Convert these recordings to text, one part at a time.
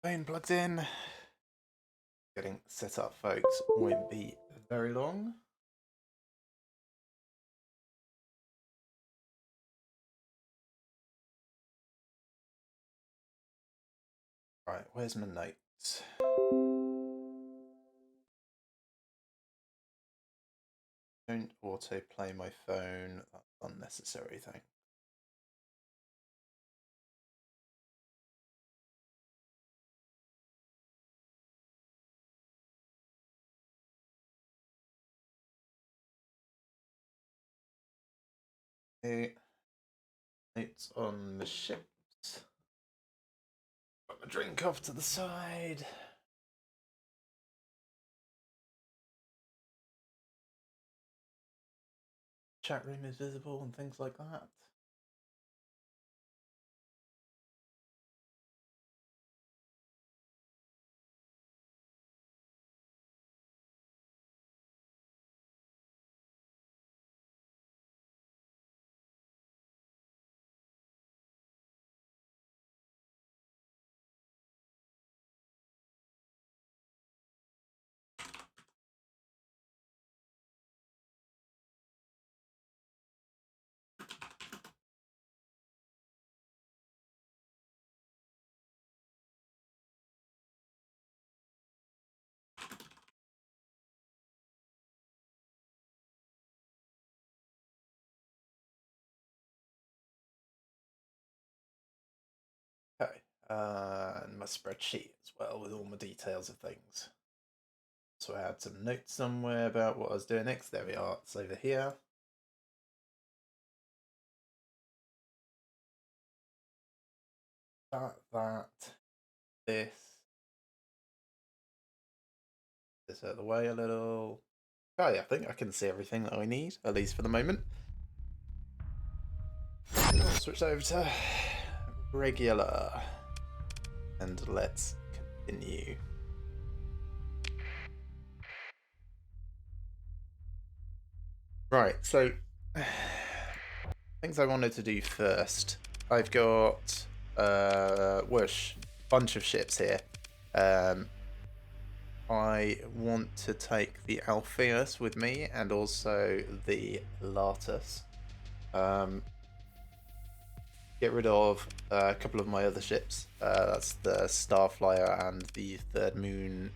Phone plugged in. Getting set up, folks. Won't be very long. Right, where's my notes? Don't autoplay my phone. That's unnecessary thing. Okay. Notes on the ships. Got my drink off to the side. Chat room is visible and things like that. Okay. And my spreadsheet as well with all my details of things. So I had some notes somewhere about what I was doing next. There we are. It's over here. This out of the way a little. Oh yeah, I think I can see everything that I need, at least for the moment. I'll switch over to regular. And let's continue. Right, so things I wanted to do first. I've got whoosh, bunch of ships here. I want to take the Alpheus with me and also the Latus. Get rid of a couple of my other ships. That's the Starflyer and the Third Moon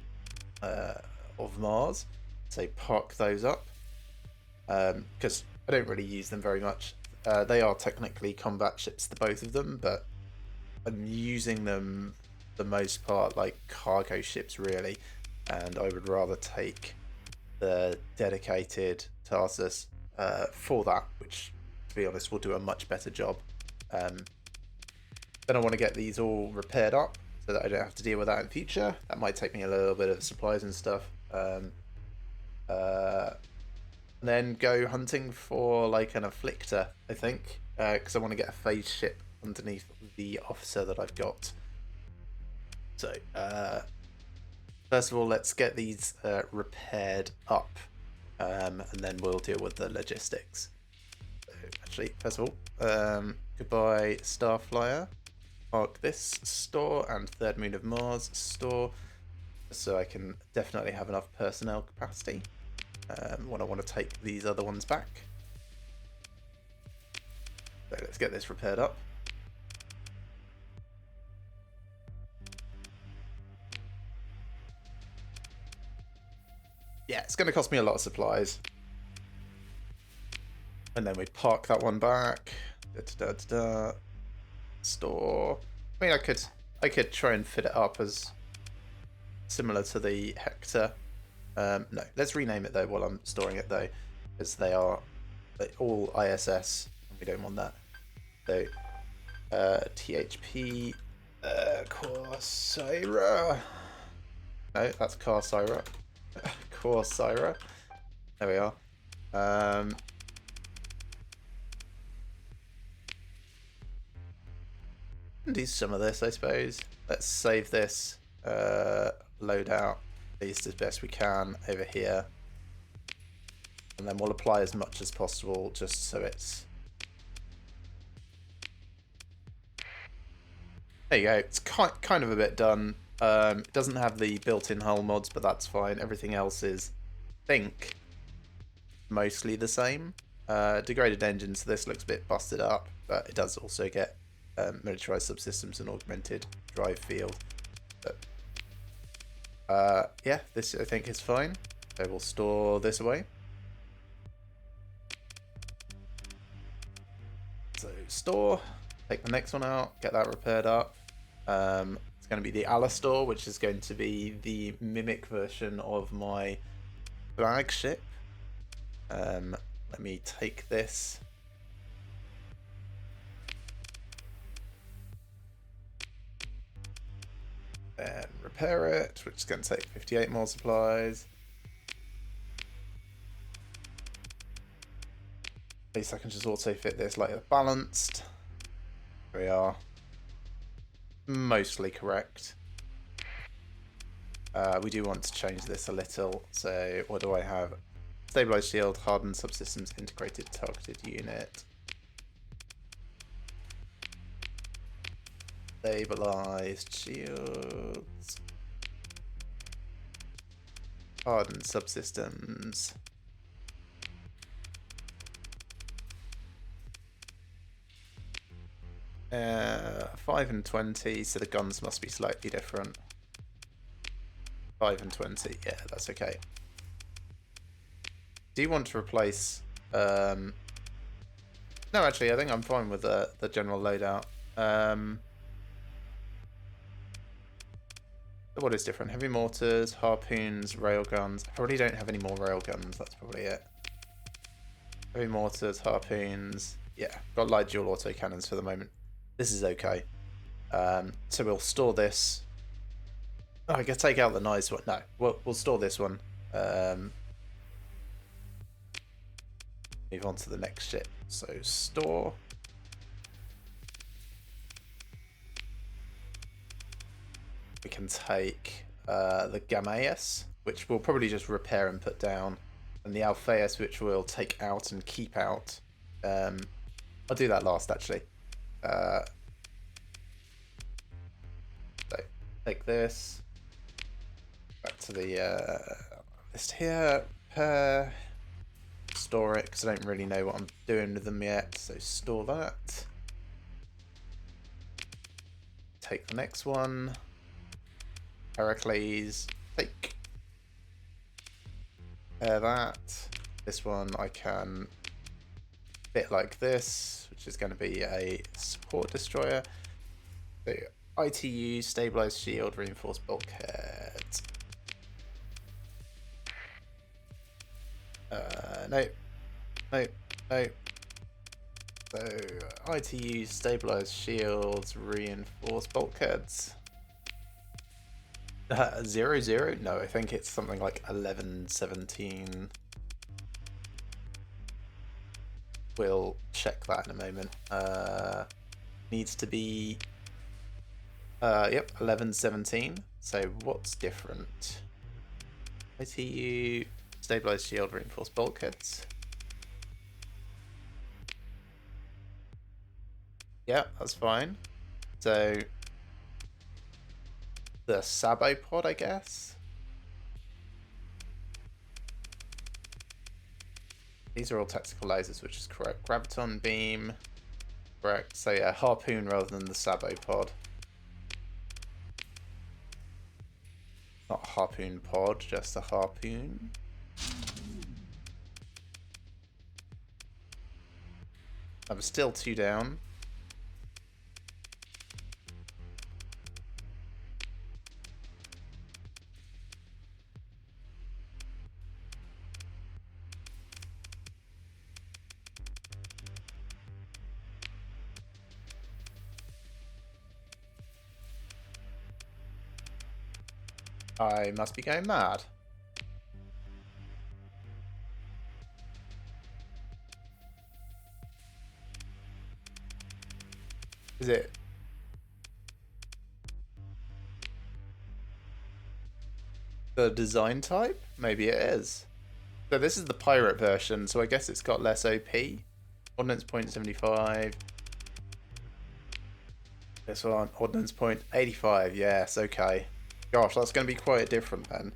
of Mars. So park those up. Because I don't really use them very much. They are technically combat ships, the both of them, but I'm using them the most part like cargo ships, really. And I would rather take the dedicated Tarsus for that, which, to be honest, will do a much better job. Then I want to get these all repaired up so that I don't have to deal with that in future. That might take me a little bit of supplies and stuff. Then go hunting for like an afflictor, I think, because I want to get a phase ship underneath the officer that I've got. So first of all, let's get these repaired up, and then we'll deal with the logistics. So, actually, first of all, goodbye Starflyer. Park this store and Third Moon of Mars store, so I can definitely have enough personnel capacity when I want to take these other ones back. So let's get this repaired up. Yeah, it's going to cost me a lot of supplies. And then we park that one back. Store. I mean, I could try and fit it up as similar to the Hector. No, let's rename it though while I'm storing it though, because they are all ISS, and we don't want that. So, THP, Corsaira. No, that's Corsaira. Corsaira. There we are. Do some of this, I suppose. Let's save this load out at least as best we can over here, and then we'll apply as much as possible just so it's. There you go. It's kind of a bit done. It doesn't have the built-in hull mods, but that's fine. Everything else is, I think, mostly the same. Degraded engines, so this looks a bit busted up, but it does also get militarized subsystems and augmented drive field. But yeah, this I think is fine. So we'll store this away. So store, take the next one out, get that repaired up. It's going to be the Alastor, which is going to be the mimic version of my flagship. Let me take this. And repair it, which is going to take 58 more supplies. At least I can just auto fit this like balanced. Here we are. Mostly correct. We do want to change this a little. So what do I have? Stabilized shield, hardened subsystems, integrated targeted unit. Stabilized shields. Hardened subsystems. Uh, 5 and 20, so the guns must be slightly different. 5 and 20, yeah, that's okay. Do you want to replace... No, actually, I think I'm fine with the general loadout. What is different? Heavy mortars, harpoons, railguns. I probably don't have any more railguns, that's probably it. Heavy mortars, harpoons. Yeah, got light dual auto cannons for the moment. This is okay. So we'll store this. Oh, I can take out the nice one. No, we'll store this one. Move on to the next ship. So store. We can take the Gamaeus, which we'll probably just repair and put down, and the Alphaeus, which we'll take out and keep out. I'll do that last, actually. So take this back to the list here. Store it because I don't really know what I'm doing with them yet. So store that. Take the next one. Heracles. Take. That. This one I can fit like this, which is going to be a support destroyer. So ITU, stabilized shield, reinforced bulkhead. No. So ITU, stabilized shields, reinforced bulkheads. 0, no, I think it's something like 11, 17. We'll check that in a moment. Needs to be yep, 11, 17. So what's different? ITU, stabilized shield, reinforced bulkheads. Yeah, that's fine. So the Sabo pod, I guess. These are all tactical lasers, which is correct. Graviton beam, correct. So yeah, harpoon rather than the Sabo pod. Not a harpoon pod, just a harpoon. I'm still 2 down. I must be going mad. Is it? The design type? Maybe it is. So this is the pirate version, so I guess it's got less OP. Ordnance point 75. This one, ordnance point 85. Yes, okay. Gosh, that's going to be quite different then.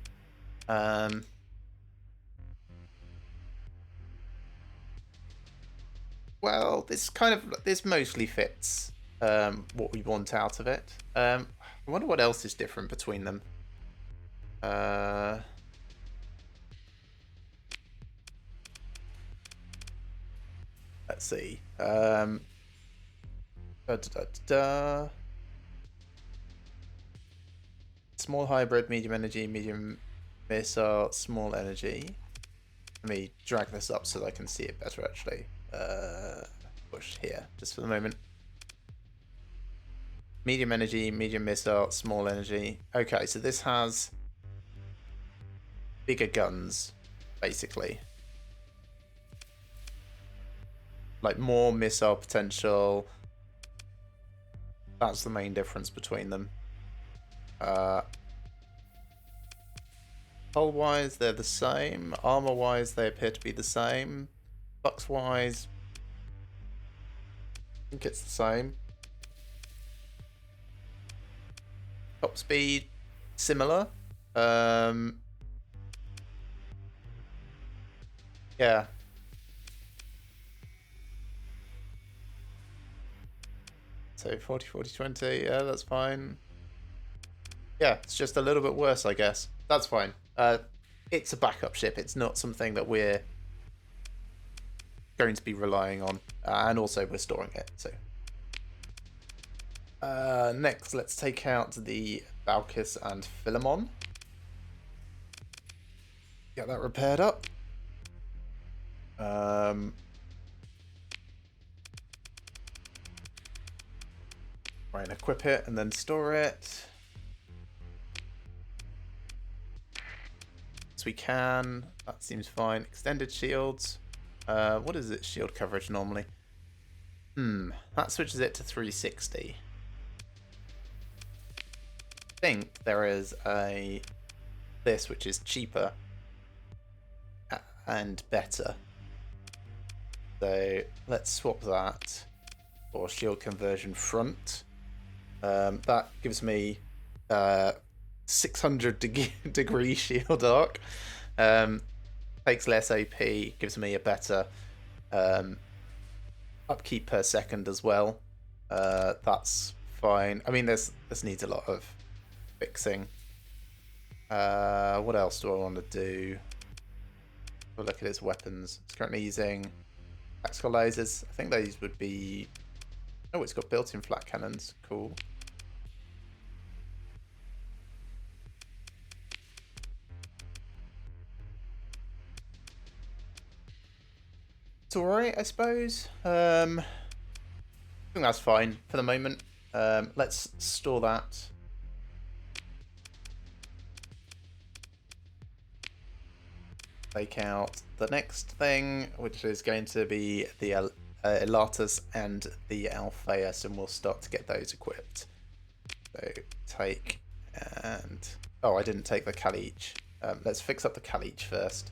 Well, this mostly fits what we want out of it. I wonder what else is different between them. Let's see. Small hybrid, medium energy, medium missile, small energy. Let me drag this up so that I can see it better, actually. Push here, just for the moment. Medium energy, medium missile, small energy. Okay, so this has bigger guns, basically. Like more missile potential. That's the main difference between them. Hull-wise, they're the same. Armor-wise, they appear to be the same. Bucks-wise, I think it's the same. Top speed, similar. Yeah. So 40, 40, 20. Yeah, that's fine. Yeah, it's just a little bit worse, I guess. That's fine. It's a backup ship. It's not something that we're going to be relying on. And also, we're storing it. So next, let's take out the Valkis and Philemon. Get that repaired up. Try and equip it and then store it. As we can. That seems fine. Extended shields. What is its shield coverage normally? That switches it to 360. I think there is this which is cheaper and better. So let's swap that for shield conversion front. That gives me 600 degree shield arc. Takes less AP, gives me a better upkeep per second as well. That's fine. I mean, this needs a lot of fixing. What else do I want to do? We'll look at its weapons. It's currently using tactical lasers. I think these would be... Oh, it's got built-in flat cannons. Cool. It's alright, I suppose. I think that's fine for the moment. Let's store that. Take out the next thing, which is going to be the Elatus and the Alpheus, and we'll start to get those equipped. So take and... Oh, I didn't take the Kalich. Let's fix up the Kalich first.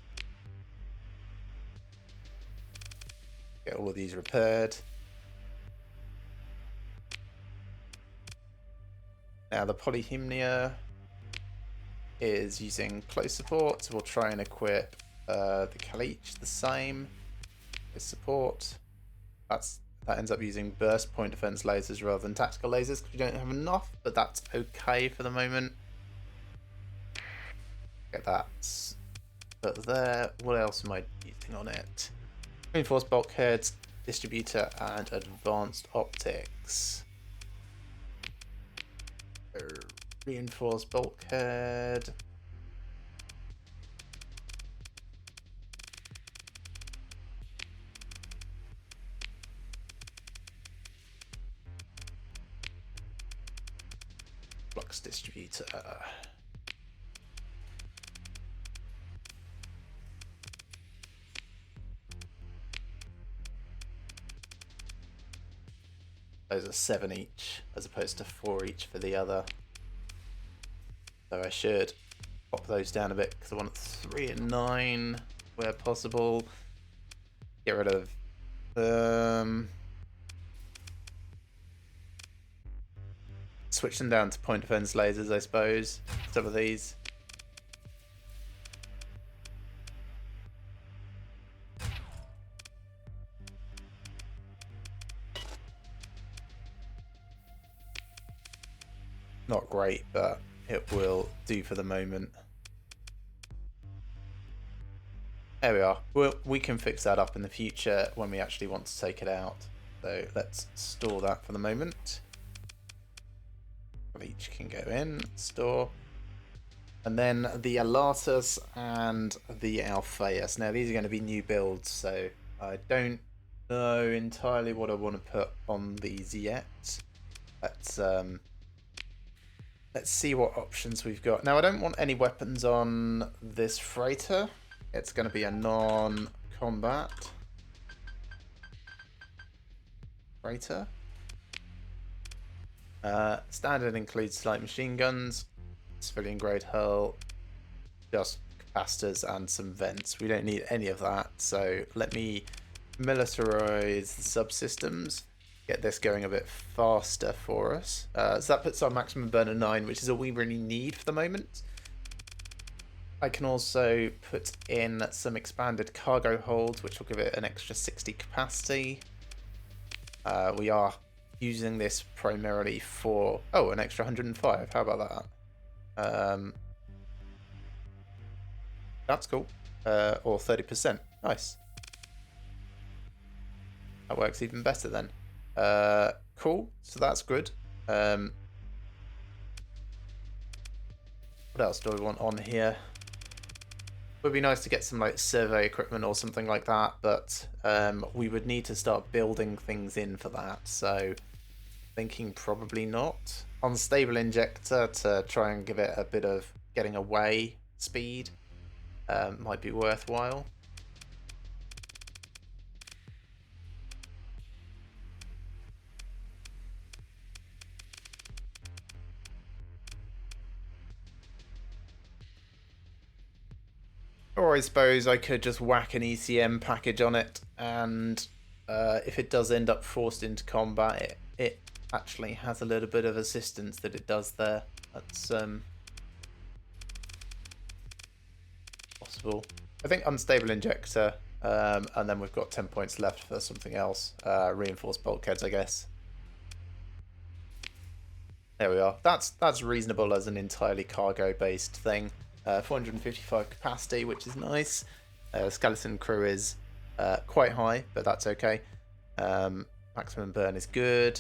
Get all of these repaired. Now the Polyhymnia is using close support, so we'll try and equip the Kalich the same with support. That ends up using burst point defense lasers rather than tactical lasers because we don't have enough, but that's okay for the moment. Get that put there. What else am I using on it? Reinforced bulkheads, distributor, and advanced optics. Reinforced bulkhead. Flux distributor. Those are 7 each, as opposed to 4 each for the other. So I should pop those down a bit because I want 3 and 9 where possible. Get rid of switch them down to point defense lasers, I suppose. Some of these. Not great, but it will do for the moment. There we are. We can fix that up in the future when we actually want to take it out. So let's store that for the moment. Each can go in, store. And then the Alatus and the Alphaeus. Now these are going to be new builds, so I don't know entirely what I want to put on these yet. Let's see what options we've got. Now I don't want any weapons on this freighter. It's going to be a non-combat freighter. Standard includes light machine guns, civilian grade hull, just capacitors and some vents. We don't need any of that, so let me militarize the subsystems, get this going a bit faster for us. So that puts our maximum burn at 9, which is all we really need for the moment. I can also put in some expanded cargo holds, which will give it an extra 60 capacity. We are using this primarily for... Oh, an extra 105. How about that? That's cool. Or 30%. Nice. That works even better then. Cool. So that's good. What else do I want on here? It would be nice to get some like survey equipment or something like that, but we would need to start building things in for that, so thinking probably not. Unstable injector to try and give it a bit of getting away speed might be worthwhile. Or I suppose I could just whack an ECM package on it, and if it does end up forced into combat, it actually has a little bit of assistance that it does there. That's possible. I think unstable injector, and then we've got 10 points left for something else. Reinforced bulkheads, I guess. There we are. That's reasonable as an entirely cargo-based thing. 455 capacity, which is nice. Skeleton crew is quite high, but that's okay. Maximum burn is good.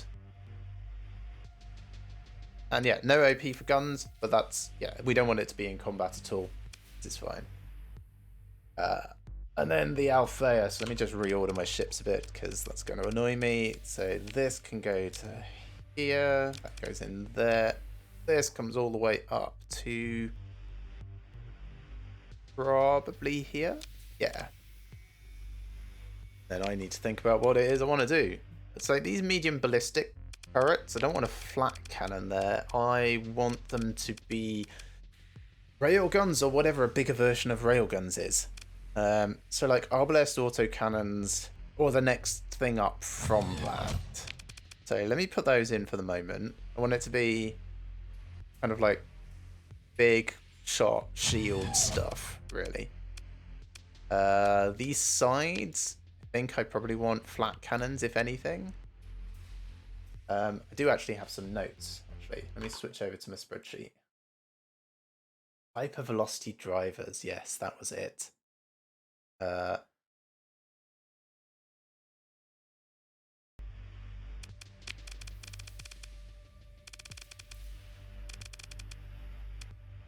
And yeah, no OP for guns, but that's, yeah, we don't want it to be in combat at all. It's fine. And then the Alphaeus. Let me just reorder my ships a bit, because that's going to annoy me. So this can go to here. That goes in there. This comes all the way up to... probably here. Yeah. Then I need to think about what it is I want to do. So these medium ballistic turrets, I don't want a flat cannon there. I want them to be railguns or whatever a bigger version of railguns is. So like arbalest autocannons or the next thing up from that. So let me put those in for the moment. I want it to be kind of like big shot shield stuff, really. These sides, I think I probably want flat cannons, if anything. I do actually have some notes, actually. Let me switch over to my spreadsheet. Hypervelocity drivers, yes, that was it. So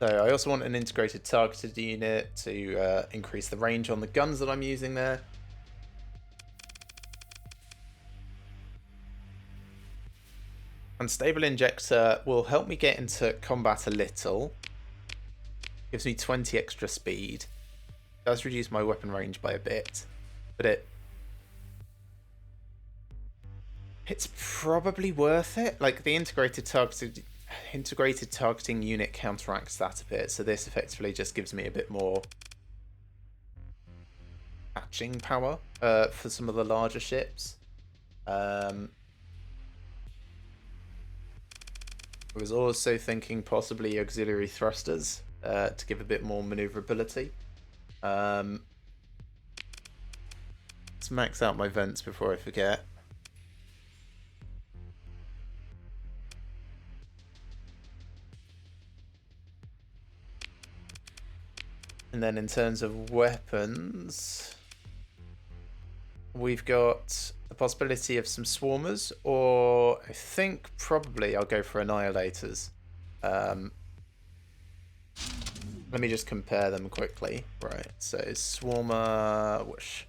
I also want an integrated targeted unit to increase the range on the guns that I'm using there. Unstable injector will help me get into combat a little. Gives me 20 extra speed. Does reduce my weapon range by a bit, but it's probably worth it. Like the integrated targeting unit counteracts that a bit, so this effectively just gives me a bit more patching power for some of the larger ships. I was also thinking possibly auxiliary thrusters to give a bit more maneuverability. Let's max out my vents before I forget. And then in terms of weapons, we've got the possibility of some swarmers, or I think probably I'll go for annihilators. Let me just compare them quickly. Right, so swarmer, whoosh.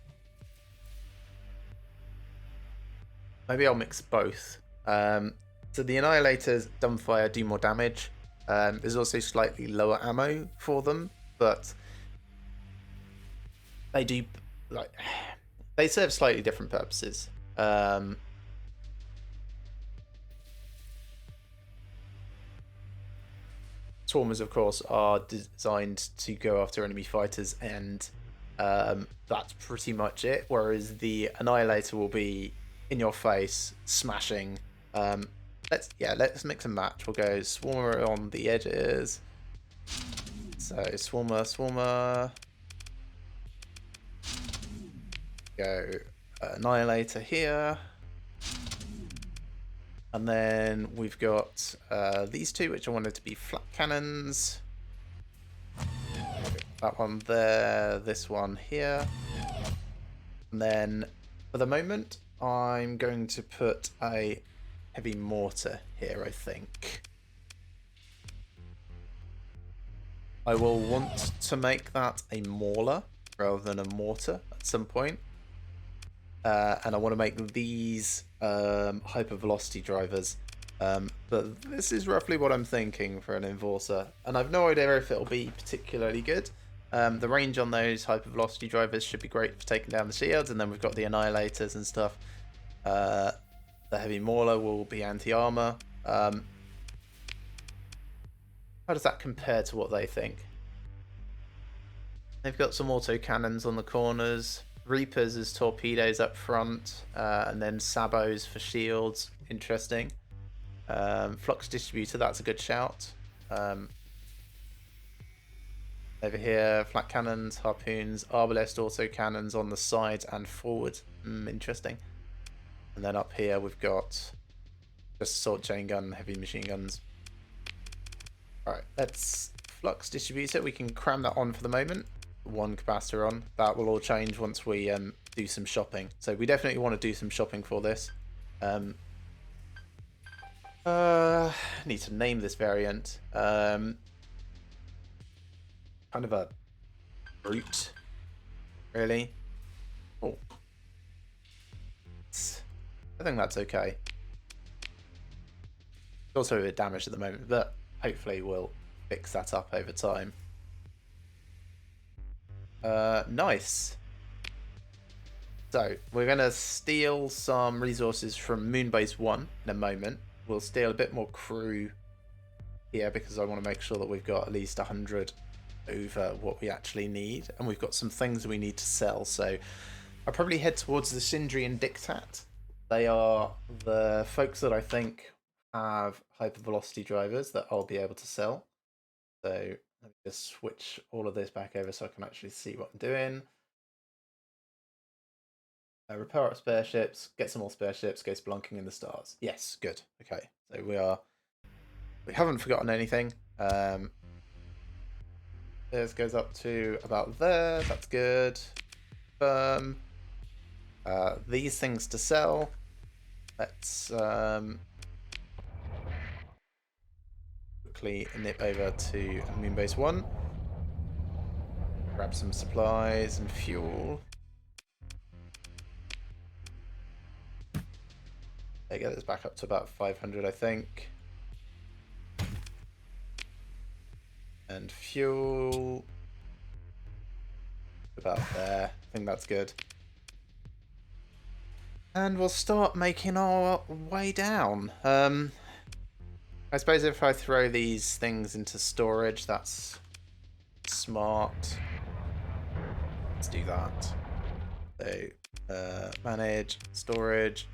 Maybe I'll mix both. So the annihilators dumbfire do more damage. There's also slightly lower ammo for them, but they do like they serve slightly different purposes. Swarmers, of course, are designed to go after enemy fighters, and that's pretty much it. Whereas the Annihilator will be in your face, smashing. Let's mix and match. We'll go Swarmer on the edges. So Swarmer. Go Annihilator here. And then we've got these two, which I wanted to be flat cannons. That one there, this one here. And then for the moment, I'm going to put a heavy mortar here, I think. I will want to make that a mauler rather than a mortar at some point. And I want to make these hypervelocity drivers. But this is roughly what I'm thinking for an Enforcer. And I've no idea if it'll be particularly good. The range on those hypervelocity drivers should be great for taking down the shields. And then we've got the Annihilators and stuff. The Heavy Mauler will be anti-armor. How does that compare to what they think? They've got some autocannons on the corners. Reapers as torpedoes up front, and then Sabos for shields. Interesting. Flux Distributor, that's a good shout. Over here, flat cannons, harpoons, arbalest autocannons on the sides and forward. Interesting. And then up here we've got just assault chain gun, heavy machine guns. Alright, let's Flux Distributor. We can cram that on for the moment. One capacitor on. That will all change once we do some shopping. So we definitely want to do some shopping for this. Need to name this variant. Kind of a brute, really. Oh, I think that's okay. It's also a bit damaged at the moment, but hopefully we'll fix that up over time. Nice. So we're gonna steal some resources from Moonbase 1 in a moment. We'll steal a bit more crew here because I want to make sure that we've got at least 100 over what we actually need, and we've got some things we need to sell. So I'll probably head towards the Sindri and Dictat. They are the folks that I think have hypervelocity drivers that I'll be able to sell. So let me just switch all of this back over so I can actually see what I'm doing. Repair up spare ships, get some more spare ships, go spelunking in the stars. Yes, good. Okay, so we haven't forgotten anything. This goes up to about there. That's good. These things to sell. Let's quickly nip over to Moonbase 1. Grab some supplies and fuel. There you go, that's back up to about 500, I think. And fuel. About there. I think that's good. And we'll start making our way down. I suppose if I throw these things into storage, that's smart. Let's do that. So, manage, storage,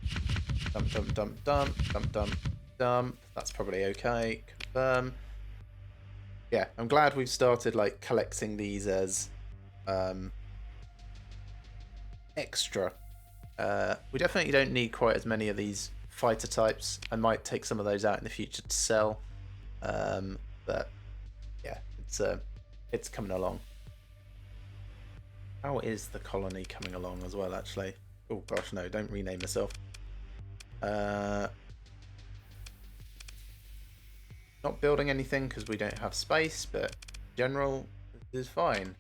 dump, dump, dump, dump, dump, dump, dump. That's probably okay. Confirm. Yeah, I'm glad we've started like collecting these as extra. We definitely don't need quite as many of these fighter types. I might take some of those out in the future to sell. But yeah, it's coming along. How is the colony coming along as well, actually? Oh gosh, no, don't rename myself. Not building anything because we don't have space, but general is fine.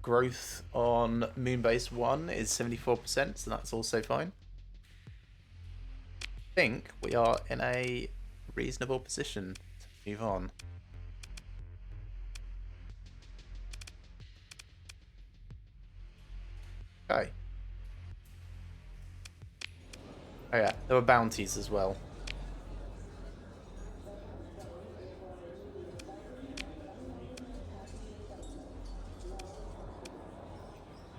Growth on Moonbase 1 is 74%, so that's also fine. I think we are in a reasonable position to move on. Okay. Oh yeah, there were bounties as well.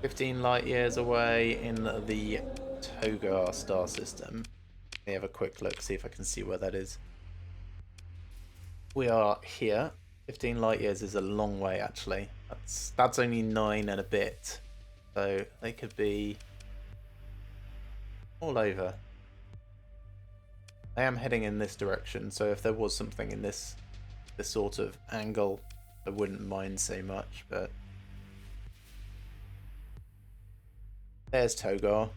15 light years away in the Togar star system. Let me have a quick look, see if I can see where that is. We are here. 15 light years is a long way, actually. That's only 9 and a bit. So they could be all over. I am heading in this direction, so if there was something in this sort of angle, I wouldn't mind so much, but there's Togar.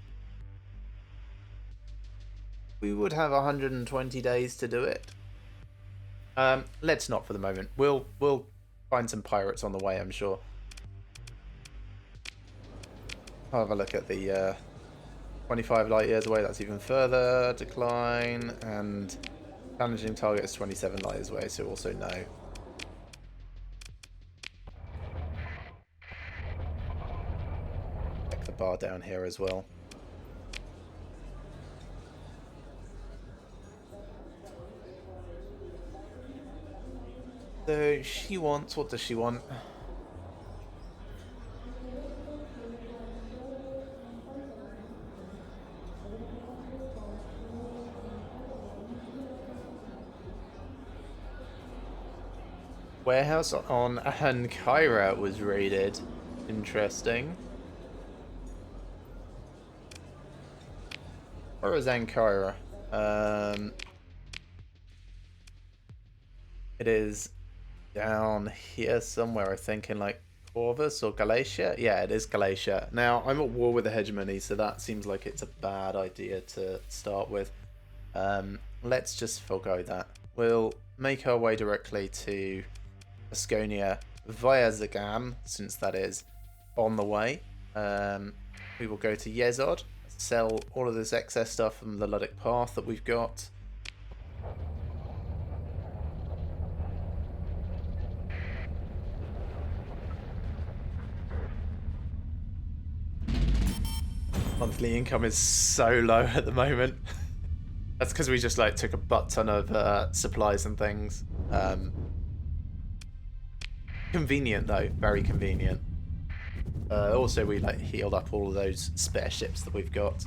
We would have 120 days to do it. Let's not for the moment. We'll find some pirates on the way, I'm sure. I'll have a look at the 25 light years away. That's even further. Decline. And challenging target is 27 light years away, so also no. Check the bar down here as well. So she wants, what does she want? Warehouse on Ankara was raided. Interesting. Where is Ankara? It is down here somewhere, I think, in like Corvus or Galatia. Yeah, it is Galatia. Now, I'm at war with the hegemony, so that seems like it's a bad idea to start with. Let's just forego that. We'll make our way directly to Asconia via Zagan, since that is on the way. We will go to Yezod, sell all of this excess stuff from the Luddic Path that we've got. Monthly income is so low at the moment. That's because we just like took a butt ton of supplies and things. Convenient though, very convenient. Also, we like healed up all of those spare ships that we've got.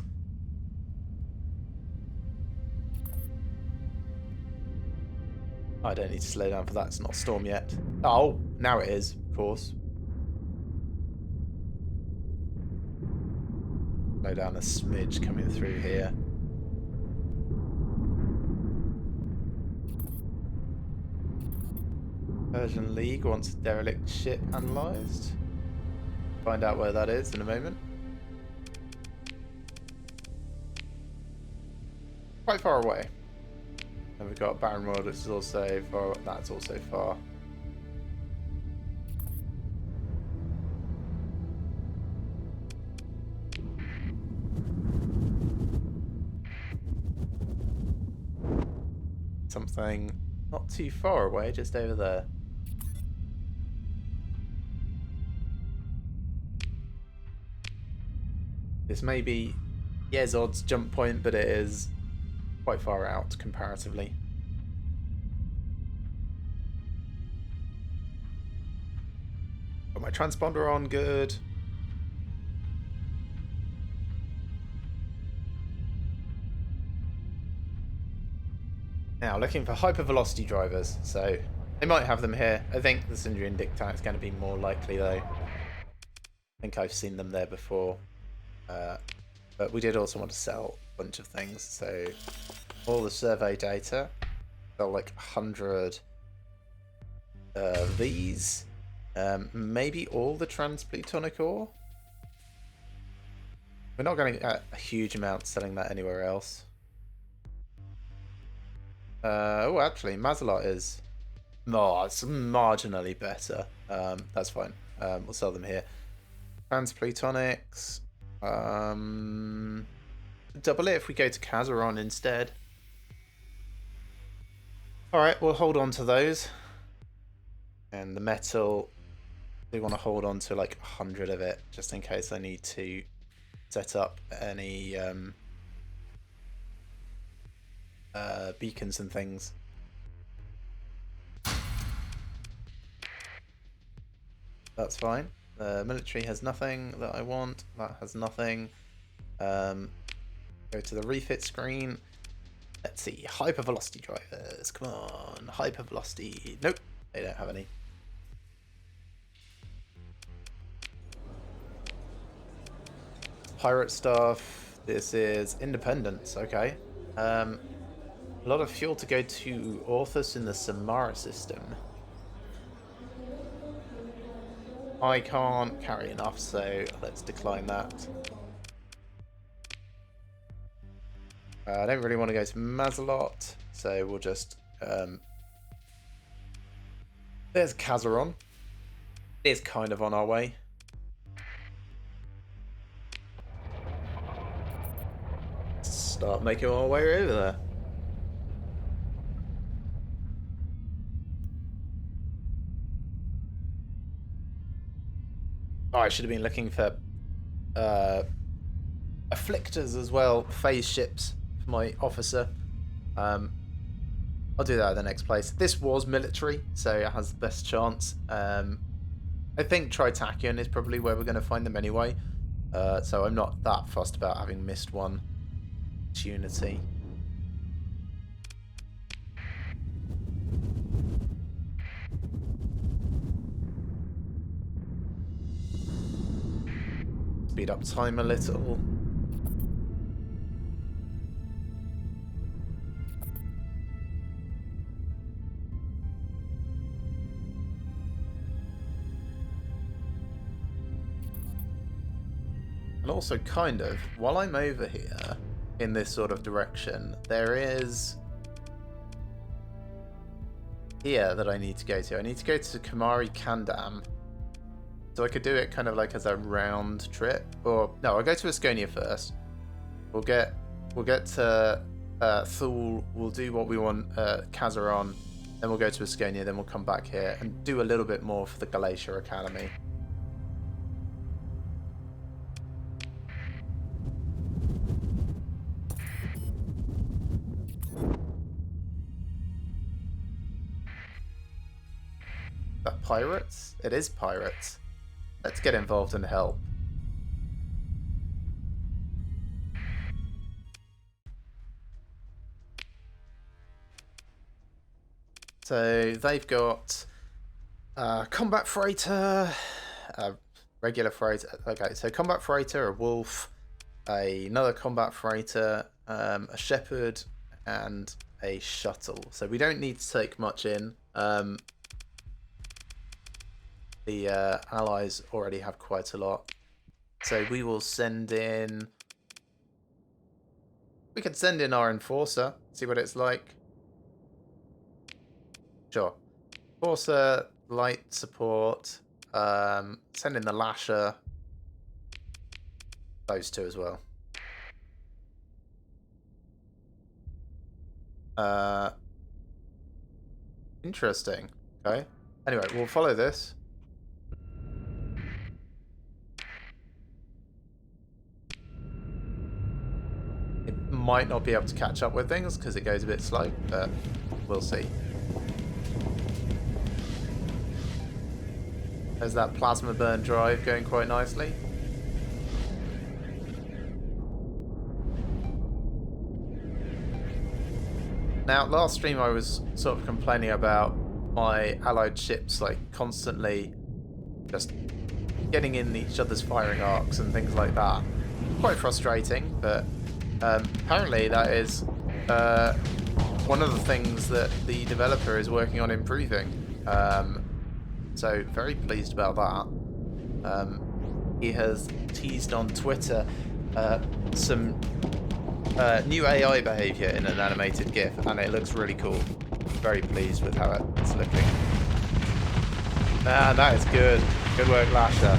I don't need to slow down for that. It's not a storm yet. Oh, now it is, of course. Slow down a smidge coming through here. Persian League wants a derelict ship analysed. Find out where that is in a moment. Quite far away. And we've got Baron World, which is also far. That's also far. Something not too far away, just over there. This may be Yezod's jump point, but it is quite far out comparatively. Got my transponder on, good. Now, looking for hypervelocity drivers. So, they might have them here. I think the Syndrian Dictat is going to be more likely, though. I think I've seen them there before. But we did also want to sell a bunch of things. So, all the survey data. Sell like 100 of these. Maybe all the transplutonic ore. We're not going to get a huge amount selling that anywhere else. Oh, actually, Mazalot is... Oh, it's marginally better. That's fine. We'll sell them here. Transplutonics. Double it if we go to Kazaron instead. Alright, we'll hold on to those. And the metal, we want to hold on to like 100 of it, just in case I need to set up any beacons and things. That's fine. The military has nothing that I want. That has nothing. Go to the refit screen. Let's see. Hypervelocity drivers. Come on. Hypervelocity. Nope. They don't have any. Pirate stuff. This is independence. Okay. A lot of fuel to go to Orthus in the Samara system. I can't carry enough, so let's decline that. I don't really want to go to Mazalot, so we'll just... There's Kazaron. It is kind of on our way. Start making our way over there. Oh, I should have been looking for afflictors as well, phase ships for my officer. I'll do that at the next place. This was military, so it has the best chance. I think Tritachyon is probably where we're going to find them anyway, so I'm not that fussed about having missed one opportunity. Speed up time a little. And also kind of, while I'm over here in this sort of direction, there is here that I need to go to. I need to go to Kamari Kandam. So I could do it kind of like as a round trip, or no, I'll go to Asconia first. We'll get to Thule. We'll do what we want, Kazaron. Then we'll go to Asconia. Then we'll come back here and do a little bit more for the Galatia Academy. That pirates? It is pirates. Let's get involved and help. So they've got combat freighter, regular freighter. Okay, so combat freighter, a wolf, another combat freighter, a shepherd, and a shuttle. So we don't need to take much in. The allies already have quite a lot. So we will send in... We could send in our enforcer, see what it's like. Sure. Enforcer, light support, send in the lasher. Those two as well. Interesting. Okay. Anyway, we'll follow this. It might not be able to catch up with things because it goes a bit slow, but we'll see. There's that plasma burn drive going quite nicely. Now, last stream I was sort of complaining about my allied ships like constantly just getting in each other's firing arcs and things like that. Quite frustrating, but apparently that is one of the things that the developer is working on improving. So very pleased about that. He has teased on Twitter some new AI behavior in an animated GIF, and it looks really cool. Very pleased with how it's looking. Ah, that is good. Good work, Lasher.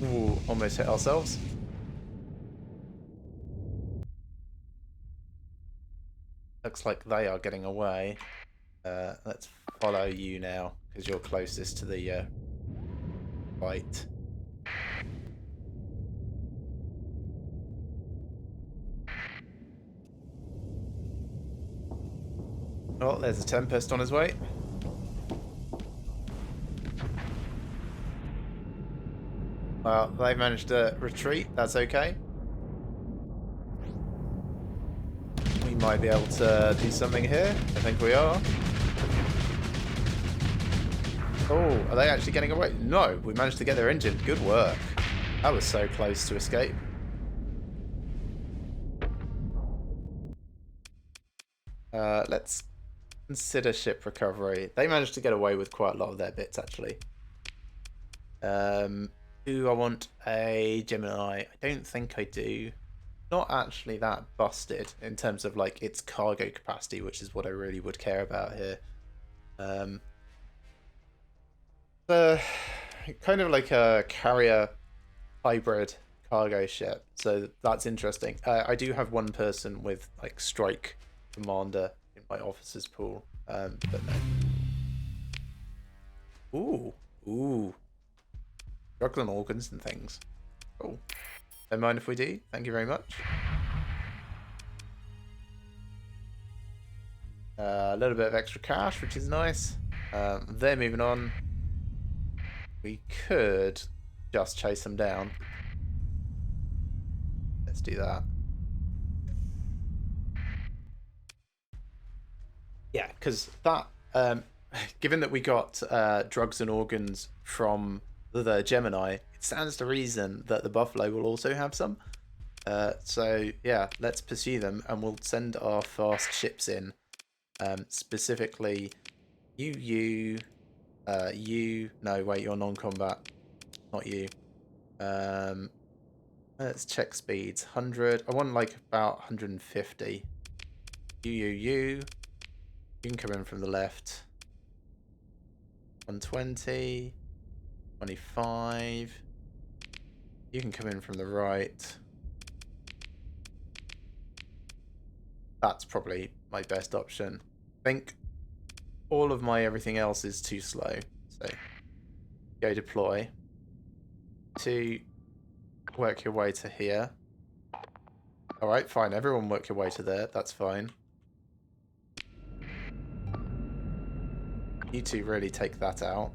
Ooh, almost hit ourselves. Looks like they are getting away. Let's follow you now, because you're closest to the right. Oh, there's a Tempest on his way. Well, they managed to retreat. That's okay. We might be able to do something here. I think we are. Oh, are they actually getting away? No, we managed to get their engine. Good work. That was so close to escape. Let's consider ship recovery. They managed to get away with quite a lot of their bits, actually. Do I want a Gemini? I don't think I do. Not actually that busted in terms of like its cargo capacity, which is what I really would care about here. Kind of like a carrier hybrid cargo ship, so that's interesting. I do have one person with like strike commander in my officers pool, but no. Ooh, drugs and organs and things. Cool. Don't mind if we do. Thank you very much. A little bit of extra cash, which is nice. They're moving on. We could just chase them down. Let's do that. Yeah, because that, given that we got drugs and organs from the Gemini, it stands to reason that the Buffalo will also have some. So yeah, let's pursue them, and we'll send our fast ships in. Specifically, you. No, wait, you're non-combat. Not you. Let's check speeds. 100. I want like about 150. You can come in from the left. 120. 25. You can come in from the right. That's probably my best option. I think all of my everything else is too slow. So go deploy. To work your way to here. Alright, fine. Everyone work your way to there. That's fine. You two really take that out.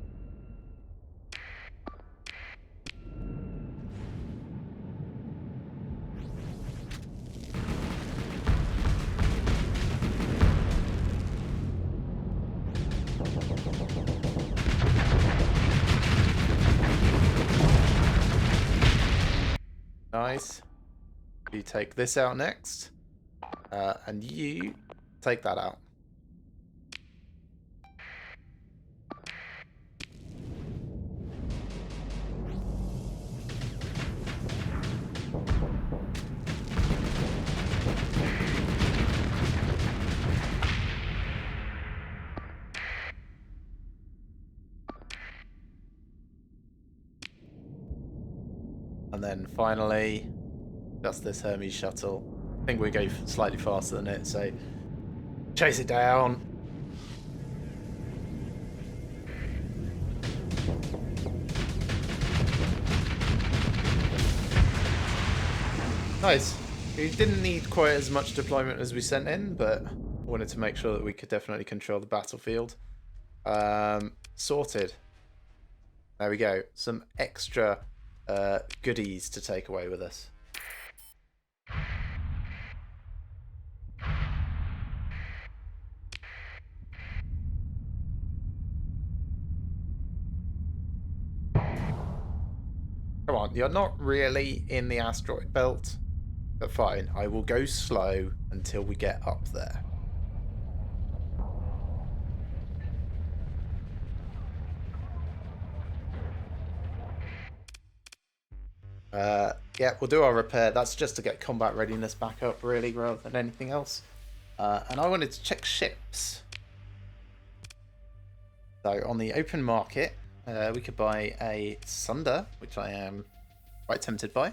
Nice. You take this out next. And you take that out. And then finally, just this Hermes shuttle. I think we go slightly faster than it, so chase it down. Nice. We didn't need quite as much deployment as we sent in, but I wanted to make sure that we could definitely control the battlefield. Sorted. There we go. Some extra goodies to take away with us. Come on, you're not really in the asteroid belt, but fine. I will go slow until we get up there. Yeah, we'll do our repair. That's just to get combat readiness back up, really, rather than anything else. And I wanted to check ships. So on the open market, we could buy a Sunder, which I am quite tempted by.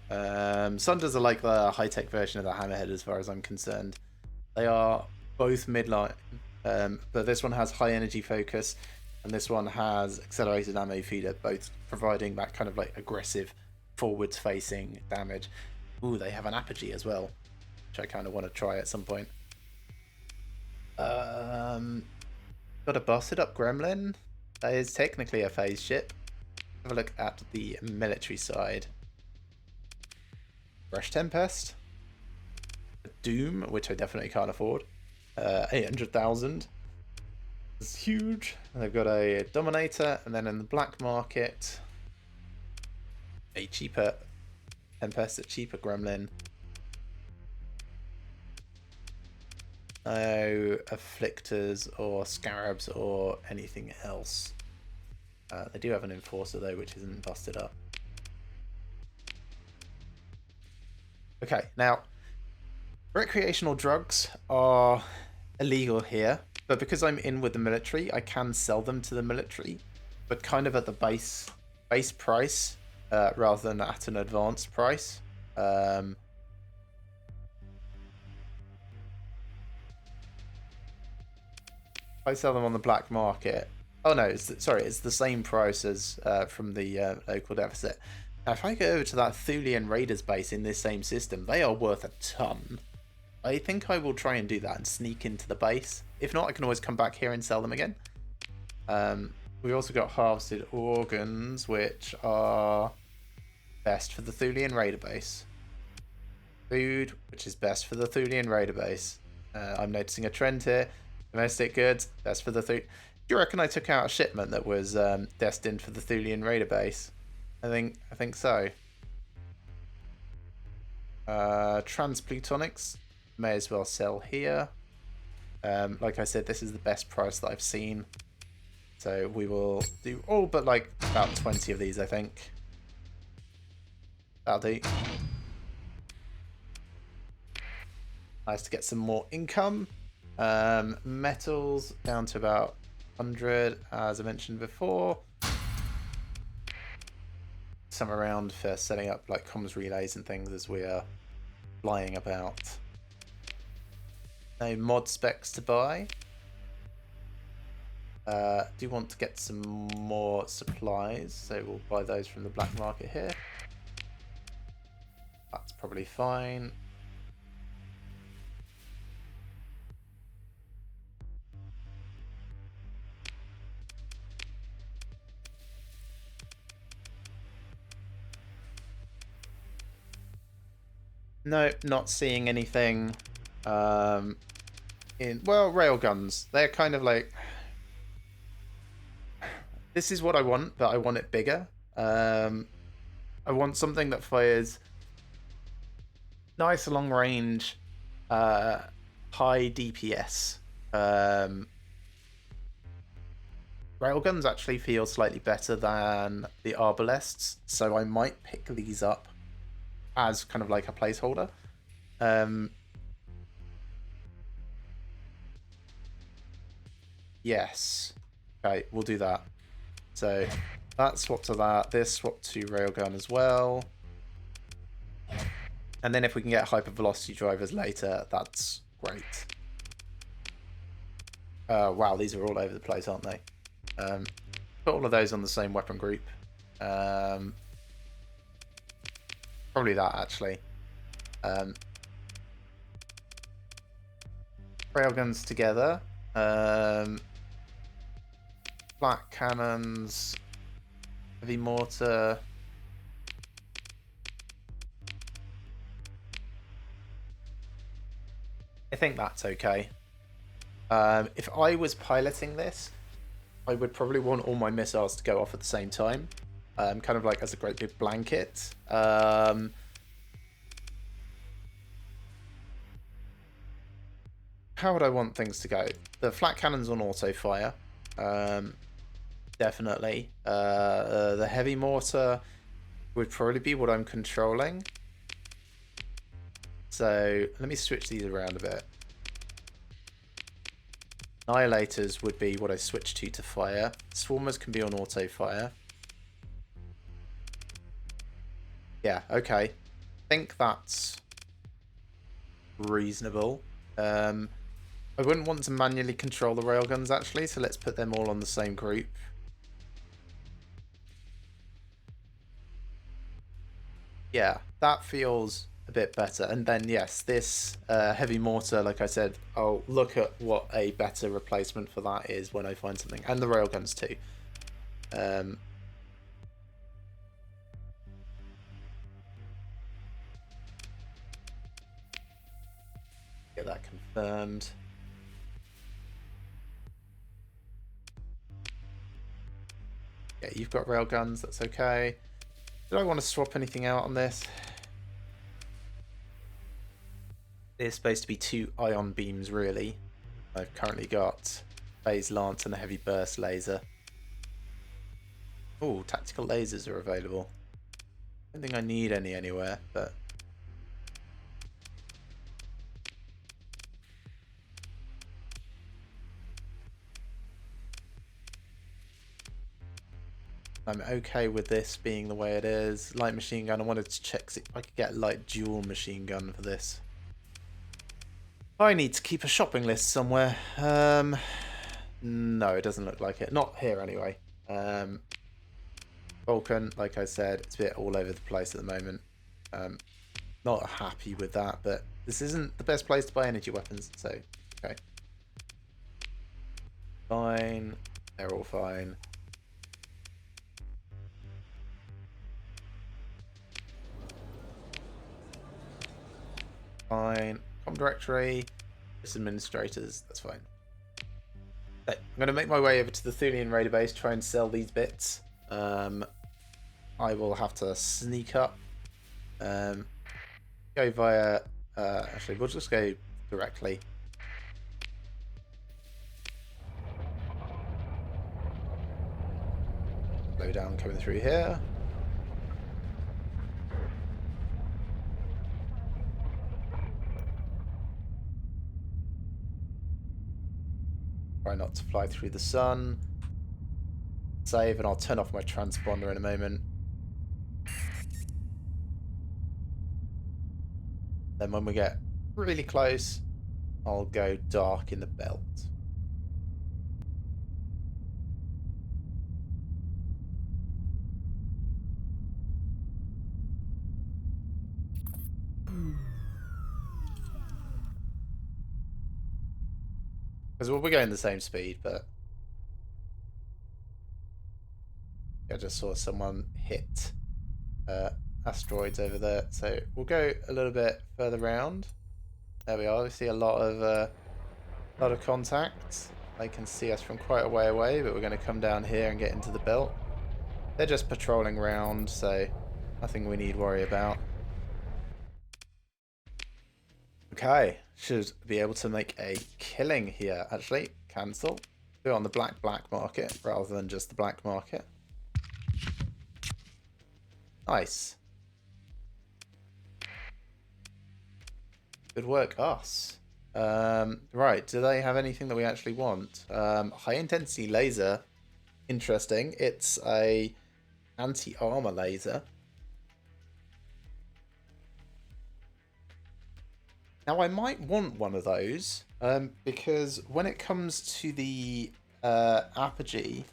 Sunders are like the high-tech version of the Hammerhead as far as I'm concerned. They are both midline, but this one has high energy focus, and this one has accelerated ammo feeder, both providing that kind of like aggressive forwards-facing damage. Ooh, they have an apogee as well, which I kind of want to try at some point. Got a busted up Gremlin. That is technically a phase ship. Have a look at the military side. Fresh Tempest. A Doom, which I definitely can't afford. 800,000. It's huge. And they've got a Dominator, and then in the black market, a cheaper Tempest, a cheaper Gremlin. No Afflictors or Scarabs or anything else. They do have an Enforcer though, which isn't busted up. Okay, now recreational drugs are illegal here, but because I'm in with the military, I can sell them to the military, but kind of at the base price rather than at an advanced price. I sell them on the black market. Oh no, it's the same price as from the local deficit. Now, if I go over to that Thulian Raiders base in this same system, they are worth a ton. I think I will try and do that and sneak into the base. If not, I can always come back here and sell them again. We've also got harvested organs, which are best for the Thulian Raider base. Food, which is best for the Thulian Raider base. I'm noticing a trend here. Domestic goods, best for the Do you reckon I took out a shipment that was destined for the Thulian Raider base? I think so. Transplutonics may as well sell here. Like I said, this is the best price that I've seen. So we will do all but like about 20 of these, I think. That'll do. Nice to get some more income. Metals down to about 100, as I mentioned before. Some around for setting up like comms relays and things as we are flying about. No mod specs to buy. Do want to get some more supplies, so we'll buy those from the black market here. That's probably fine. No, not seeing anything in, well, railguns. They're kind of like, this is what I want, but I want it bigger. I want something that fires nice long range, high DPS. Railguns actually feel slightly better than the Arbalests, so I might pick these up as kind of like a placeholder. Yes. Okay, we'll do that. So that swap to that. This swap to railgun as well. And then if we can get hypervelocity drivers later, that's great. Wow, these are all over the place, aren't they? Put all of those on the same weapon group. Probably that, actually. Railguns together. Flat cannons, heavy mortar. I think that's okay. If I was piloting this, I would probably want all my missiles to go off at the same time. Kind of like as a great big blanket. How would I want things to go? The flat cannons on auto fire. Definitely. The heavy mortar would probably be what I'm controlling. So let me switch these around a bit. Annihilators would be what I switch to fire. Swarmers can be on auto fire. Yeah, okay. I think that's reasonable. I wouldn't want to manually control the railguns actually, so let's put them all on the same group. Yeah, that feels a bit better. And then, yes, this heavy mortar, like I said, I'll look at what a better replacement for that is when I find something. And the railguns too. Get that confirmed. Yeah, you've got railguns, that's okay. Did I want to swap anything out on this? There's supposed to be 2 ion beams, really. I've currently got phase lance and a heavy burst laser. Oh, tactical lasers are available. I don't think I need any anywhere, but I'm okay with this being the way it is. Light machine gun, I wanted to check if I could get light dual machine gun for this. I need to keep a shopping list somewhere. No, it doesn't look like it. Not here anyway. Vulcan, like I said, it's a bit all over the place at the moment. Not happy with that, but this isn't the best place to buy energy weapons, so okay. Fine. They're all fine. Fine. Com directory. Just administrators. That's fine. Okay, I'm going to make my way over to the Thulian raider base, try and sell these bits. I will have to sneak up. Go via... actually, we'll just go directly. Slow down coming through here. Try not to fly through the sun. Save, and I'll turn off my transponder in a moment. Then when we get really close, I'll go dark in the belt. Because we're going the same speed, but I just saw someone hit asteroids over there. So we'll go a little bit further round. There we are. We see a lot of contact. They can see us from quite a way away, but we're going to come down here and get into the belt. They're just patrolling around, so nothing we need to worry about. Okay, should be able to make a killing here. Actually, cancel. Do it on the black market rather than just the black market. Nice. Good work, us. Right, do they have anything that we actually want? High intensity laser. Interesting. It's a anti-armor laser. Now I might want one of those, because when it comes to the apogee,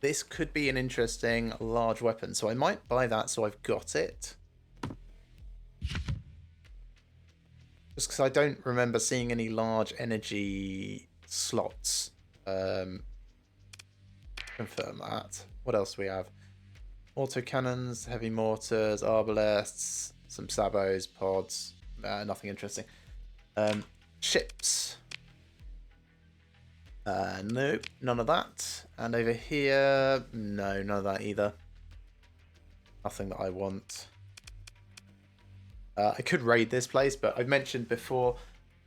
this could be an interesting large weapon. So I might buy that so I've got it. Just because I don't remember seeing any large energy slots confirm that. What else do we have? Autocannons, heavy mortars, arbalests, some sabos, pods. Nothing interesting. Ships. Nope, none of that. And over here, no, none of that either. Nothing that I want. I could raid this place, but I've mentioned before,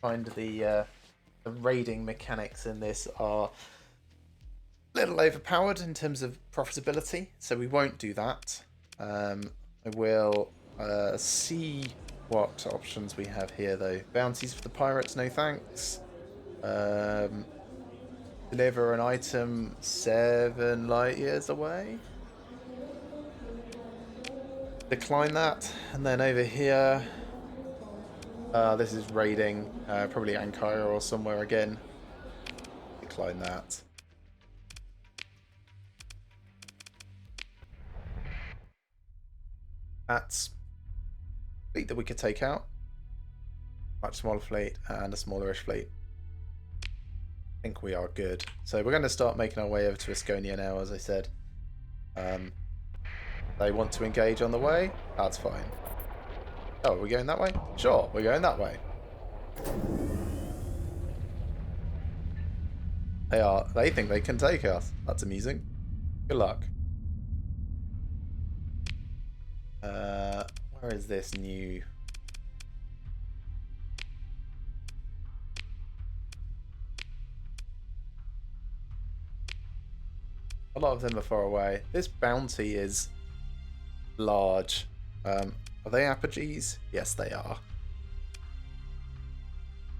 kind of the raiding mechanics in this are a little overpowered in terms of profitability, so we won't do that. I will see what options we have here, though. Bounties for the pirates, no thanks. Deliver an item 7 light years away. Decline that, and then over here, this is raiding, probably Ankara or somewhere again. Decline that. That's fleet that we could take out. Much smaller fleet and a smallerish fleet. I think we are good. So we're going to start making our way over to Asconia now, as I said. They want to engage on the way. That's fine. Oh, are we going that way? Sure, we're going that way. They think they can take us. That's amusing. Good luck. Where is this new... A lot of them are far away. This bounty is large. Are they apogees? Yes, they are.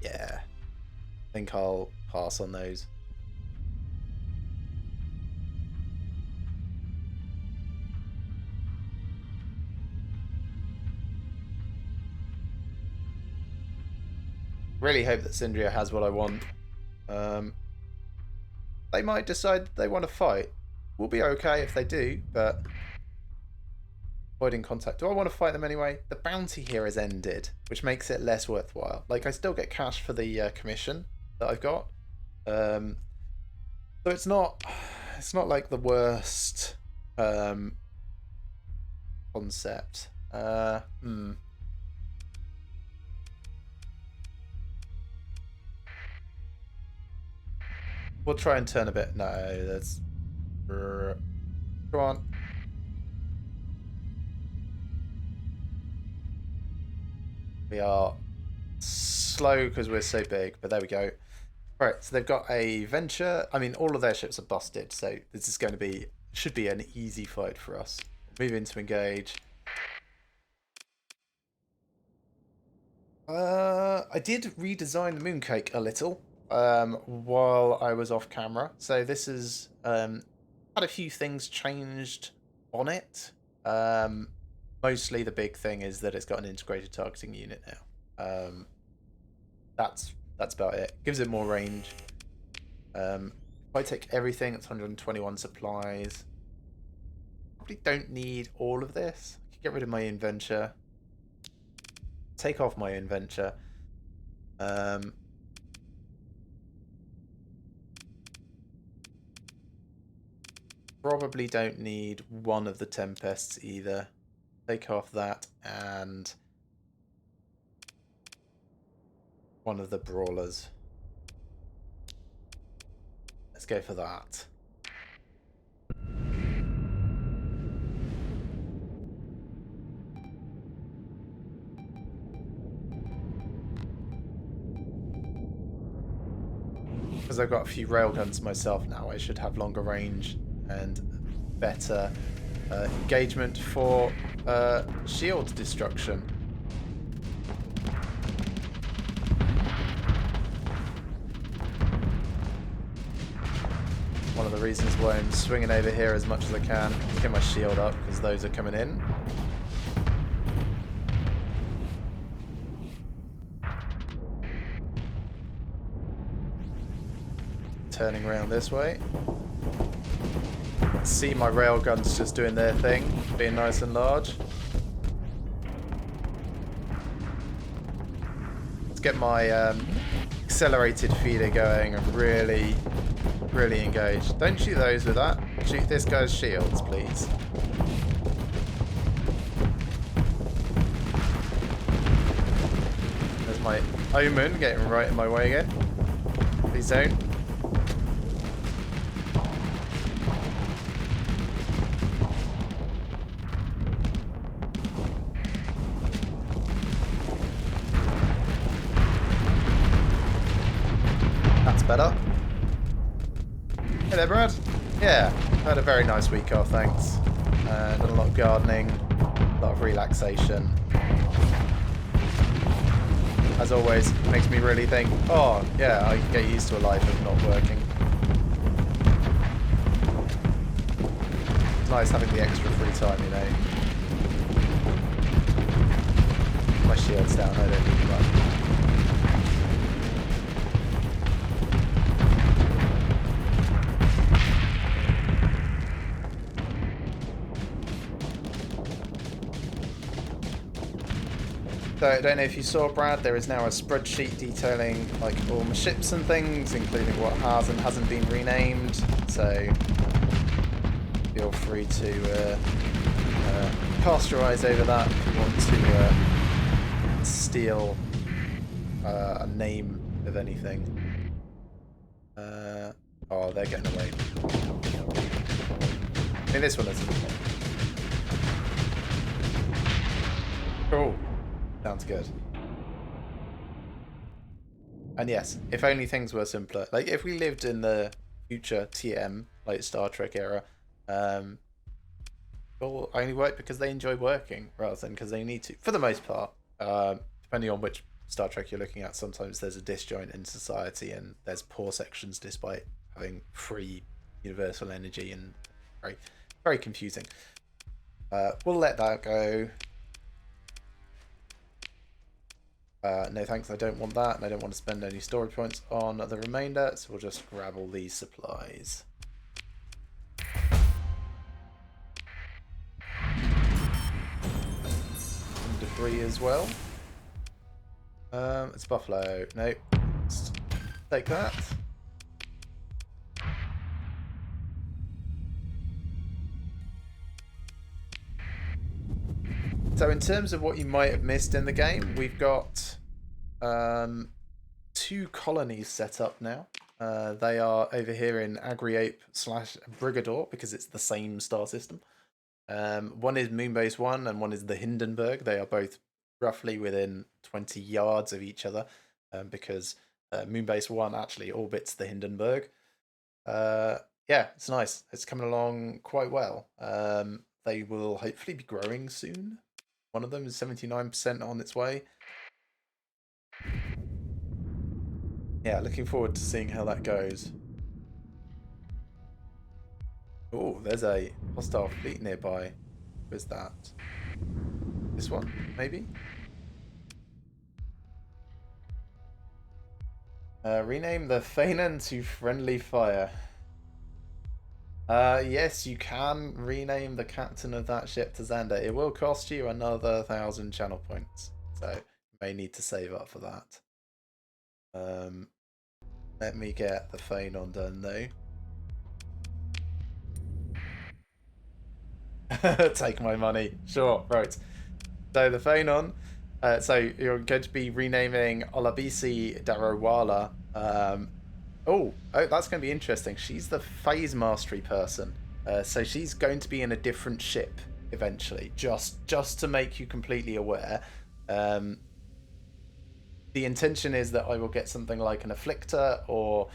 Yeah. I think I'll pass on those. Really hope that Syndria has what I want. They might decide they want to fight. We'll be okay if they do, but... Avoiding contact. Do I want to fight them anyway? The bounty here is ended, which makes it less worthwhile. Like, I still get cash for the commission that I've got. So it's not like the worst concept. We'll try and turn a bit. No, that's... Come on. We are slow because we're so big, but there we go. Right, so they've got a venture. I mean, all of their ships are busted, so this is going to be... Should be an easy fight for us. Move in to engage. I did redesign the mooncake a little while I was off camera. So this is had a few things changed on it. Mostly the big thing is that it's got an integrated targeting unit now. That's about it. Gives it more range. If I take everything, it's 121 supplies. Probably don't need all of this. I could get rid of my inventure. Take off my inventure. Probably don't need one of the Tempests either. Take off that and one of the Brawlers. Let's go for that. Because I've got a few railguns myself now, I should have longer range and better engagement for shield destruction. One of the reasons why I'm swinging over here as much as I can to get my shield up, because those are coming in. Turning around this way. See my railguns just doing their thing, being nice and large. Let's get my accelerated feeder going and really really engaged. Don't shoot those with that. Shoot this guy's shields, please. There's my Omen getting right in my way again. Please don't. That's better. Hey there, Brad. Yeah, had a very nice week off, thanks. Done a lot of gardening, a lot of relaxation. As always, makes me really think, oh, yeah, I can get used to a life of not working. It's nice having the extra free time, you know. My shield's down, I don't need that. So I don't know if you saw, Brad, there is now a spreadsheet detailing like all my ships and things, including what has and hasn't been renamed. So feel free to cast your eyes over that if you want to steal a name of anything. Oh, they're getting away. I mean, this one isn't. Cool. Sounds good. And yes, if only things were simpler. Like, if we lived in the future TM, like Star Trek era, people only work because they enjoy working rather than because they need to. For the most part, depending on which Star Trek you're looking at, sometimes there's a disjoint in society and there's poor sections despite having free universal energy and very, very confusing. We'll let that go. No thanks, I don't want that, and I don't want to spend any storage points on the remainder, so we'll just grab all these supplies. And debris as well. It's Buffalo. No. Let's take that. So in terms of what you might have missed in the game, we've got 2 colonies set up now. They are over here in Agriope/Brigador because it's the same star system. One is Moonbase 1 and one is the Hindenburg. They are both roughly within 20 yards of each other because Moonbase 1 actually orbits the Hindenburg. Yeah, it's nice. It's coming along quite well. They will hopefully be growing soon. One of them is 79% on its way. Yeah, looking forward to seeing how that goes. Oh, there's a hostile fleet nearby. Where's that? This one, maybe? Rename the Feynman to Friendly Fire. Yes, you can rename the captain of that ship to Xander. It will cost you another 1,000 channel points, so you may need to save up for that. Let me get the Phanon done though. Take my money. Sure, right. So the Phanon, so you're going to be renaming Olabisi Darawala. Oh, that's going to be interesting. She's the phase mastery person. So she's going to be in a different ship eventually, just to make you completely aware. The intention is that I will get something like an Afflictor or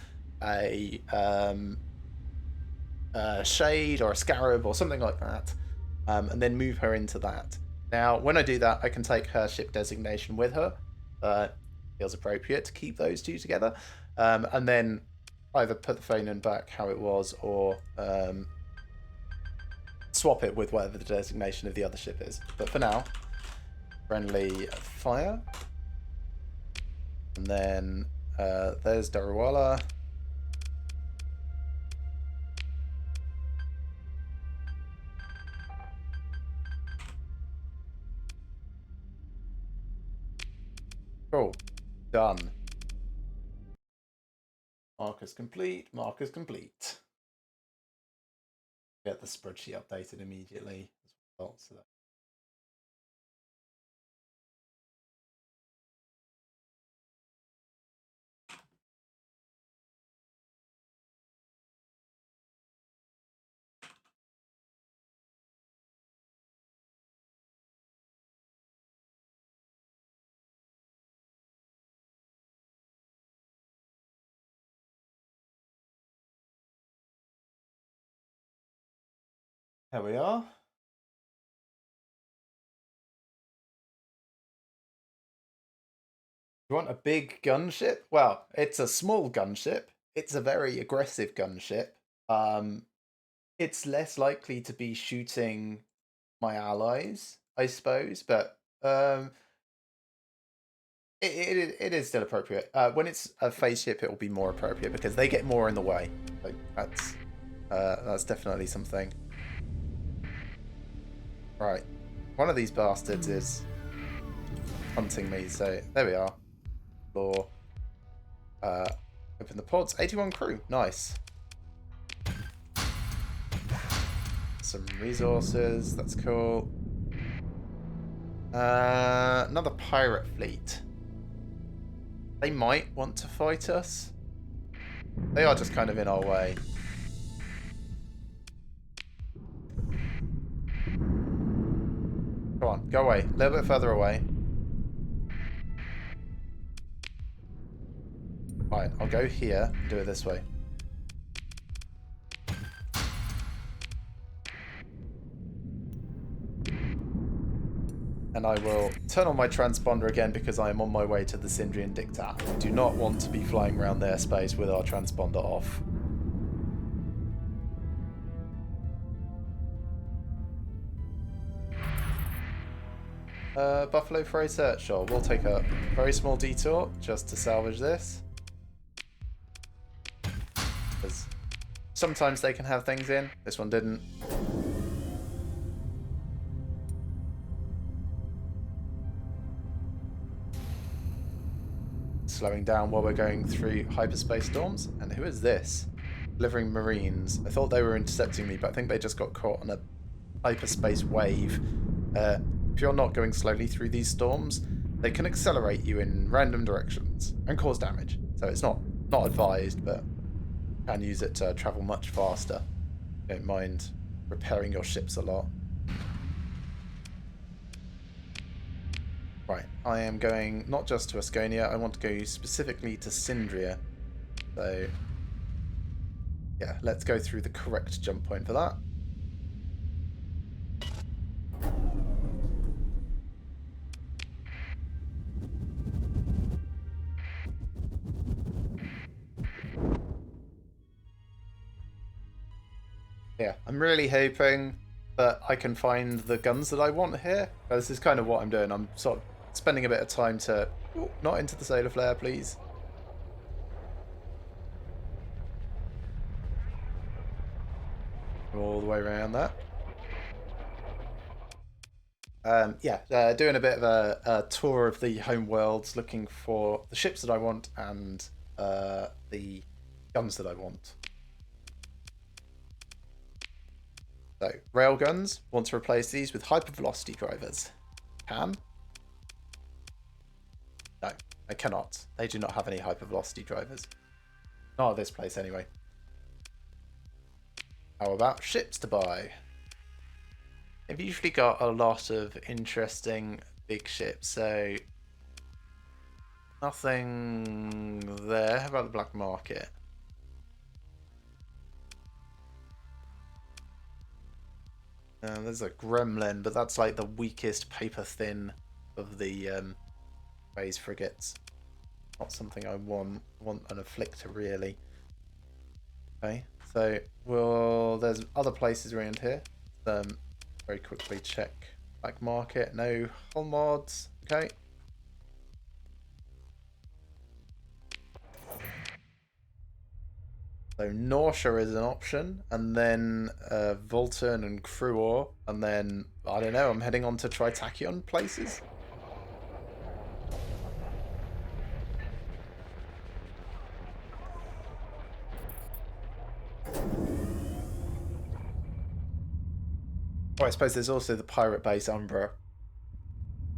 a Shade or a Scarab or something like that, and then move her into that. Now, when I do that, I can take her ship designation with her. Feels appropriate to keep those two together. And then either put the Phanon back how it was or swap it with whatever the designation of the other ship is. But for now, friendly fire. And then there's Darawala. Cool. Done. Markers complete. Markers complete. Get the spreadsheet updated immediately as well. So that... Here we are. You want a big gunship? Well, it's a small gunship. It's a very aggressive gunship. It's less likely to be shooting my allies, I suppose, but it is still appropriate. When it's a phase ship, it will be more appropriate because they get more in the way. So that's definitely something. Right, one of these bastards is hunting me. So there we are. Floor. Open the pods. 81 crew. Nice. Some resources. That's cool. Another pirate fleet. They might want to fight us. They are just kind of in our way. Come on, go away. A little bit further away. Fine, I'll go here and do it this way. And I will turn on my transponder again because I am on my way to the Sindrian Diktat. We do not want to be flying around their space with our transponder off. Buffalo Freighter, sure, we'll take a very small detour just to salvage this. Because sometimes they can have things in, this one didn't. Slowing down while we're going through hyperspace storms. And who is this? Delivering Marines. I thought they were intercepting me, but I think they just got caught on a hyperspace wave. If you're not going slowly through these storms, they can accelerate you in random directions and cause damage. So it's not advised, but can use it to travel much faster. Don't mind repairing your ships a lot. Right, I am going not just to Asconia, I want to go specifically to Sindria. So, yeah, let's go through the correct jump point for that. Yeah, I'm really hoping that I can find the guns that I want here. This is kind of what I'm doing. I'm sort of spending a bit of time to... Ooh, not into the solar flare, please. All the way around that. Yeah, doing a bit of a tour of the home worlds, looking for the ships that I want and the guns that I want. So, railguns, want to replace these with hypervelocity drivers. Can? No, I cannot. They do not have any hypervelocity drivers. Not at this place, anyway. How about ships to buy? They've usually got a lot of interesting big ships, so... Nothing there. How about the black market? There's a gremlin, but that's like the weakest paper thin of the phase frigates. Not something I want. I want an afflictor, really. Okay, so there's other places around here. Very quickly check black market. No hull mods. Okay. So Norsha is an option, and then Volturn and Cruor, and then I don't know. I'm heading on to Tritachyon places. Oh, I suppose there's also the pirate base Umbra.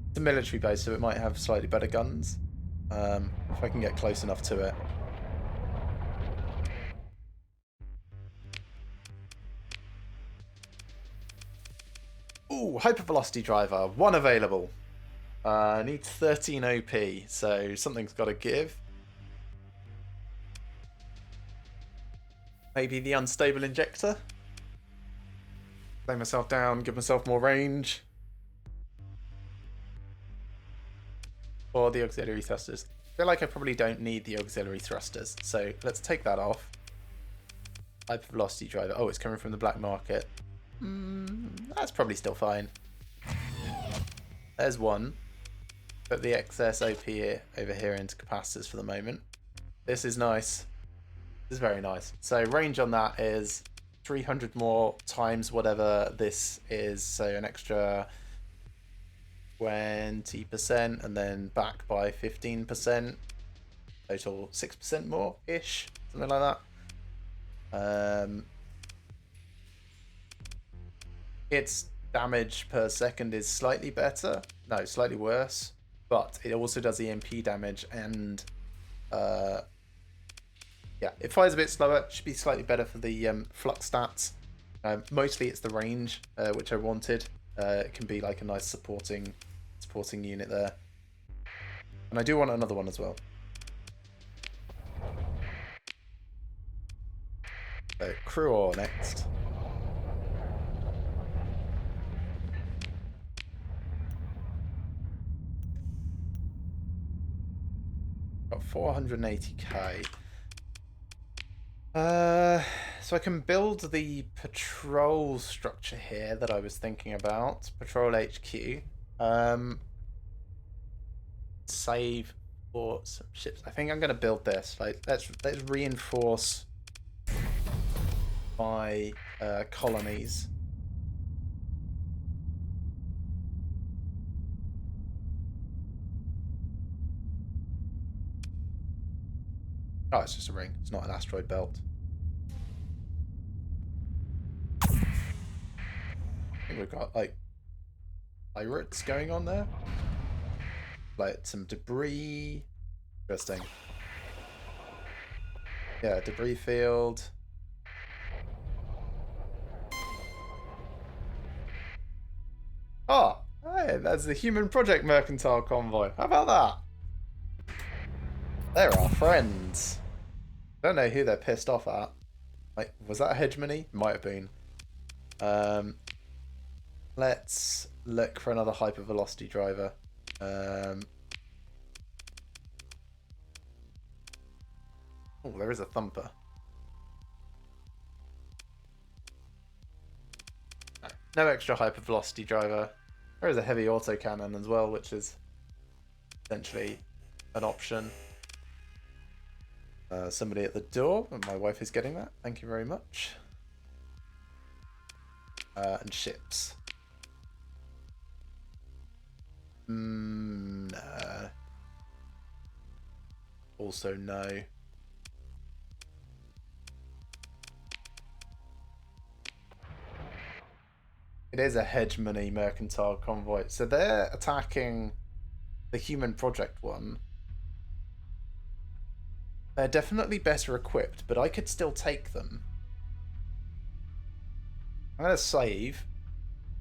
It's a military base, so it might have slightly better guns. If I can get close enough to it. Ooh, hypervelocity driver, 1 available. Needs 13 OP, so something's got to give. Maybe the unstable injector. Lay myself down, give myself more range. Or the auxiliary thrusters. I feel like I probably don't need the auxiliary thrusters, so let's take that off. Hypervelocity driver. Oh, it's coming from the black market. That's probably still fine. There's one. Put the excess OP over here into capacitors for the moment. This is nice. This is very nice. So range on that is 300 more times whatever this is. So an extra 20% and then back by 15%. Total 6% more-ish. Something like that. Its damage per second is slightly better. No, slightly worse. But it also does EMP damage and... yeah, it fires a bit slower. Should be slightly better for the flux stats. Mostly it's the range, which I wanted. It can be like a nice supporting unit there. And I do want another one as well. So, crew ore next. Got 480k. So I can build the patrol structure here that I was thinking about. Patrol HQ. Save for some ships. I think I'm going to build this. Like, let's reinforce my colonies. Oh, it's just a ring. It's not an asteroid belt. I think we've got, like, pirates going on there. Like, some debris. Interesting. Yeah, debris field. Oh, hey, that's the Human Project Mercantile Convoy. How about that? They're our friends. Don't know who they're pissed off at. Like, was that a hegemony? Might have been. Let's look for another hypervelocity driver. Oh, there is a thumper. No extra hypervelocity driver. There is a heavy autocannon as well, which is essentially an option. Somebody at the door. My wife is getting that. Thank you very much. And ships. Also no. It is a hegemony mercantile convoy. So they're attacking the Human Project one. They're definitely better equipped, but I could still take them. I'm going to save.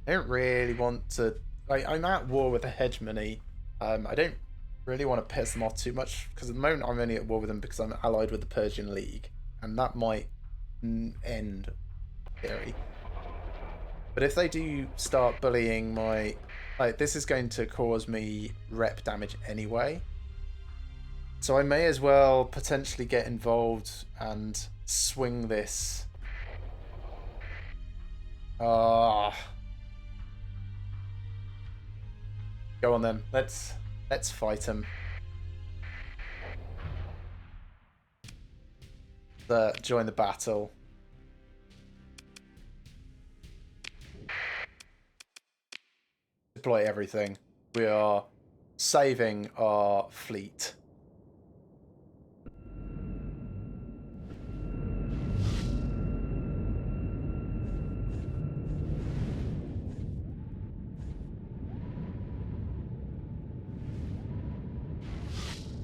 I don't really want to... I'm at war with a hegemony. I don't really want to piss them off too much, because at the moment I'm only at war with them because I'm allied with the Persian League. And that might end theory. But if they do start bullying my... Like, this is going to cause me rep damage anyway. So I may as well potentially get involved and swing this. Go on then. Let's fight him. Join the battle. Deploy everything. We are saving our fleet.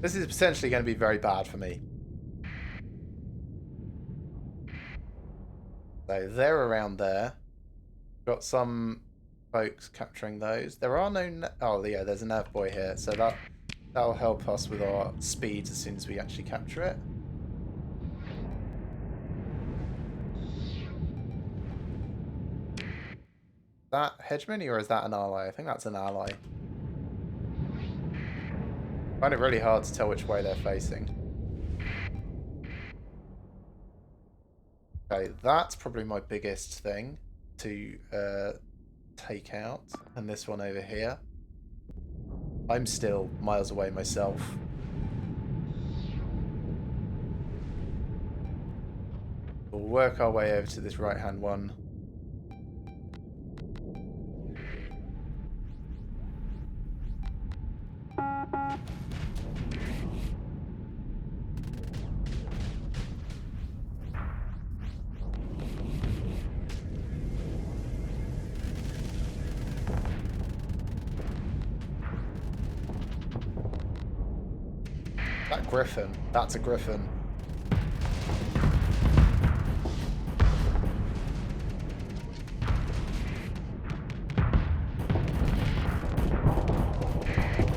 This is potentially going to be very bad for me. So they're around there. Got some folks capturing those. There are no... Oh, yeah, there's a nav boy here. So that'll help us with our speed as soon as we actually capture it. Is that Hedgemony or is that an ally? I think that's an ally. I find it really hard to tell which way they're facing. Okay, that's probably my biggest thing to take out. And this one over here. I'm still miles away myself. We'll work our way over to this right-hand one. That griffin. That's a griffin.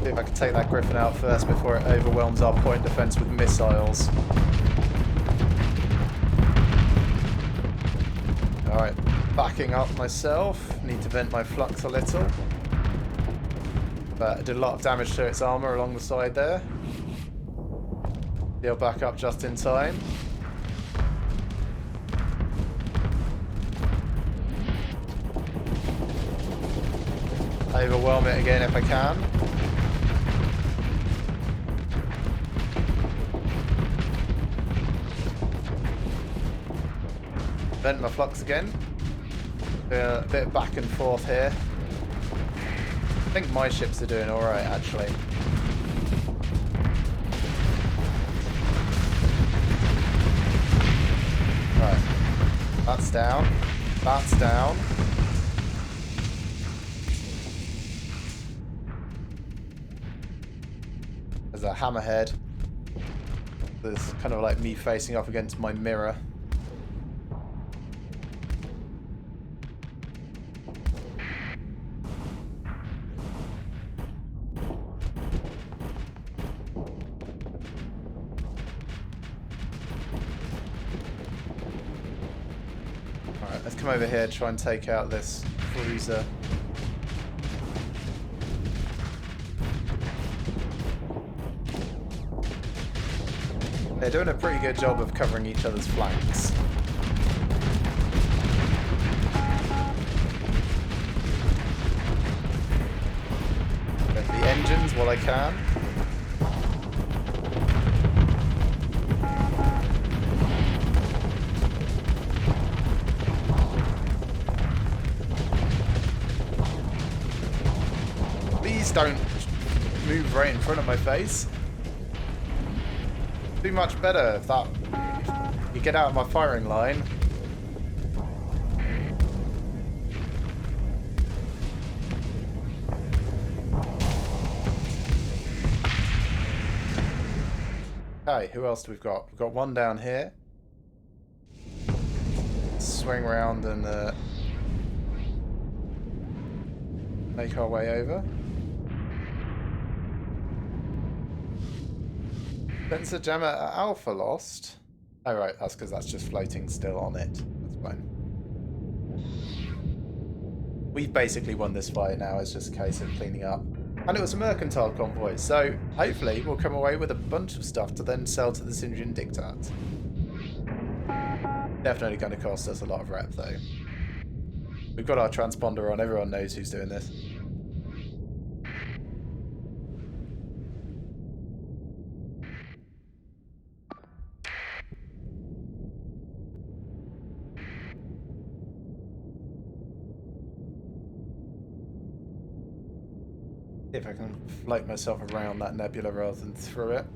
See if I can take that griffin out first before it overwhelms our point defense with missiles. Alright, backing up myself. Need to vent my flux a little. But I did a lot of damage to its armor along the side there. He'll back up just in time. Overwhelm it again if I can. Vent my flux again. A bit of back and forth here. I think my ships are doing alright actually. Right. That's down. That's down. There's a hammerhead. There's kind of like me facing up against my mirror. Alright, let's come over here, try and take out this cruiser. They're doing a pretty good job of covering each other's flanks. Get the engines while I can. Please don't move right in front of my face. Be much better if that you get out of my firing line. Okay, who else do we've got? We've got one down here. Swing around and make our way over. Sensor jammer at Alpha lost. Oh right, that's because that's just floating still on it. That's fine. We've basically won this fight now. It's just a case of cleaning up. And it was a mercantile convoy, so hopefully we'll come away with a bunch of stuff to then sell to the Syndian Diktat. Definitely going to cost us a lot of rep though. We've got our transponder on. Everyone knows who's doing this. See if I can float myself around that nebula rather than through it.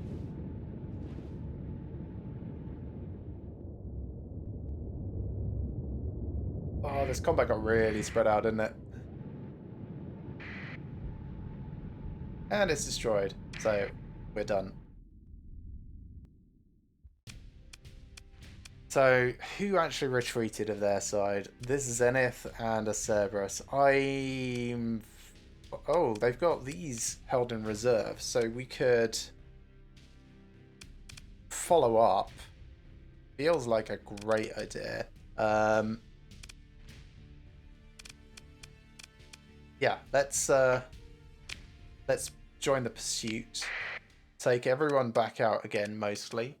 Oh, this combat got really spread out, didn't it? And it's destroyed, so we're done. So, who actually retreated of their side? This Zenith and a Cerberus. I'm... Oh, they've got these held in reserve, so we could follow up. Feels like a great idea. Yeah, let's join the pursuit. Take everyone back out again, mostly.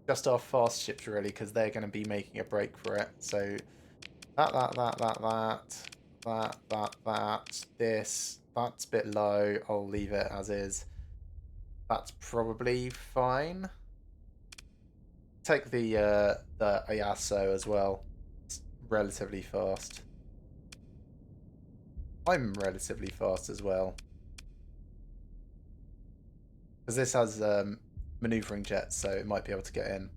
Just our fast ships, really, because they're going to be making a break for it. So that, this, that's a bit low. I'll leave it as is. That's probably fine. Take the Ayaso as well. It's relatively fast. I'm relatively fast as well. Because this has maneuvering jets, so it might be able to get in.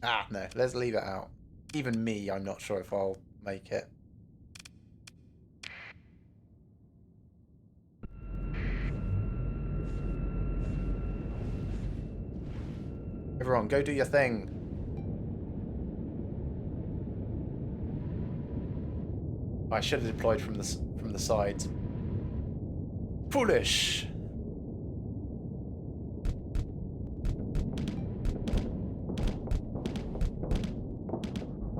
Ah, no, let's leave it out. Even me, I'm not sure if I'll make it. Everyone, go do your thing. I should have deployed from the sides. Foolish.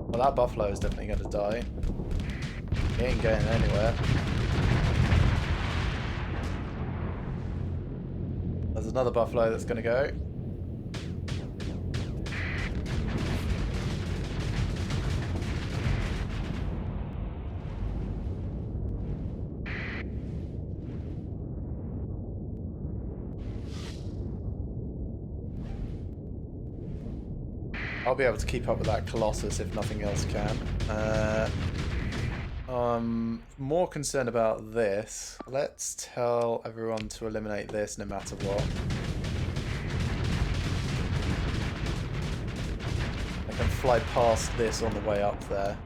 Well, that buffalo is definitely going to die. He ain't going anywhere. There's another buffalo that's going to go. I'll be able to keep up with that Colossus if nothing else can. I'm more concerned about this. Let's tell everyone to eliminate this no matter what. I can fly past this on the way up there.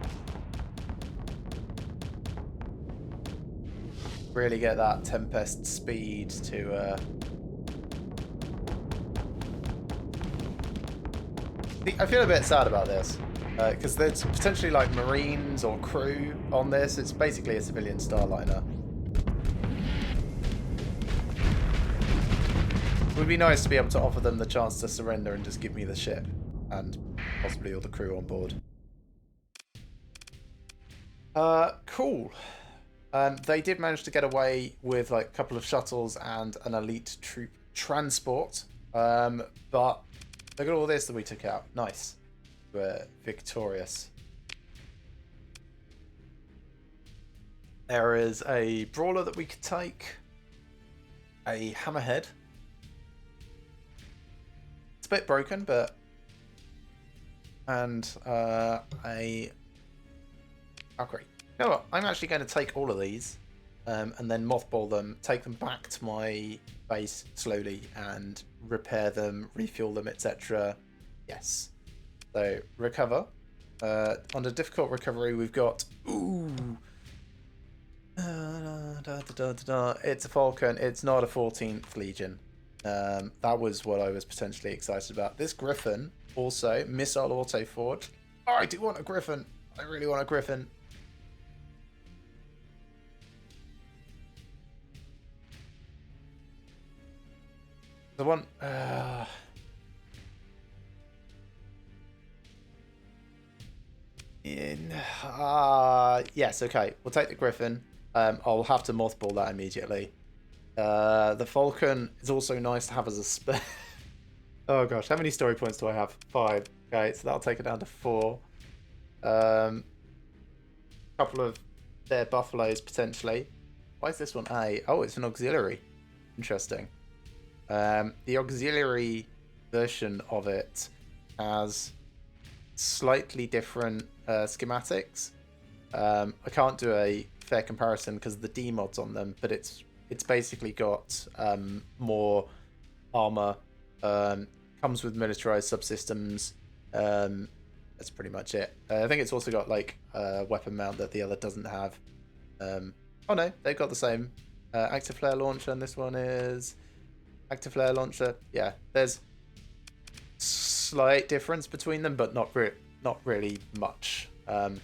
Really get that Tempest speed to... I feel a bit sad about this. Because there's potentially like Marines or crew on this. It's basically a civilian Starliner. It would be nice to be able to offer them the chance to surrender and just give me the ship. And possibly all the crew on board. Cool. They did manage to get away with like a couple of shuttles and an elite troop transport. But look at all this that we took out. Nice. We're victorious. There is a brawler that we could take. A hammerhead. It's a bit broken, but... And a... Oh, great. You know what? I'm actually going to take all of these and then mothball them, take them back to my base slowly and repair them, refuel them, etc. Yes. So, recover. Under difficult recovery, we've got... Ooh! It's a Falcon. It's not a 14th Legion. That was what I was potentially excited about. This Griffin, also, missile auto-forged. Oh, I do want a Griffin. I really want a Griffin. The one... yes, okay. We'll take the Griffin. I'll have to mothball that immediately. The Falcon is also nice to have as a spare. Oh gosh, how many story points do I have? 5. Okay, so that'll take it down to 4. Couple of their buffaloes potentially. Why is this one A? Oh, it's an auxiliary. Interesting. The auxiliary version of it has slightly different schematics. I can't do a fair comparison because of the D mods on them, but it's basically got more armor, comes with militarized subsystems. That's pretty much it. I think it's also got like a weapon mount that the other doesn't have. Oh no, they've got the same active flare launcher, and this one is active flare launcher. Yeah, there's slight difference between them, but not really much. So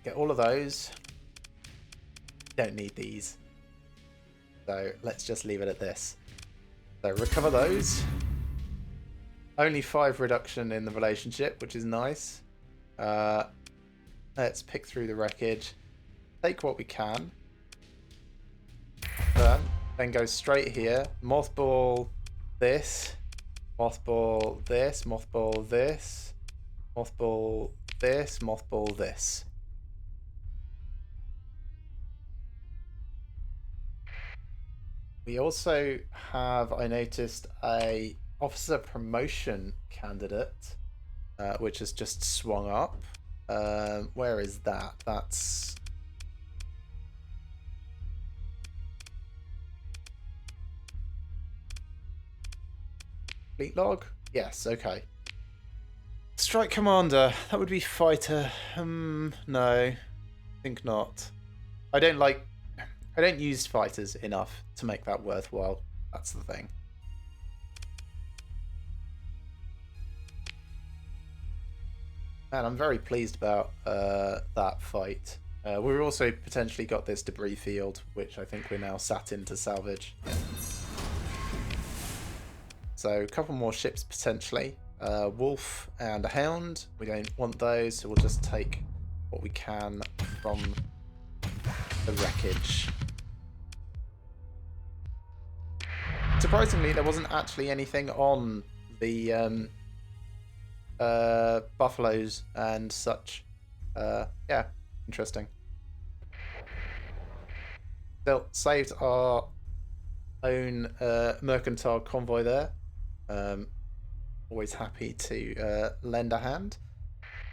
get all of those. Don't need these. So let's just leave it at this. So recover those. Only 5 reduction in the relationship, which is nice. Let's pick through the wreckage. Take what we can. Then go straight here. Mothball this. Mothball this. Mothball this. Mothball this. Mothball this. We also have, I noticed, a officer promotion candidate, which has just swung up. Where is that? That's... Fleet log? Yes, okay. Strike commander. That would be fighter. No, I think not. I don't use fighters enough to make that worthwhile. That's the thing. And I'm very pleased about that fight. We've also potentially got this debris field, which I think we're now sat in to salvage. So a couple more ships potentially. Wolf and a Hound. We don't want those, so we'll just take what we can from the wreckage. Surprisingly, there wasn't actually anything on the buffaloes and such. Yeah, interesting. Still saved our own mercantile convoy there. Always happy to lend a hand.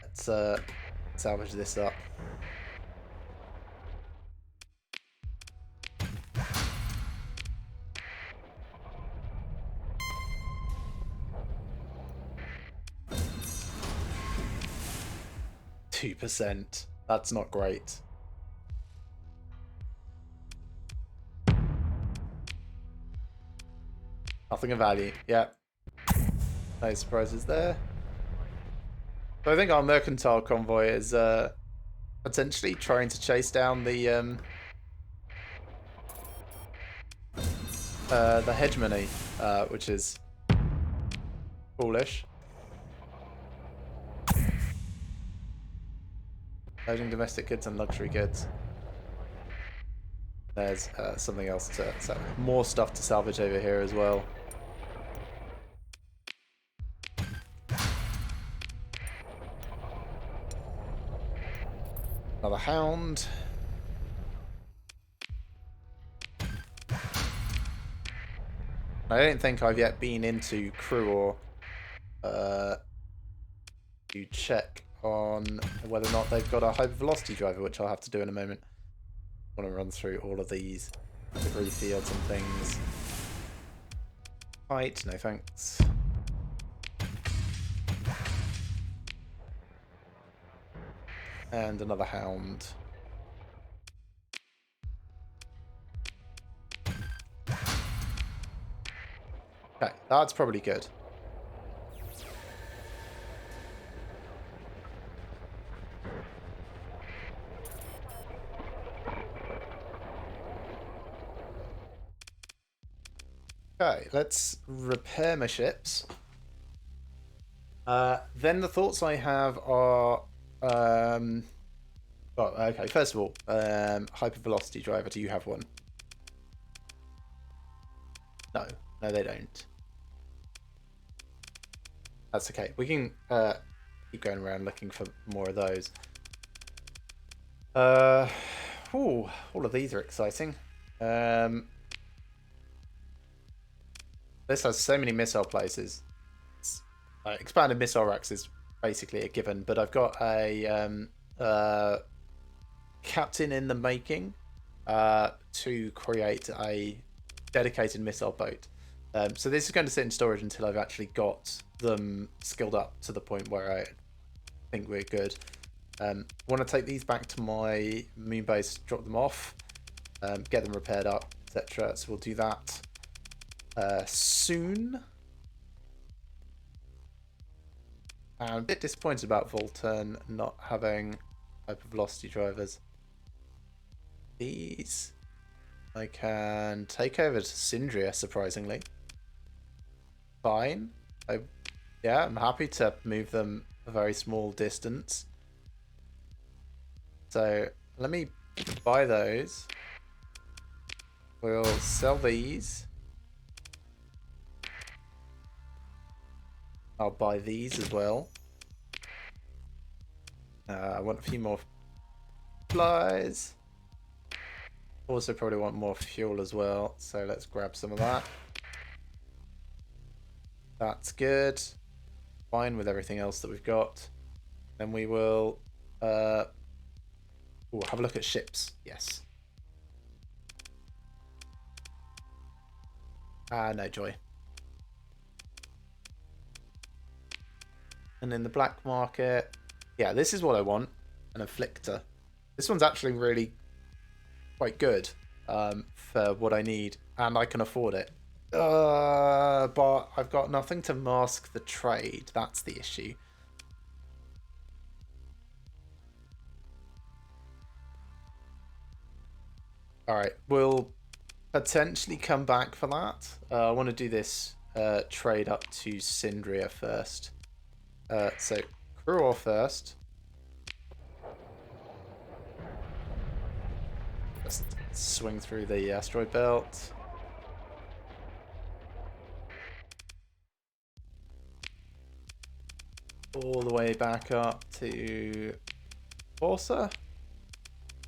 Let's salvage this up. %. That's not great. Nothing of value. Yeah. No surprises there. So I think our mercantile convoy is potentially trying to chase down the hegemony, which is foolish. Loading domestic goods and luxury goods. There's something else to... So more stuff to salvage over here as well. Another Hound. I don't think I've yet been into Crew or to check on whether or not they've got a hypervelocity driver, which I'll have to do in a moment. I want to run through all of these debris fields and things. Fight, no thanks. And another Hound. Okay, that's probably good. Okay, let's repair my ships. Then the thoughts I have are... well, okay, first of all, hypervelocity driver, do you have one? No, they don't. That's okay. We can keep going around looking for more of those. Ooh, all of these are exciting. This has so many missile places. Expanded missile racks is basically a given, but I've got a captain in the making to create a dedicated missile boat. So this is going to sit in storage until I've actually got them skilled up to the point where I think we're good. Want to take these back to my moon base, drop them off, get them repaired up, etc. So we'll do that soon. I'm a bit disappointed about Volturn not having hypervelocity drivers. These I can take over to Syndria, surprisingly. Fine. Yeah, I'm happy to move them a very small distance. So let me buy those. We'll sell these. I'll buy these as well. I want a few more flies. Also probably want more fuel as well. So let's grab some of that. That's good. Fine with everything else that we've got. Then we will have a look at ships. Yes. No joy. And in the black market, yeah, this is what I want. An afflictor. This one's actually really quite good for what I need, and I can afford it. But I've got nothing to mask the trade. That's the issue. Alright, we'll potentially come back for that. I want to do this trade up to Syndria first. So, crew off first. Just swing through the asteroid belt. All the way back up to Forza.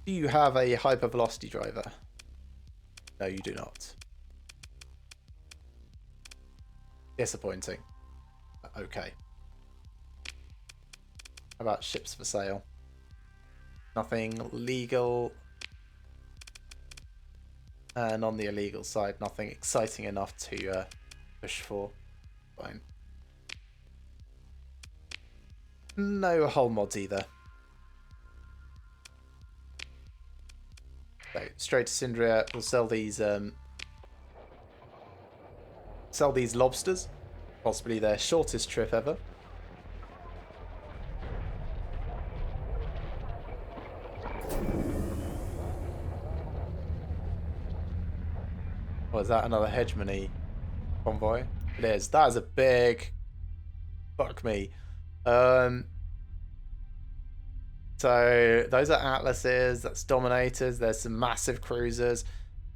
Do you have a hypervelocity driver? No, you do not. Disappointing. Okay. How about ships for sale? Nothing legal. And on the illegal side, nothing exciting enough to push for. Fine. No hull mods either. So straight to Syndria. We'll sell these lobsters. Possibly their shortest trip ever. Or is that another hegemony convoy? It is. That is a big... Fuck me. So those are Atlases. That's Dominators. There's some massive cruisers.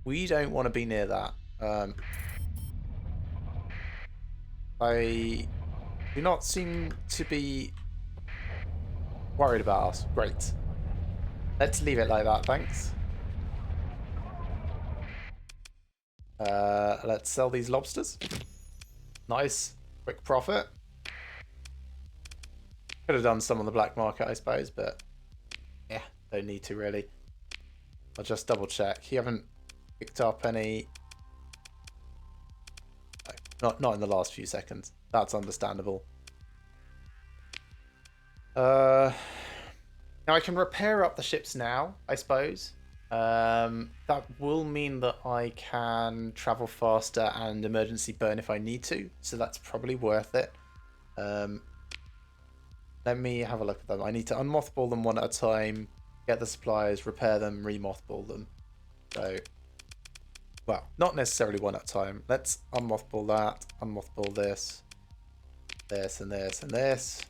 We don't want to be near that. I do not seem to be worried about us. Great. Let's leave it like that, thanks. Let's sell these lobsters. Nice. Quick profit. Could have done some on the black market, I suppose, but yeah, don't need to really. I'll just double check. You haven't picked up any... Not in the last few seconds. That's understandable. Now I can repair up the ships now, I suppose. That will mean that I can travel faster and emergency burn if I need to, so that's probably worth it. Let me have a look at them. I need to unmothball them one at a time, get the supplies, repair them, remothball them. So, well, not necessarily one at a time. Let's unmothball that, unmothball this, this and this and this.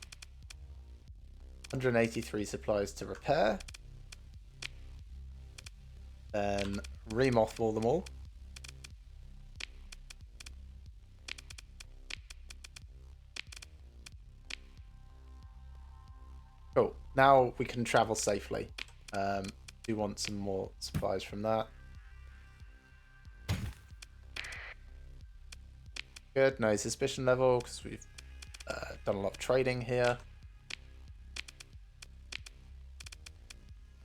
183 supplies to repair. Then remothball them all. Cool. Now we can travel safely. Do want some more supplies from that. Good. No suspicion level because we've done a lot of trading here.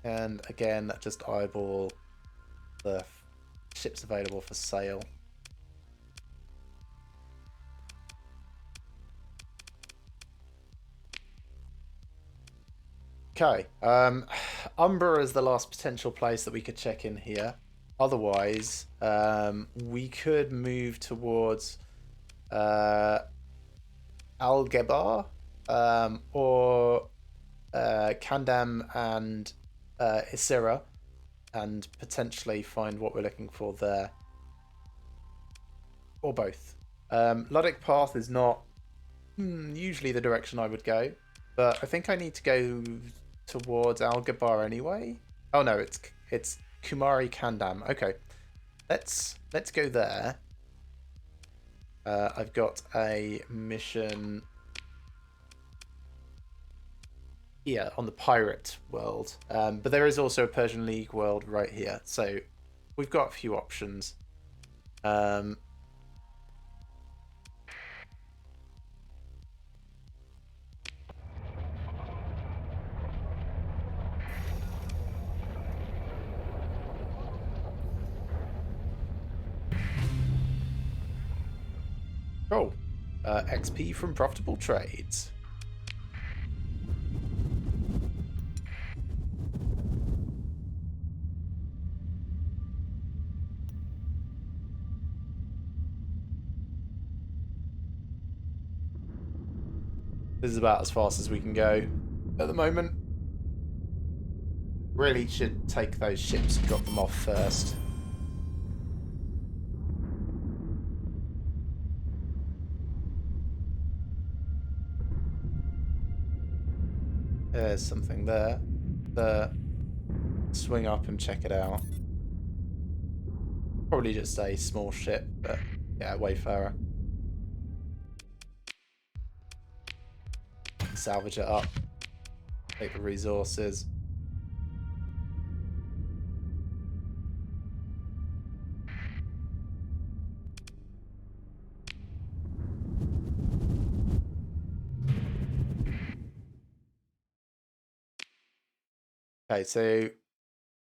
And again, just eyeball the ships available for sale. Okay, Umbra is the last potential place that we could check in here. Otherwise, we could move towards Algebar. or Kandam and Isira, and potentially find what we're looking for there, or both. Luddic Path is not usually the direction I would go, but I think I need to go towards Algabar anyway. Oh no, it's Kumari Kandam. Okay, let's go there. I've got a mission here on the pirate world, but there is also a Persian League world right here, so we've got a few options. Oh, XP from profitable trades. This is about as fast as we can go at the moment. Really should take those ships and drop them off first. There's something there. Swing up and check it out. Probably just a small ship, but yeah, Wayfarer. Salvage it up. Take the resources. Okay, so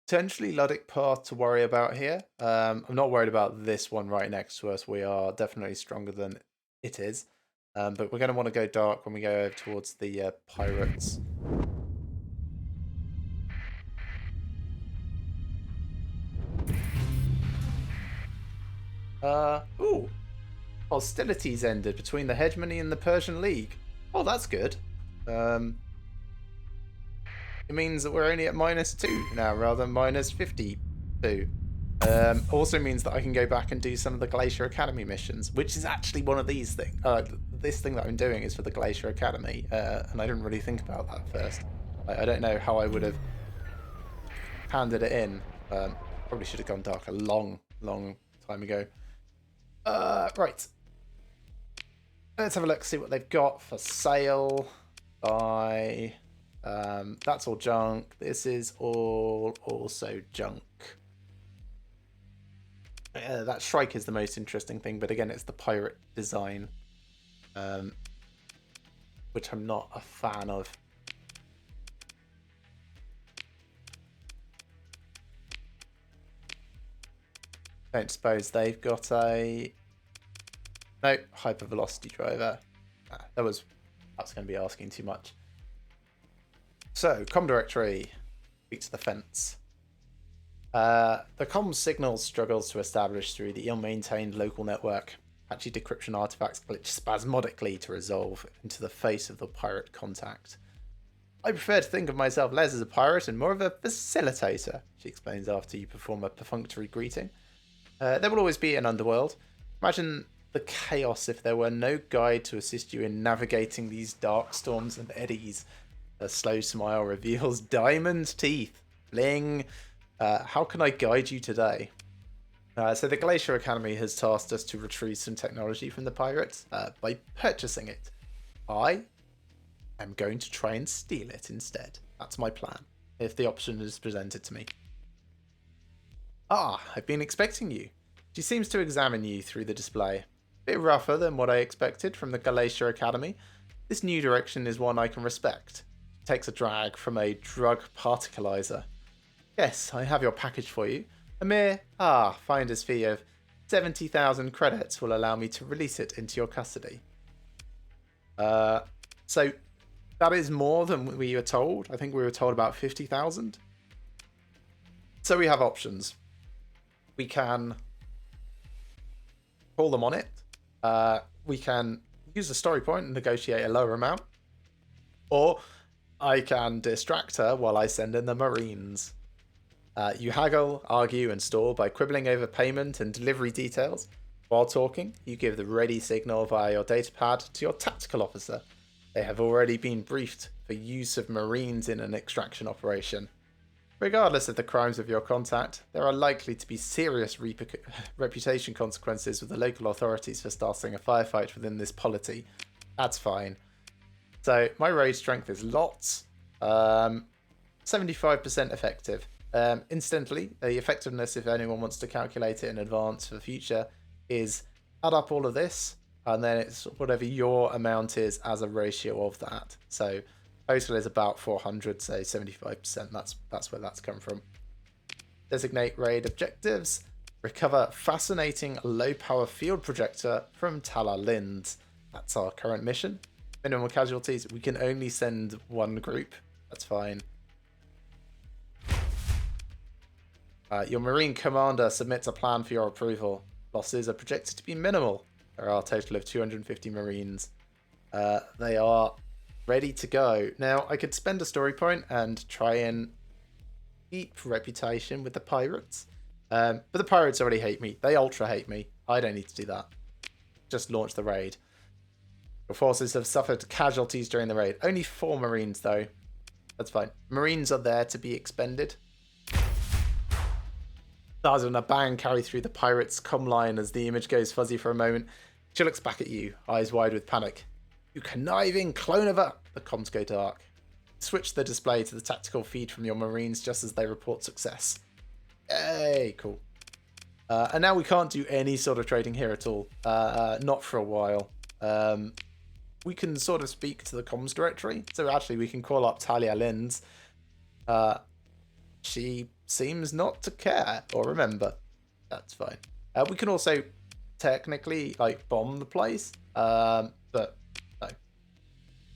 potentially Luddic Path to worry about here. I'm not worried about this one right next to us. We are definitely stronger than it is. But we're going to want to go dark when we go over towards the pirates. Ooh. Hostilities ended between the hegemony and the Persian League. Oh, that's good. It means that we're only at -2 now rather than -52. Also means that I can go back and do some of the Glacier Academy missions, which is actually one of these things. This thing that I'm doing is for the Glacier Academy, and I didn't really think about that first. I don't know how I would have handed it in. Probably should have gone dark a long time ago. Right. Let's have a look, see what they've got for sale. Buy. That's all junk. This is all also junk. That Shrike is the most interesting thing, but again, it's the pirate design, which I'm not a fan of. Don't suppose they've got a... No, hypervelocity driver. That's going to be asking too much. So, comm directory. Speak to the fence. The comm signal struggles to establish through the ill-maintained local network. Patchy decryption artifacts glitch spasmodically to resolve into the face of the pirate contact. I prefer to think of myself less as a pirate and more of a facilitator, she explains after you perform a perfunctory greeting. There will always be an underworld. Imagine the chaos if there were no guide to assist you in navigating these dark storms and eddies. A slow smile reveals diamond teeth. Bling. How can I guide you today? So the Glacier Academy has tasked us to retrieve some technology from the pirates by purchasing it. I am going to try and steal it instead. That's my plan, if the option is presented to me. Ah, I've been expecting you. She seems to examine you through the display. Bit rougher than what I expected from the Glacier Academy. This new direction is one I can respect. She takes a drag from a drug particleizer. Yes, I have your package for you. A mere, finder's fee of 70,000 credits will allow me to release it into your custody. So that is more than we were told. I think we were told about 50,000. So we have options. We can call them on it. We can use a story point and negotiate a lower amount. Or I can distract her while I send in the Marines. You haggle, argue, and stall by quibbling over payment and delivery details. While talking, you give the ready signal via your datapad to your tactical officer. They have already been briefed for use of Marines in an extraction operation. Regardless of the crimes of your contact, there are likely to be serious reputation consequences with the local authorities for starting a firefight within this polity. That's fine. So my raid strength is lots. 75% effective. Instantly, the effectiveness, if anyone wants to calculate it in advance for the future, is add up all of this, and then it's whatever your amount is as a ratio of that. So total is about 400, so 75%. That's where that's come from. Designate raid objectives. Recover fascinating low-power field projector from Tala Lind. That's our current mission. Minimum casualties. We can only send one group. That's fine. Your Marine commander submits a plan for your approval. Losses are projected to be minimal. There are a total of 250 Marines. They are ready to go. Now, I could spend a story point and try and keep reputation with the pirates. But the pirates already hate me. They ultra hate me. I don't need to do that. Just launch the raid. Your forces have suffered casualties during the raid. Only 4 Marines, though. That's fine. Marines are there to be expended. Stars and a bang carry through the pirate's comm line as the image goes fuzzy for a moment. She looks back at you, eyes wide with panic. You conniving clone of a... The comms go dark. Switch the display to the tactical feed from your Marines just as they report success. Yay, cool. And now we can't do any sort of trading here at all. Not for a while. We can sort of speak to the comms directory. So actually we can call up Talia Linz. She seems not to care or remember. That's fine. We can also technically like bomb the place. But no.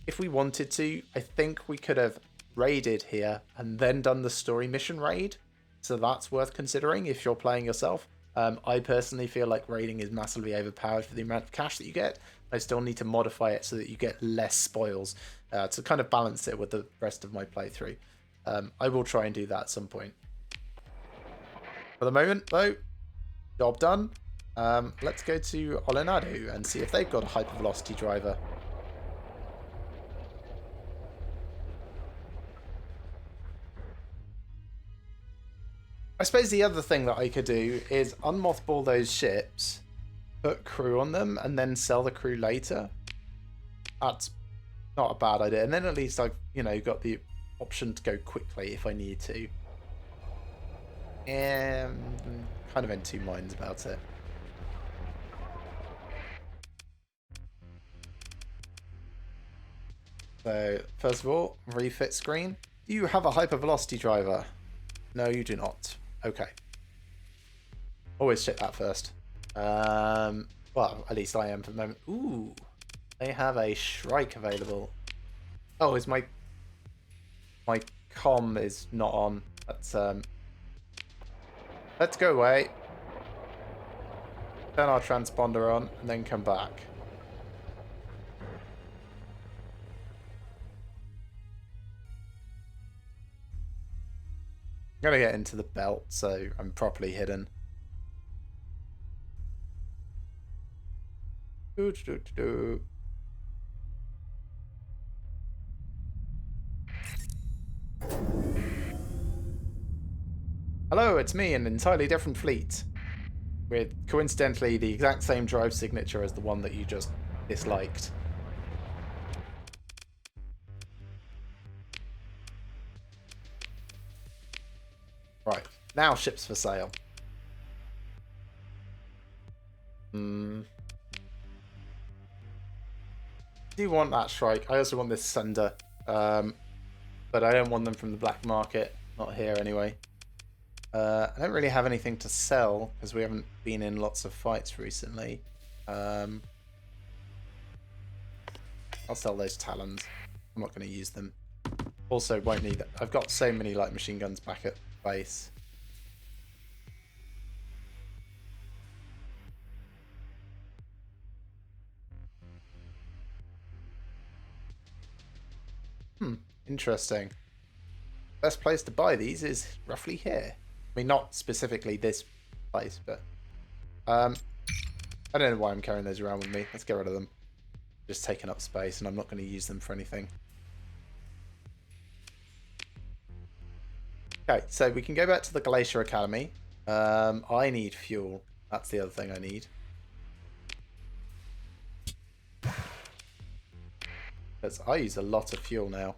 If we wanted to, I think we could have raided here and then done the story mission raid. So that's worth considering if you're playing yourself. I personally feel like raiding is massively overpowered for the amount of cash that you get. I still need to modify it so that you get less spoils to kind of balance it with the rest of my playthrough. I will try and do that at some point. For the moment, though, job done. Let's go to Olenadu and see if they've got a hypervelocity driver. I suppose the other thing that I could do is unmothball those ships, put crew on them, and then sell the crew later. That's not a bad idea. And then at least I've, got the option to go quickly if I need to. And kind of in two minds about it. So, first of all, refit screen. Do you have a hypervelocity driver? No, you do not. Okay. Always check that first. Well, at least I am for the moment. Ooh, they have a Shrike available. Oh, is my comm is not on. That's let's go away. Turn our transponder on and then come back. I'm gonna get into the belt so I'm properly hidden. Hello, it's me, an entirely different fleet. With coincidentally the exact same drive signature as the one that you just disliked. Right, now ships for sale. Do you want that Shrike? I also want this Sunder. But I don't want them from the black market. Not here anyway. I don't really have anything to sell because we haven't been in lots of fights recently. I'll sell those Talons. I'm not going to use them. Also, won't need it. I've got so many light machine guns back at base. Interesting. Best place to buy these is roughly here. I mean, not specifically this place, but I don't know why I'm carrying those around with me. Let's get rid of them. Just taking up space, and I'm not going to use them for anything. Okay, so we can go back to the Glacier Academy. I need fuel. That's the other thing I need. Because I use a lot of fuel now.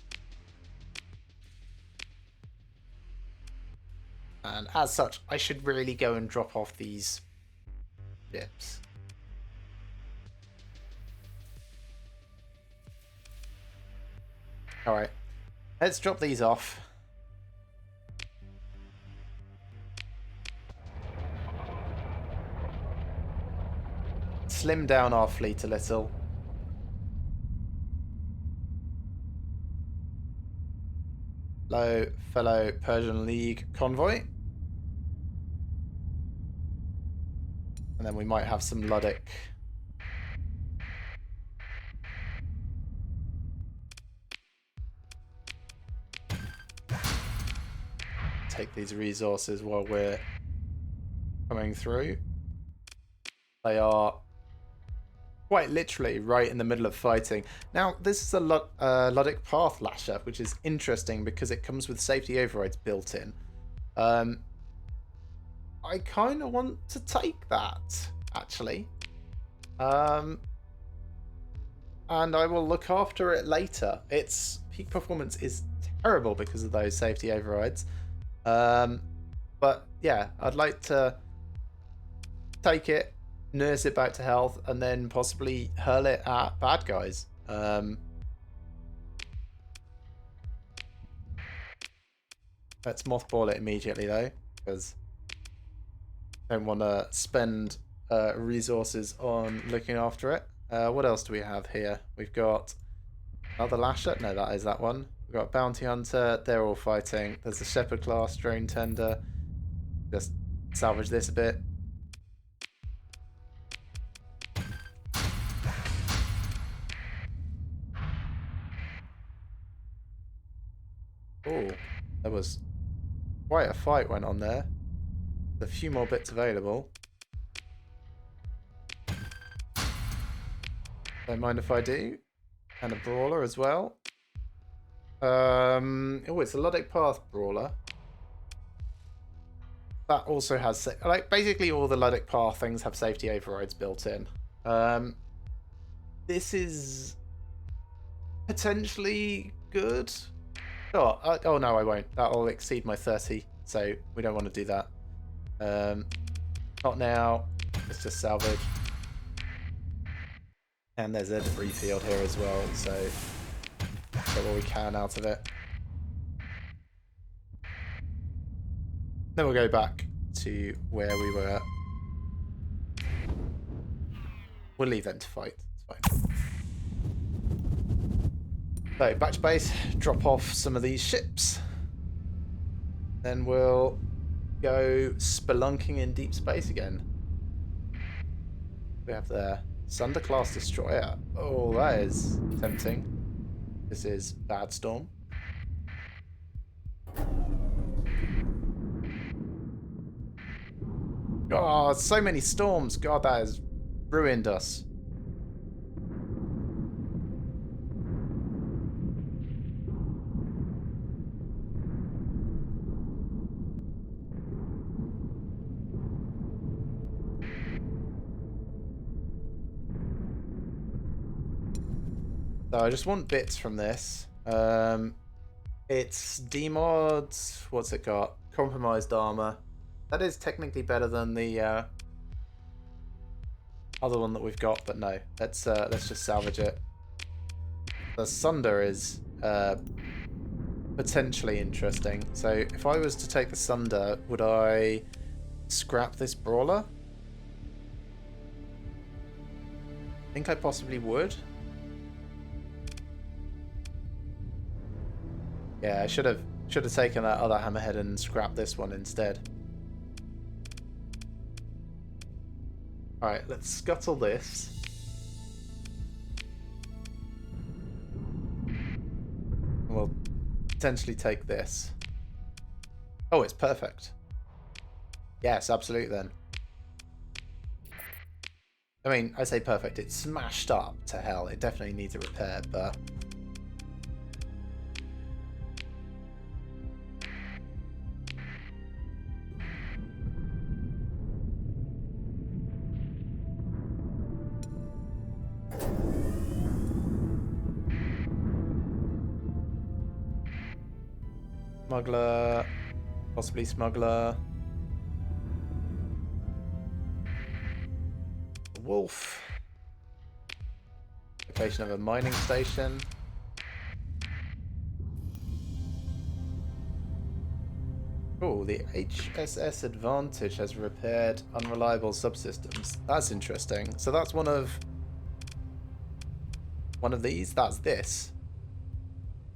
And as such, I should really go and drop off these ships. Alright, let's drop these off. Slim down our fleet a little. Hello, fellow Persian League convoy. And then we might have some Luddic. Take these resources while we're coming through. They are quite literally right in the middle of fighting. Now, this is a Luddic Path Lasher, which is interesting because it comes with safety overrides built in. I kind of want to take that, actually. And I will look after it later. Its peak performance is terrible because of those safety overrides. But yeah, I'd like to take it, nurse it back to health, and then possibly hurl it at bad guys. Let's mothball it immediately though, because I don't want to spend resources on looking after it. What else do we have here? We've got another Lasher. No, that is that one. We've got Bounty Hunter. They're all fighting. There's a Shepherd class drone tender. Just salvage this a bit. Oh, there was quite a fight went on there. There's a few more bits available. Don't mind if I do. And a Brawler as well. Oh, it's a Luddic Path Brawler. That also has, like, basically all the Luddic Path things have safety overrides built in. This is potentially good. Oh no, I won't. That'll exceed my 30, so we don't want to do that. Not now. Let's just salvage. And there's a debris field here as well, so get what we can out of it. Then we'll go back to where we were. We'll leave them to fight. It's fine. So, back to base, drop off some of these ships. Then we'll go spelunking in deep space again. We have the Sunder class destroyer. Oh, that is tempting. This is Bad Storm. Oh, so many storms. God, that has ruined us. So I just want bits from this. It's demods. What's it got? Compromised armor. That is technically better than the other one that we've got, but no. Let's just salvage it. The Sunder is potentially interesting. So if I was to take the Sunder, would I scrap this Brawler? I think I possibly would. Yeah, I should have taken that other Hammerhead and scrapped this one instead. Alright, let's scuttle this. potentially take this. Oh, it's perfect. Yes, absolutely then. I mean, I say perfect. It's smashed up to hell. It definitely needs a repair, but... Smuggler, possibly smuggler. Wolf. Location of a mining station. Oh, the HSS Advantage has repaired unreliable subsystems. That's interesting. So that's one of these. That's this.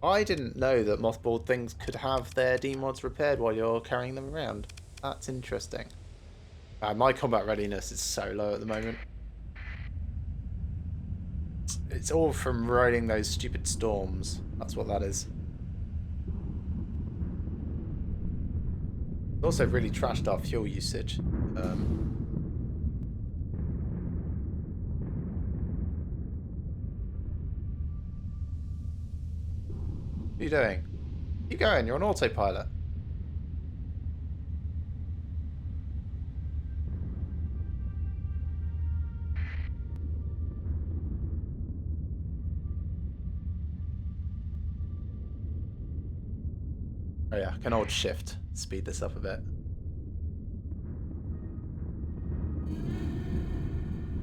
I didn't know that mothballed things could have their demods repaired while you're carrying them around. That's interesting. My combat readiness is so low at the moment. It's all from riding those stupid storms. That's what that is. Also really trashed our fuel usage. What are you doing? Keep going, you're on autopilot. Oh yeah, I can hold shift. Speed this up a bit.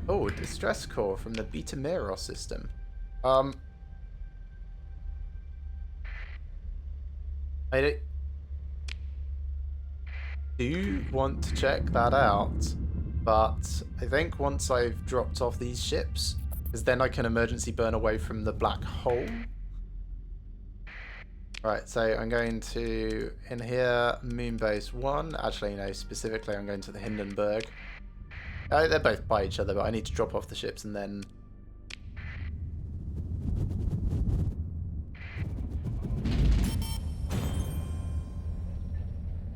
Oh, distress core from the Beta Miros system. I do want to check that out, but I think once I've dropped off these ships, because then I can emergency burn away from the black hole. Right, so I'm going to, in here, Moonbase 1. Actually, no, specifically I'm going to the Hindenburg. They're both by each other, but I need to drop off the ships and then...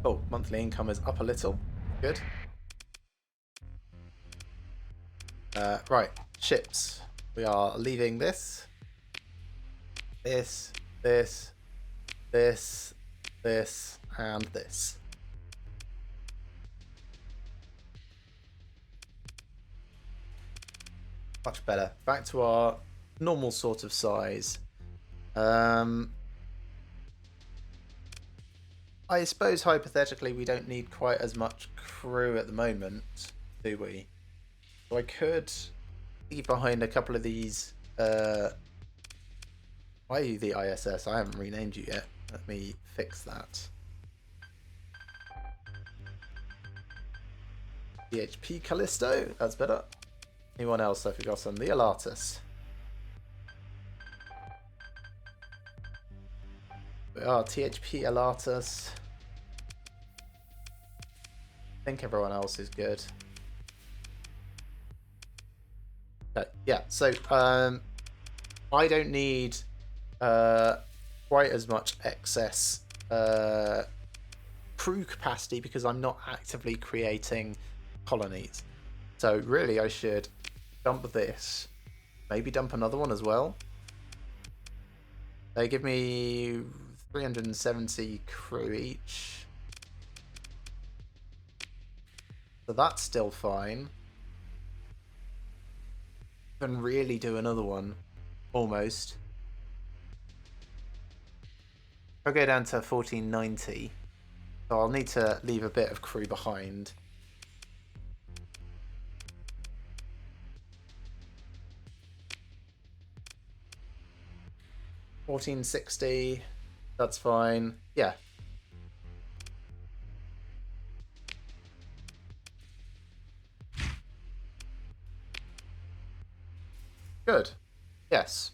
Oh, monthly income is up a little. Good. Right, ships. We are leaving this. This, and this. Much better. Back to our normal sort of size. I suppose hypothetically we don't need quite as much crew at the moment, do we? So I could leave behind a couple of these. Why are you the ISS? I haven't renamed you yet. Let me fix that. DHP Callisto, that's better. Anyone else I forgot on? The Alatus. We are THP Alatus. I think everyone else is good. Okay, yeah, so I don't need quite as much excess crew capacity because I'm not actively creating colonies. So really I should dump this, maybe dump another one as well. They give me 370 crew each. So that's still fine. Can really do another one, almost. I'll go down to 1490. So I'll need to leave a bit of crew behind. $14.60. That's fine. Yeah. Good. Yes.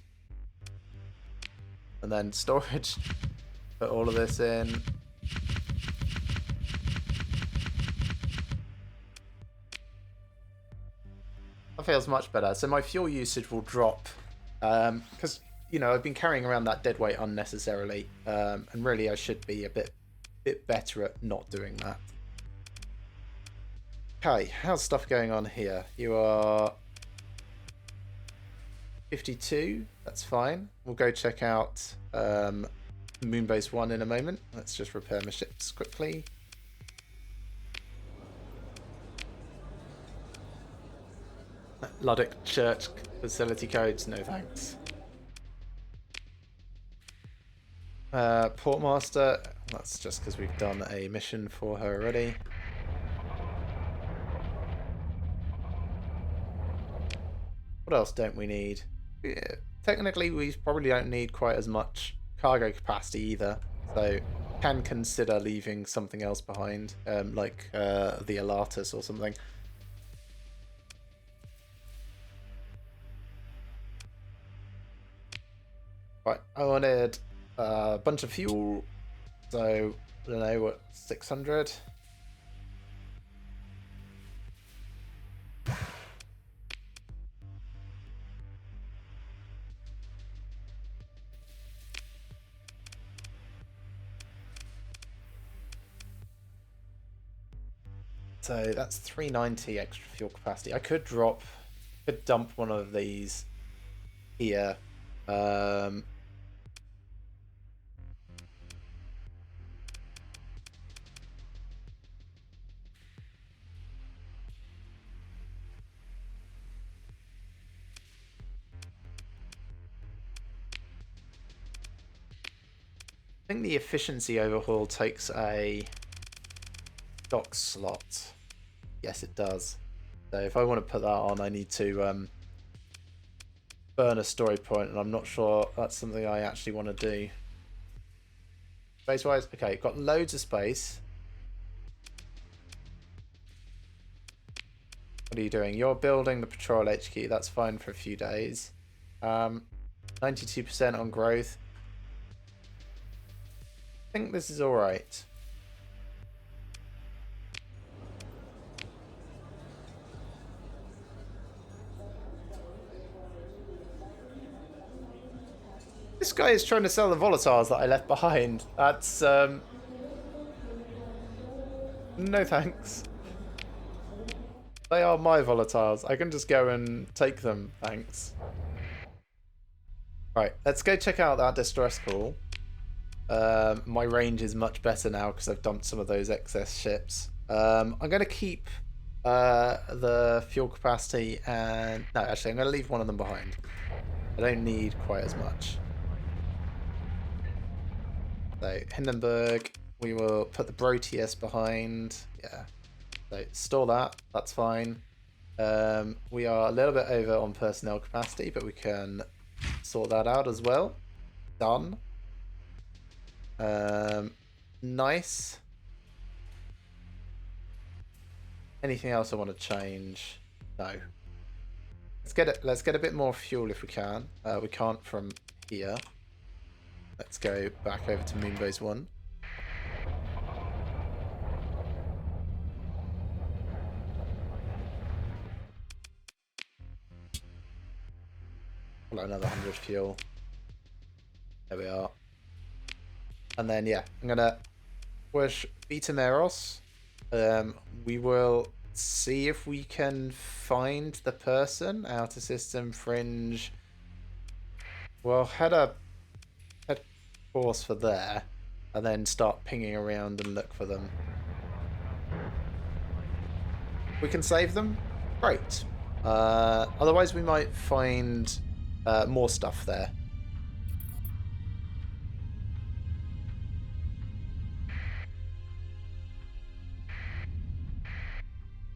And then storage. Put all of this in. That feels much better. So my fuel usage will drop. Because you know, I've been carrying around that dead weight unnecessarily, and really I should be a bit better at not doing that. Okay, how's stuff going on here? You are 52. That's fine. We'll go check out Moonbase 1 in a moment. Let's just repair my ships quickly. Luddick Church facility codes, no thanks. Portmaster, that's just because we've done a mission for her already. What else don't we need? Yeah, technically, we probably don't need quite as much cargo capacity either, so can consider leaving something else behind, like the Alatus or something. Right, I wanted a bunch of fuel, so I don't know what, 600. So that's 390 extra fuel capacity. I could dump one of these here. I think the efficiency overhaul takes a dock slot. Yes, it does. So if I want to put that on, I need to burn a story point, and I'm not sure that's something I actually want to do. Space-wise, okay, got loads of space. What are you doing? You're building the patrol HQ. That's fine for a few days. 92% on growth. I think this is all right. This guy is trying to sell the volatiles that I left behind. That's no thanks. They are my volatiles. I can just go and take them, thanks. Right, let's go check out that distress call. My range is much better now because I've dumped some of those excess ships. I'm going to keep the fuel capacity and... No, actually, I'm going to leave one of them behind. I don't need quite as much. So, Hindenburg, we will put the Proteus behind. Yeah. So, store that. That's fine. We are a little bit over on personnel capacity, but we can sort that out as well. Done. Nice. Anything else I want to change? No. Let's get a bit more fuel if we can. We can't from here. Let's go back over to Moonbase 1. Pull out another 100 fuel. There we are. And then, yeah, I'm going to push Beta Meros. We will see if we can find the person. Outer System, Fringe. We'll head course for there. And then start pinging around and look for them. We can save them? Great. Otherwise, we might find more stuff there.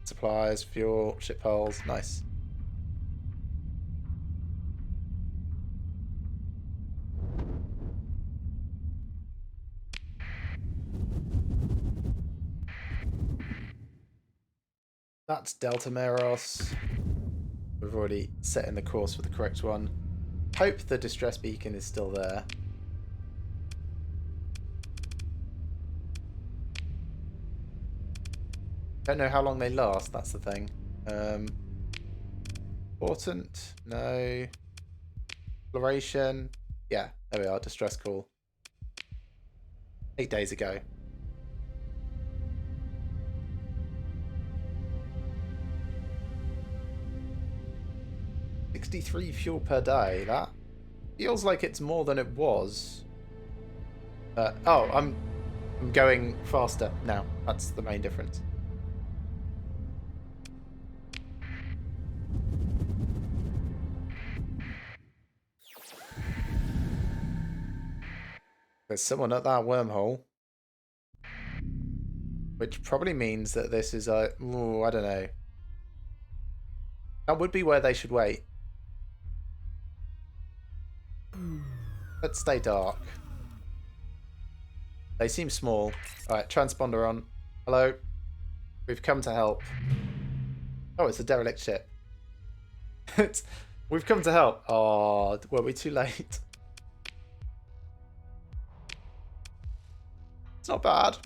Supplies, fuel, ship hulls, nice. That's Delta Meros. We've already set in the course for the correct one. Hope the distress beacon is still there. Don't know how long they last, that's the thing. Important? No. Exploration? Yeah, there we are. Distress call. 8 days ago. $63 fuel per day. That feels like it's more than it was. Oh, I'm going faster now. That's the main difference. There's someone at that wormhole. Which probably means that this is a... Ooh, I don't know. That would be where they should wait. Let's stay dark. They seem small. Alright, transponder on. Hello. We've come to help. Oh, it's a derelict ship. We've come to help. Oh, were we too late? It's not bad.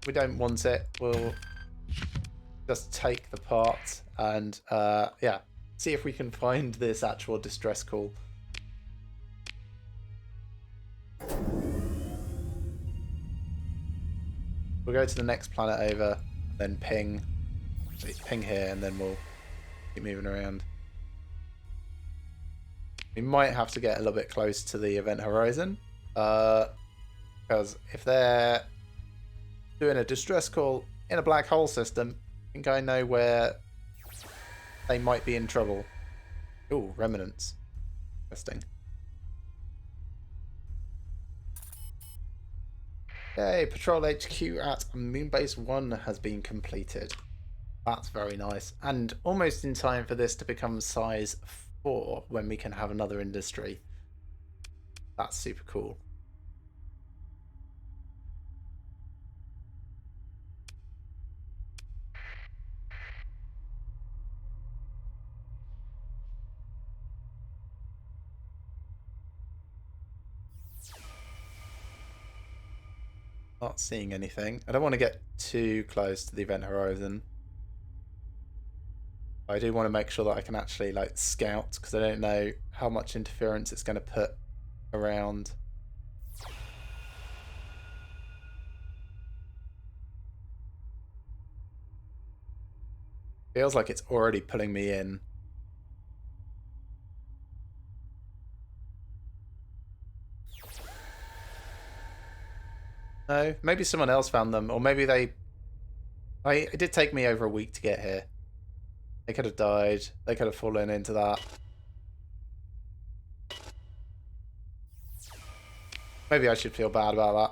We don't want it. We'll just take the part and, yeah, see if we can find this actual distress call. We'll go to the next planet over, then ping here, and then we'll keep moving around. We might have to get a little bit close to the event horizon, because if they're doing a distress call in a black hole system, I think I know where they might be in trouble. Ooh, remnants. Interesting. Yay, Patrol HQ at Moonbase 1 has been completed. That's very nice. And almost in time for this to become size 4 when we can have another industry. That's super cool. Not seeing anything. I don't want to get too close to the event horizon. I do want to make sure that I can actually like scout, because I don't know how much interference it's going to put around. Feels like it's already pulling me in. No, maybe someone else found them, or maybe they... It did take me over a week to get here. They could have died. They could have fallen into that. Maybe I should feel bad about that.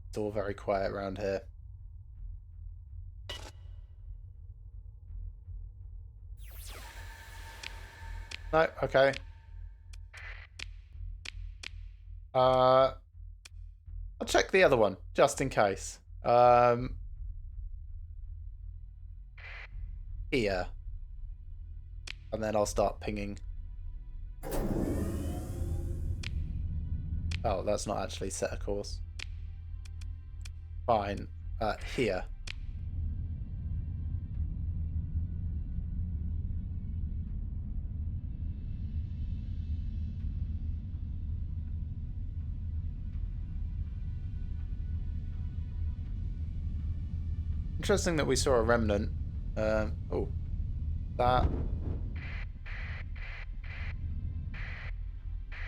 It's all very quiet around here. No, okay. I'll check the other one, just in case. Here. And then I'll start pinging. Oh, that's not actually set a course. Fine. Here. Interesting that we saw a remnant. Oh. That.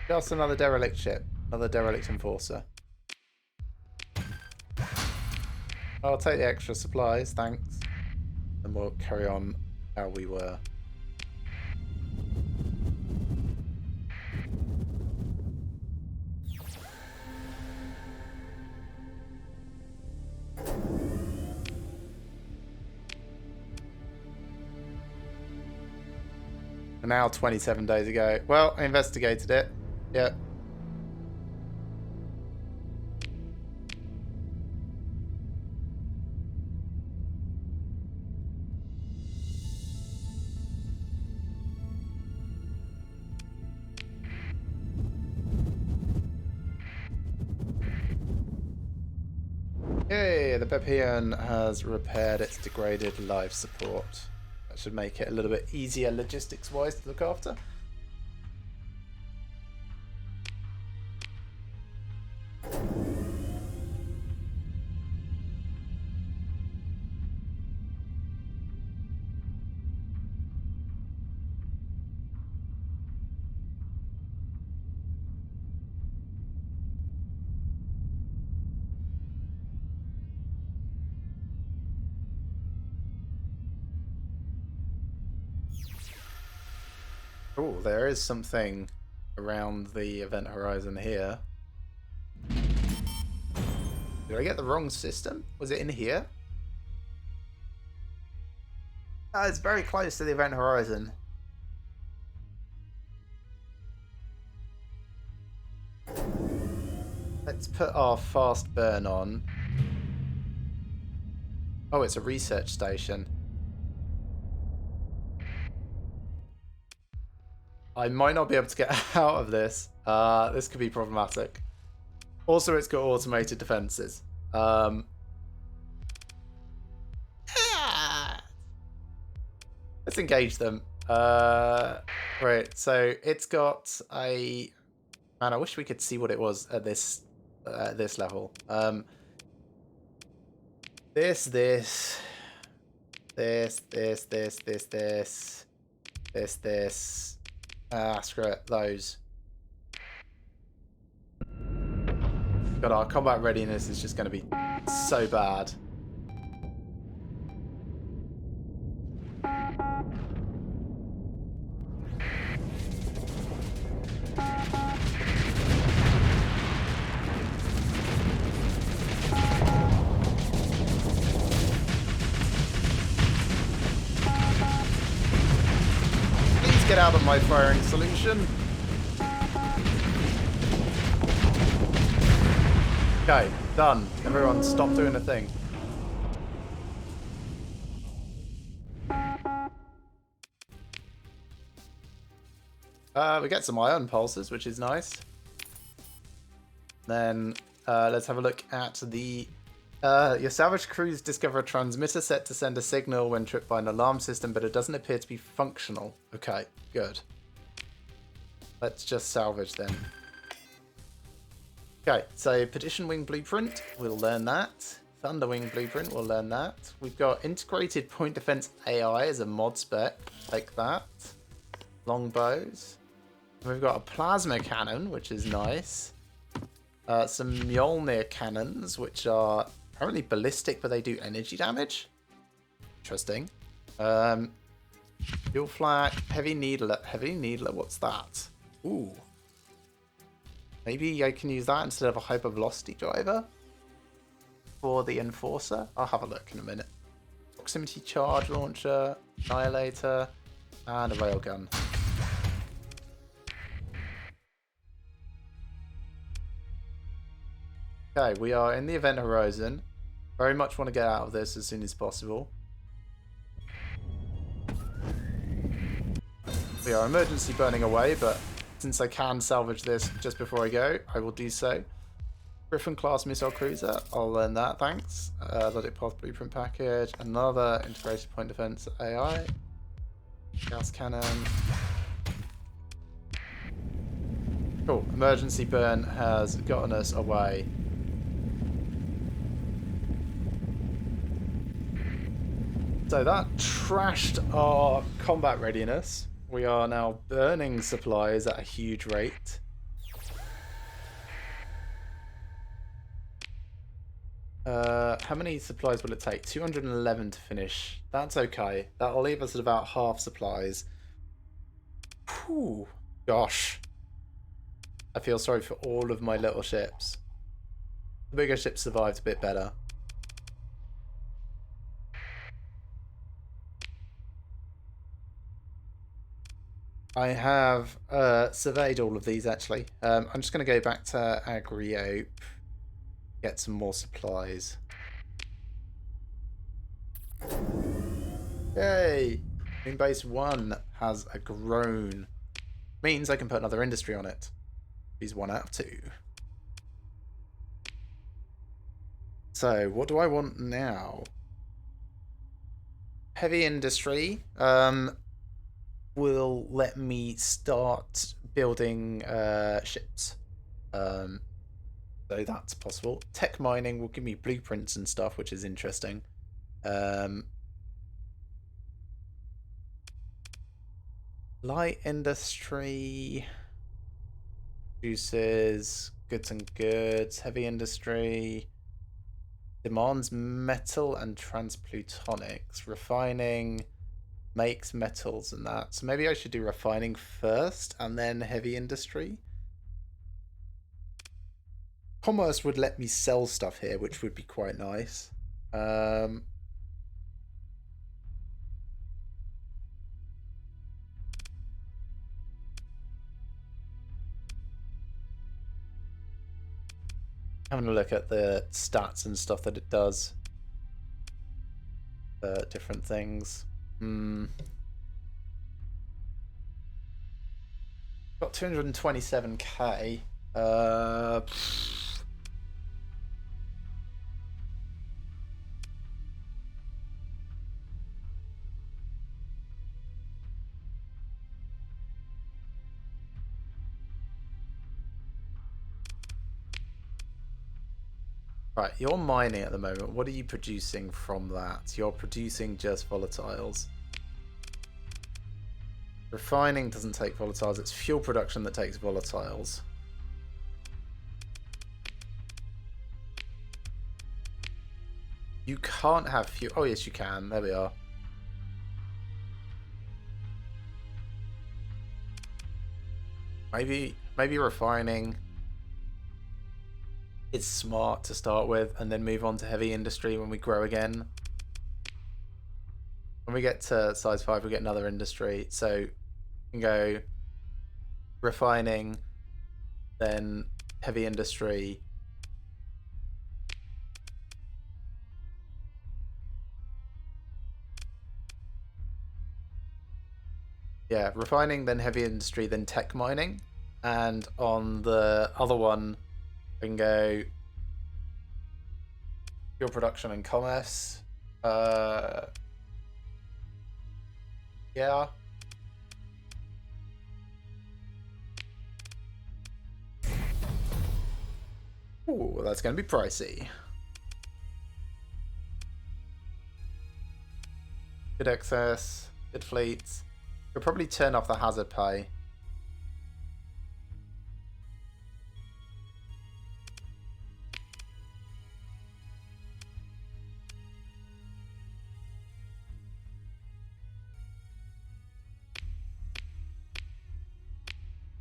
Just another derelict ship. Another derelict enforcer. I'll take the extra supplies, thanks. And we'll carry on how we were. And now 27 days ago. Well, I investigated it. Yeah. Yay, the Bepian has repaired its degraded life support. that should make it a little bit easier logistics-wise to look after. Oh, there is something around the event horizon here. Did I get the wrong system? Was it in here? It's very close to the event horizon. Let's put our fast burn on. Oh, it's a research station. I might not be able to get out of this. This could be problematic. Also, it's got automated defenses. Let's engage them. Right, so it's got a... Man, I wish we could see what it was at this level. This. Screw it, those. God, our combat readiness is just going to be so bad. Get out of my firing solution. Okay, done. Everyone stop doing a thing. We get some ion pulses, which is nice. Then let's have a look at the... your salvage crews discover a transmitter set to send a signal when tripped by an alarm system, but it doesn't appear to be functional. Okay, good. Let's just salvage them. Okay, so Petition Wing Blueprint, we'll learn that. Thunder Wing Blueprint, we'll learn that. We've got Integrated Point Defense AI as a mod spec, like that. Longbows. We've got a Plasma Cannon, which is nice. Some Mjolnir cannons, which are apparently ballistic, but they do energy damage. Interesting. Fuel flak, heavy needler. Heavy needler, what's that? Ooh. Maybe I can use that instead of a hypervelocity driver for the Enforcer. I'll have a look in a minute. Proximity charge launcher, annihilator, and a railgun. Okay, we are in the event horizon. Very much want to get out of this as soon as possible. We are emergency burning away, but since I can salvage this just before I go, I will do so. Griffin class missile cruiser, I'll learn that, thanks. Logic path blueprint package, another integrated point defense AI. Gas cannon. Cool, emergency burn has gotten us away. So that trashed our combat readiness. We are now burning supplies at a huge rate. How many supplies will it take? 211 to finish. That's okay. That'll leave us at about half supplies. Whew. Gosh. I feel sorry for all of my little ships. The bigger ships survived a bit better. I have surveyed all of these actually. I'm just going to go back to Agriope, get some more supplies. Yay! Moon Base 1 has a grown. Means I can put another industry on it. He's 1 out of 2. So, what do I want now? heavy industry will let me start building ships. So that's possible. Tech mining will give me blueprints and stuff, which is interesting. Light industry produces goods and goods. Heavy industry demands metal and transplutonics. Refining makes metals and that. So maybe I should do refining first and then heavy industry. Commerce would let me sell stuff here, which would be quite nice. Having a look at the stats and stuff that it does. Different things. Got 227k. Right, you're mining at the moment. What are you producing from that? You're producing just volatiles. Refining doesn't take volatiles. It's fuel production that takes volatiles. You can't have fuel. Oh, yes, you can. There we are. Maybe refining is smart to start with and then move on to heavy industry when we grow again. When we get to size 5, we get another industry. So we can go refining, then heavy industry. Yeah, refining, then heavy industry, then tech mining. And on the other one, we can go fuel production and commerce. Yeah. Ooh, that's going to be pricey. Good excess, good fleets. We'll probably turn off the hazard pay.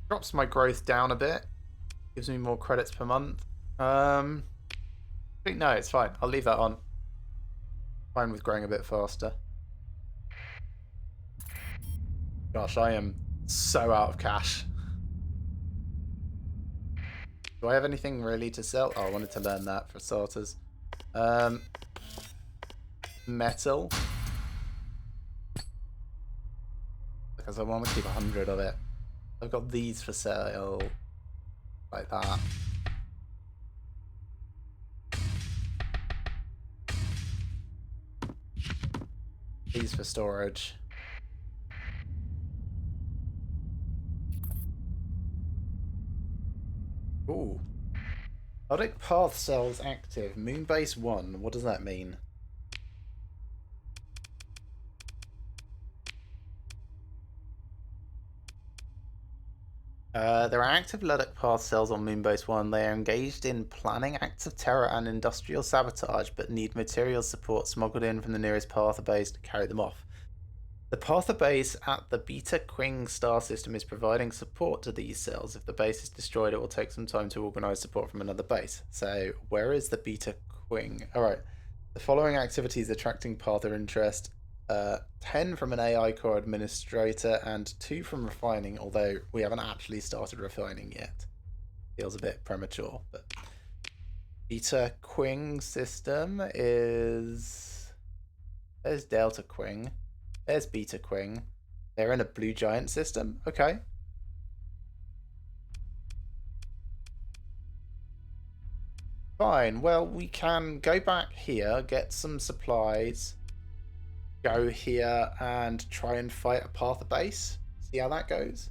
Drops my growth down a bit. Gives me more credits per month. I think no, it's fine. I'll leave that on. Fine with growing a bit faster. Gosh, I am so out of cash. Do I have anything really to sell? Oh, I wanted to learn that for starters. Metal. Because I want to keep 100 of it. I've got these for sale. Like that. These for storage. Ooh. Melodic Path cells active. Moonbase 1. What does that mean? There are active Luddic Path cells on Moonbase 1. They are engaged in planning acts of terror and industrial sabotage, but need material support smuggled in from the nearest Parther base to carry them off. The Parther base at the Beta Quing star system is providing support to these cells. If the base is destroyed, it will take some time to organize support from another base. So, where is the Beta Quing? Alright. The following activities attracting Parther interest. 10 from an AI core administrator and 2 from refining, although we haven't actually started refining yet. Feels a bit premature, but Beta Quing system is... There's Delta Quing. There's Beta Quing. They're in a Blue Giant system. Okay. Fine. Well, we can go back here, get some supplies, go here and try and fight a path of base. See how that goes.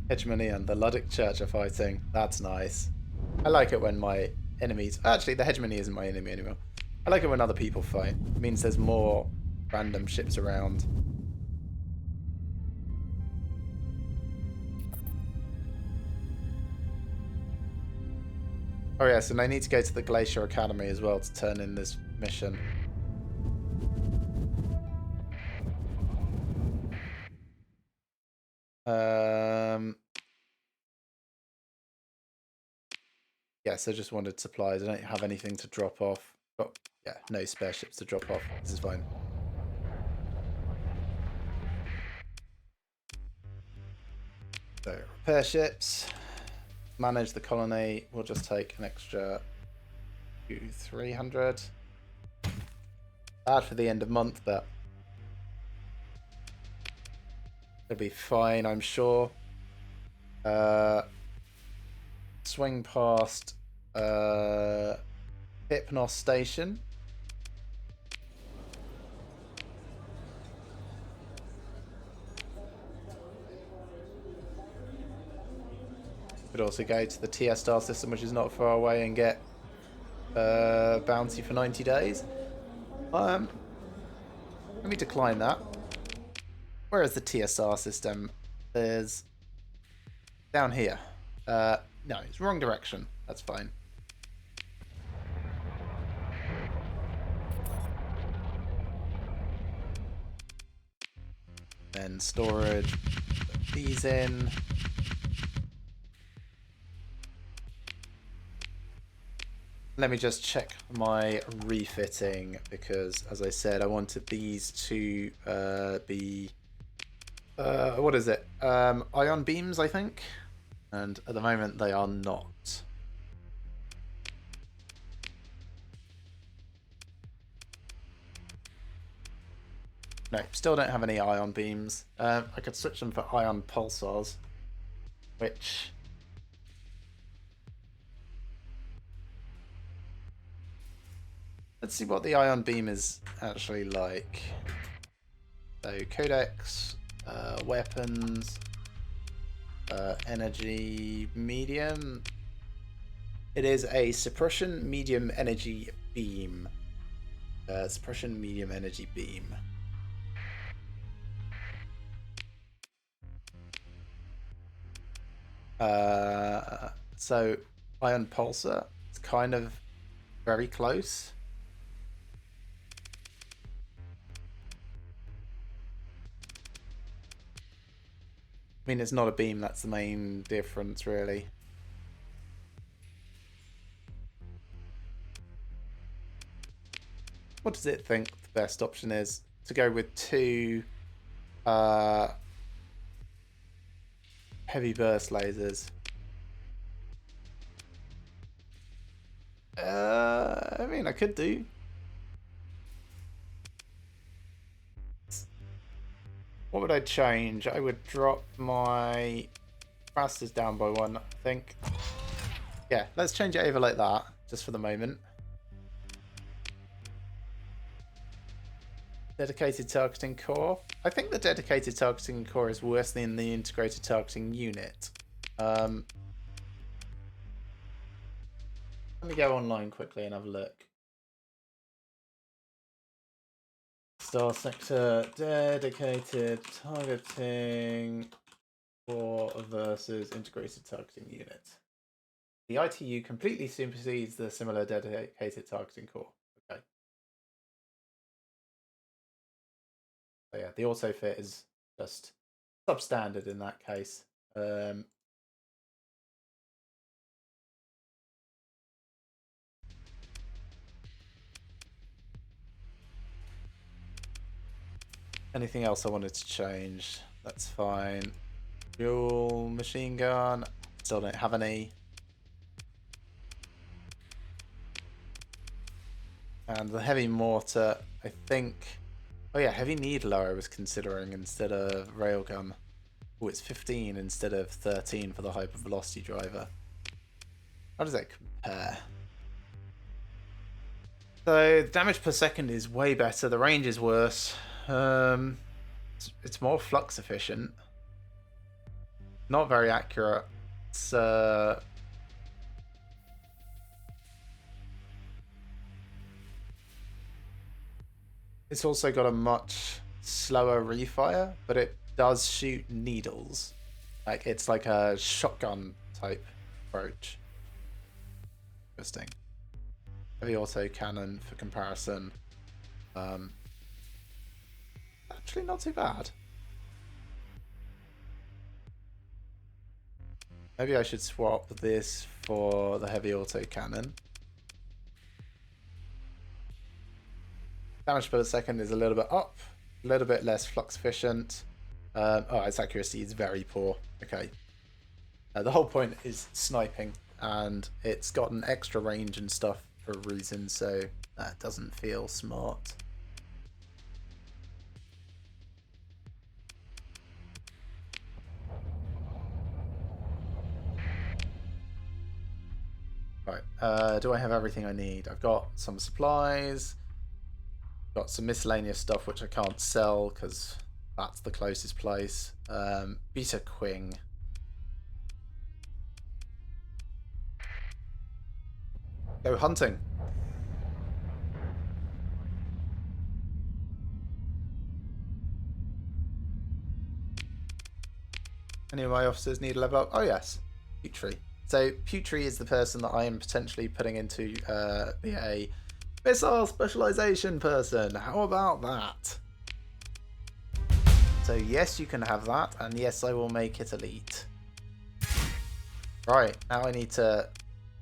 Hegemony and the Luddic Church are fighting. That's nice. I like it when my enemies... Actually, the Hegemony isn't my enemy anymore. I like it when other people fight. It means there's more random ships around. Oh yes, and I need to go to the Glacier Academy as well to turn in this mission. Yes, I just wanted supplies. I don't have anything to drop off. Oh, yeah, no spare ships to drop off. This is fine. So, repair ships. Manage the colony. We'll just take an extra 300. Bad for the end of month, but it'll be fine, I'm sure. Swing past Hypnos Station. Could also go to the TS Star system, which is not far away, and get bounty for 90 days. Let me decline that. Where is the TSR system? There's down here. No, it's wrong direction. That's fine. Then storage. Put these in. Let me just check my refitting because, as I said, I wanted these to be what is it? Ion beams, I think. And at the moment they are not. No, still don't have any ion beams. I could switch them for ion pulsars, which... Let's see what the ion beam is actually like. So, codex, weapons, energy medium. It is a suppression medium energy beam. Suppression medium energy beam. So ion pulsar, it's kind of very close. I mean, it's not a beam, that's the main difference, really. What does it think the best option is? To go with two heavy burst lasers. I mean, I could do. What would I change? I would drop my thrusters down by 1, I think. Yeah, let's change it over like that, just for the moment. Dedicated targeting core. I think the dedicated targeting core is worse than the integrated targeting unit. Let me go online quickly and have a look. Starsector dedicated targeting core versus integrated targeting unit. The ITU completely supersedes the similar dedicated targeting core. Okay. So yeah, the auto fit is just substandard in that case. Anything else I wanted to change? That's fine. Dual machine gun. Still don't have any. And the heavy mortar, I think... Oh yeah, heavy needler I was considering instead of railgun. Oh, it's 15 instead of 13 for the hypervelocity driver. How does that compare? So damage per second is way better. The range is worse. It's more flux efficient. Not very accurate. It's also got a much slower refire, but it does shoot needles. Like it's like a shotgun type approach. Interesting. Heavy auto cannon for comparison. Actually not too bad. Maybe I should swap this for the heavy auto cannon. Damage per second is a little bit up, a little bit less flux efficient. Oh, its accuracy is very poor. Okay. The whole point is sniping, and it's got an extra range and stuff for a reason, so that doesn't feel smart. Right, do I have everything I need? I've got some supplies, got some miscellaneous stuff which I can't sell because that's the closest place. Beta Quing. Go hunting. Any of my officers need a level up? Oh yes, Putri. So Putri is the person that I am potentially putting into be a missile specialization person. How about that? So yes, you can have that, and yes, I will make it elite. Right, now I need to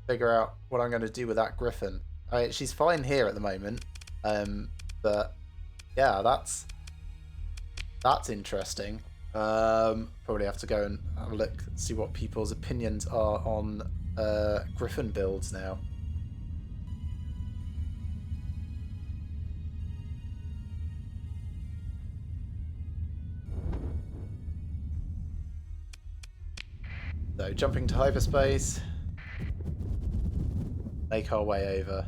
figure out what I'm going to do with that Griffin. I mean, she's fine here at the moment, but yeah, that's interesting. Probably have to go and have a look, see what people's opinions are on Griffin builds now. So jumping to hyperspace, make our way over.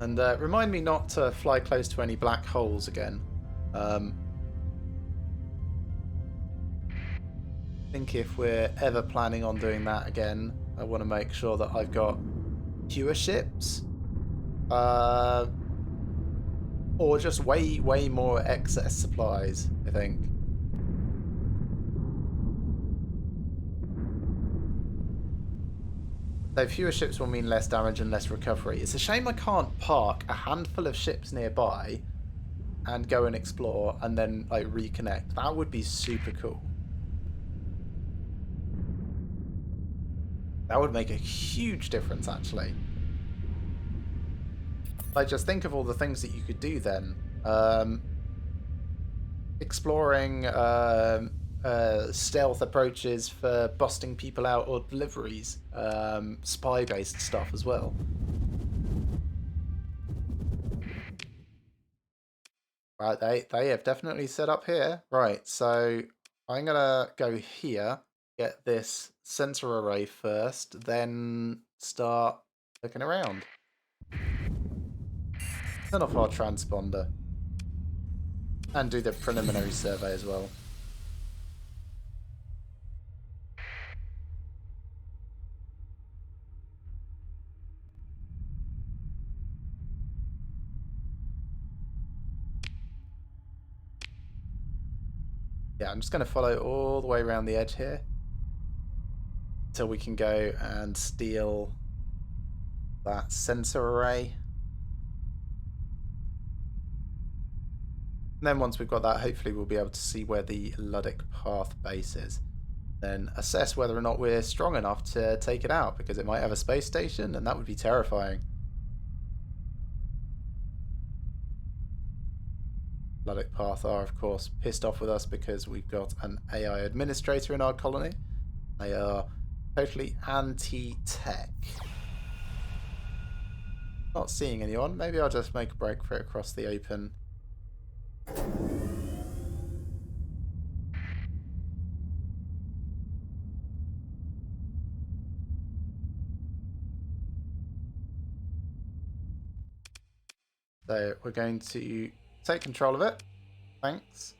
And remind me not to fly close to any black holes again. I think if we're ever planning on doing that again, I want to make sure that I've got fewer ships. Or just way more excess supplies, I think. So fewer ships will mean less damage and less recovery. It's a shame I can't park a handful of ships nearby and go and explore and then like reconnect. That would be super cool. That would make a huge difference, actually. Like, just think of all the things that you could do then. Exploring stealth approaches for busting people out or deliveries. Spy-based stuff as well. Right, they have definitely set up here. Right, so I'm going to go here, get this sensor array first, then start looking around. Turn off our transponder. And do the preliminary survey as well. Yeah, I'm just going to follow all the way around the edge here until we can go and steal that sensor array. And then once we've got that, hopefully we'll be able to see where the Luddic Path base is. Then assess whether or not we're strong enough to take it out, because it might have a space station, and that would be terrifying. Luddic Path are, of course, pissed off with us because we've got an AI administrator in our colony. They are totally anti-tech. Not seeing anyone. Maybe I'll just make a break for it across the open. So we're going to take control of it. Thanks.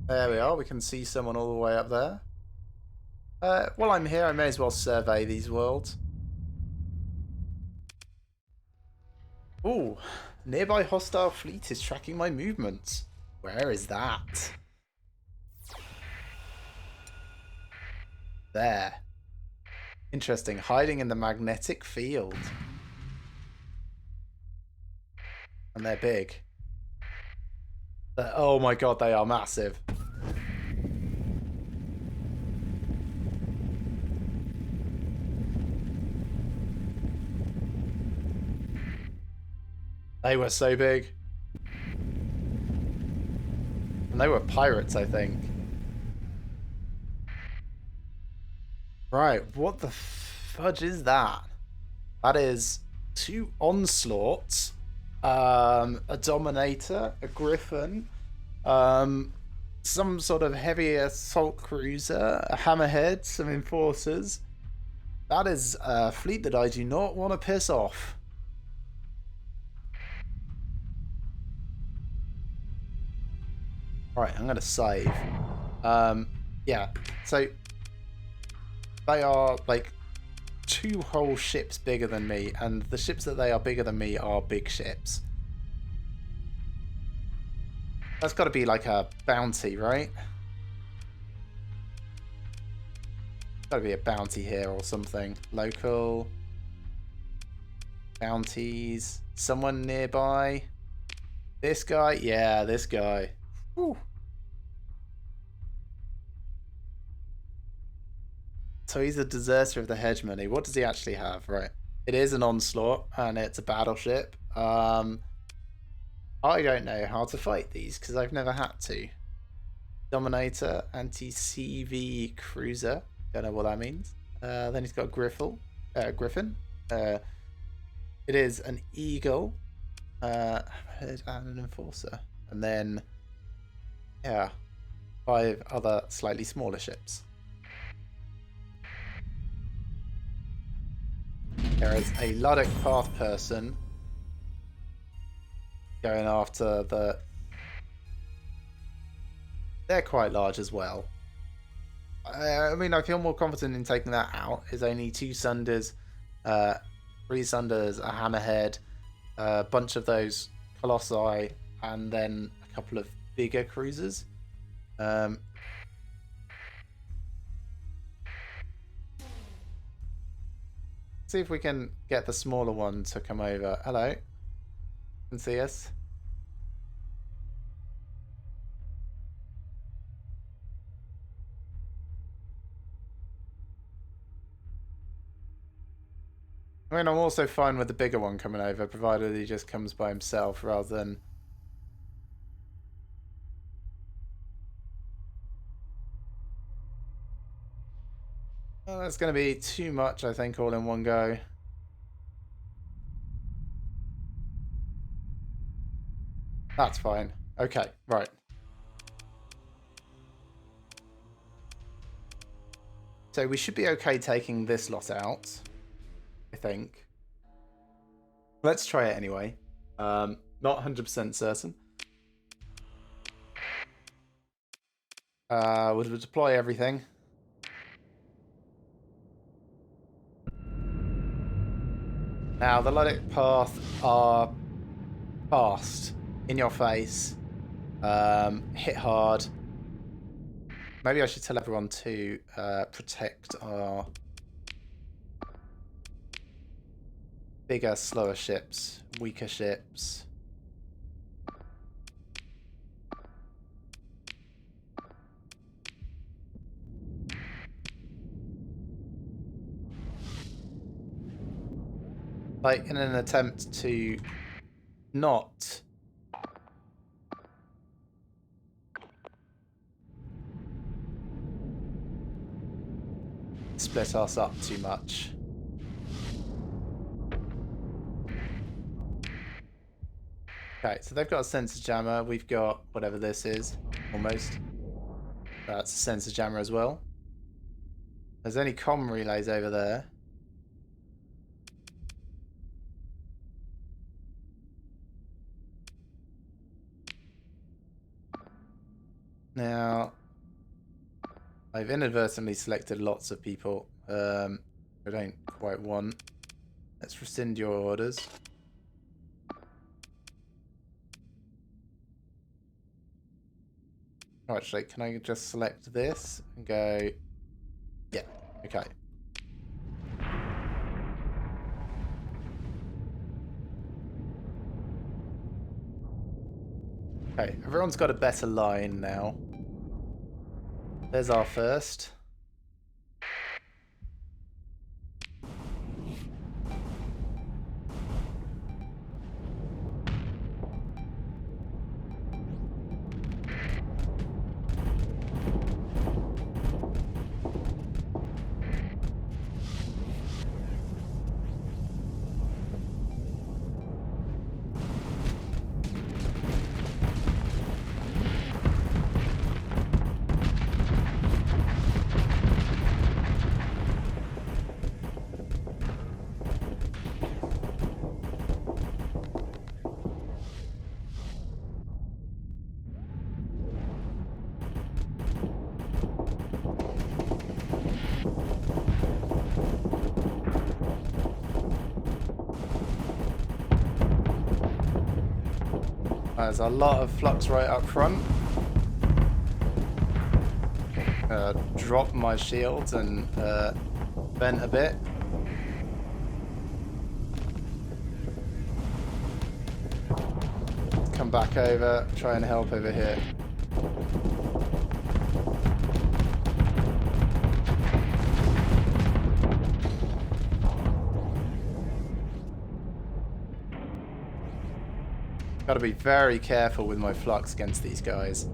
There we are. We can see someone all the way up there. While I'm here, I may as well survey these worlds. Ooh, nearby hostile fleet is tracking my movements. Where is that? There. Interesting. Hiding in the magnetic field. And they're big. Oh my god, they are massive. They were so big. And they were pirates, I think. Right, what the fudge is that? That is 2 onslaughts, a dominator, a griffin, some sort of heavy assault cruiser, a hammerhead, some enforcers. That is a fleet that I do not want to piss off. Right, I'm going to save. Yeah, so they are like 2 whole ships bigger than me, and the ships that they are bigger than me are big ships. That's got to be like a bounty, right? Got to be a bounty here or something. Local bounties. Someone nearby. This guy? Yeah, this guy. Whew. So he's a deserter of the hegemony. What does he actually have? Right. It is an onslaught, and it's a battleship. I don't know how to fight these, because I've never had to. Dominator, anti-CV cruiser. Don't know what that means. Then he's got a Griffin. It is an eagle. And an enforcer. And then, yeah, 5 other slightly smaller ships. There is a Luddic Path person going after the... They're quite large as well. I mean, I feel more confident in taking that out. There's only 2 Sunders, 3 Sunders, a Hammerhead, a bunch of those Colossi, and then a couple of bigger cruisers. See if we can get the smaller one to come over. Hello. Can see us. I mean, I'm also fine with the bigger one coming over, provided he just comes by himself rather than... Well, that's going to be too much, I think, all in one go. That's fine. Okay, right. So we should be okay taking this lot out, I think. Let's try it anyway. Not 100% certain. We'll deploy everything. Now, the Luddic Path are fast, in your face, hit hard. Maybe I should tell everyone to protect our bigger, slower ships, weaker ships. Like, in an attempt to not... split us up too much. Okay, so they've got a sensor jammer. We've got whatever this is, almost. That's a sensor jammer as well. There's only comm relays over there. Now, I've inadvertently selected lots of people I don't quite want. Let's rescind your orders. Oh, actually, can I just select this and go... Yeah, okay. Okay, everyone's got a better line now. There's our first. There's a lot of flux right up front. Drop my shields and vent a bit. Come back over, try and help over here. Gotta be very careful with my flux against these guys.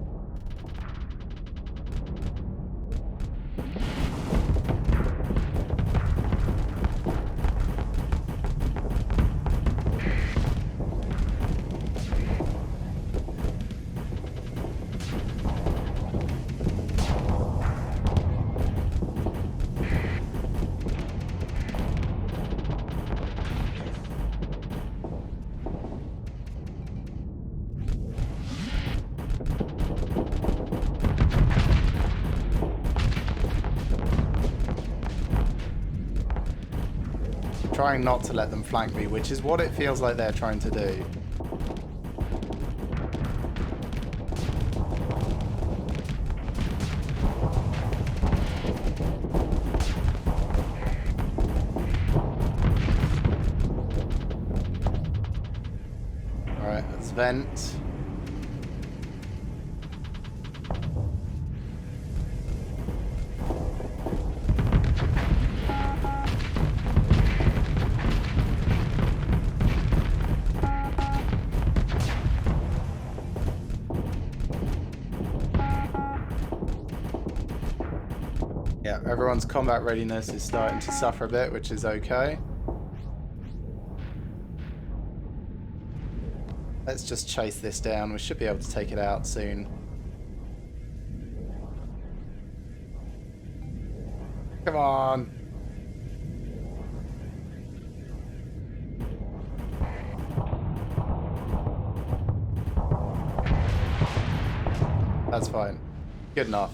Trying not to let them flank me, which is what it feels like they're trying to do. Alright, let's vent. Yeah, everyone's combat readiness is starting to suffer a bit, which is okay. Let's just chase this down. We should be able to take it out soon. Come on. That's fine. Good enough.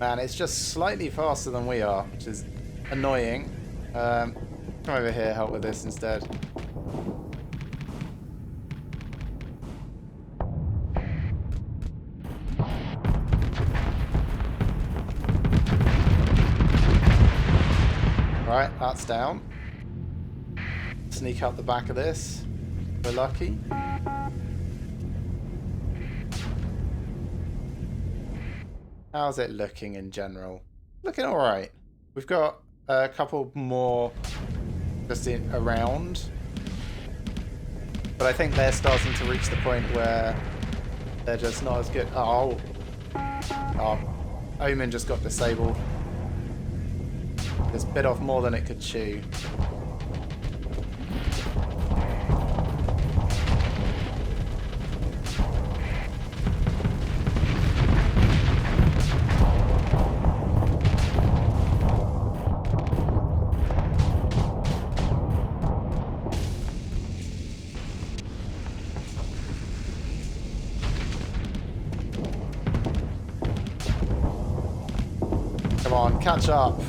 Man, it's just slightly faster than we are, which is annoying. Come over here, help with this instead. Right, that's down. Sneak up the back of this. We're lucky. How's it looking in general? Looking alright. We've got a couple more just around. But I think they're starting to reach the point where they're just not as good. Oh. Oh, Omen just got disabled. It's bit off more than it could chew. Come on, catch up.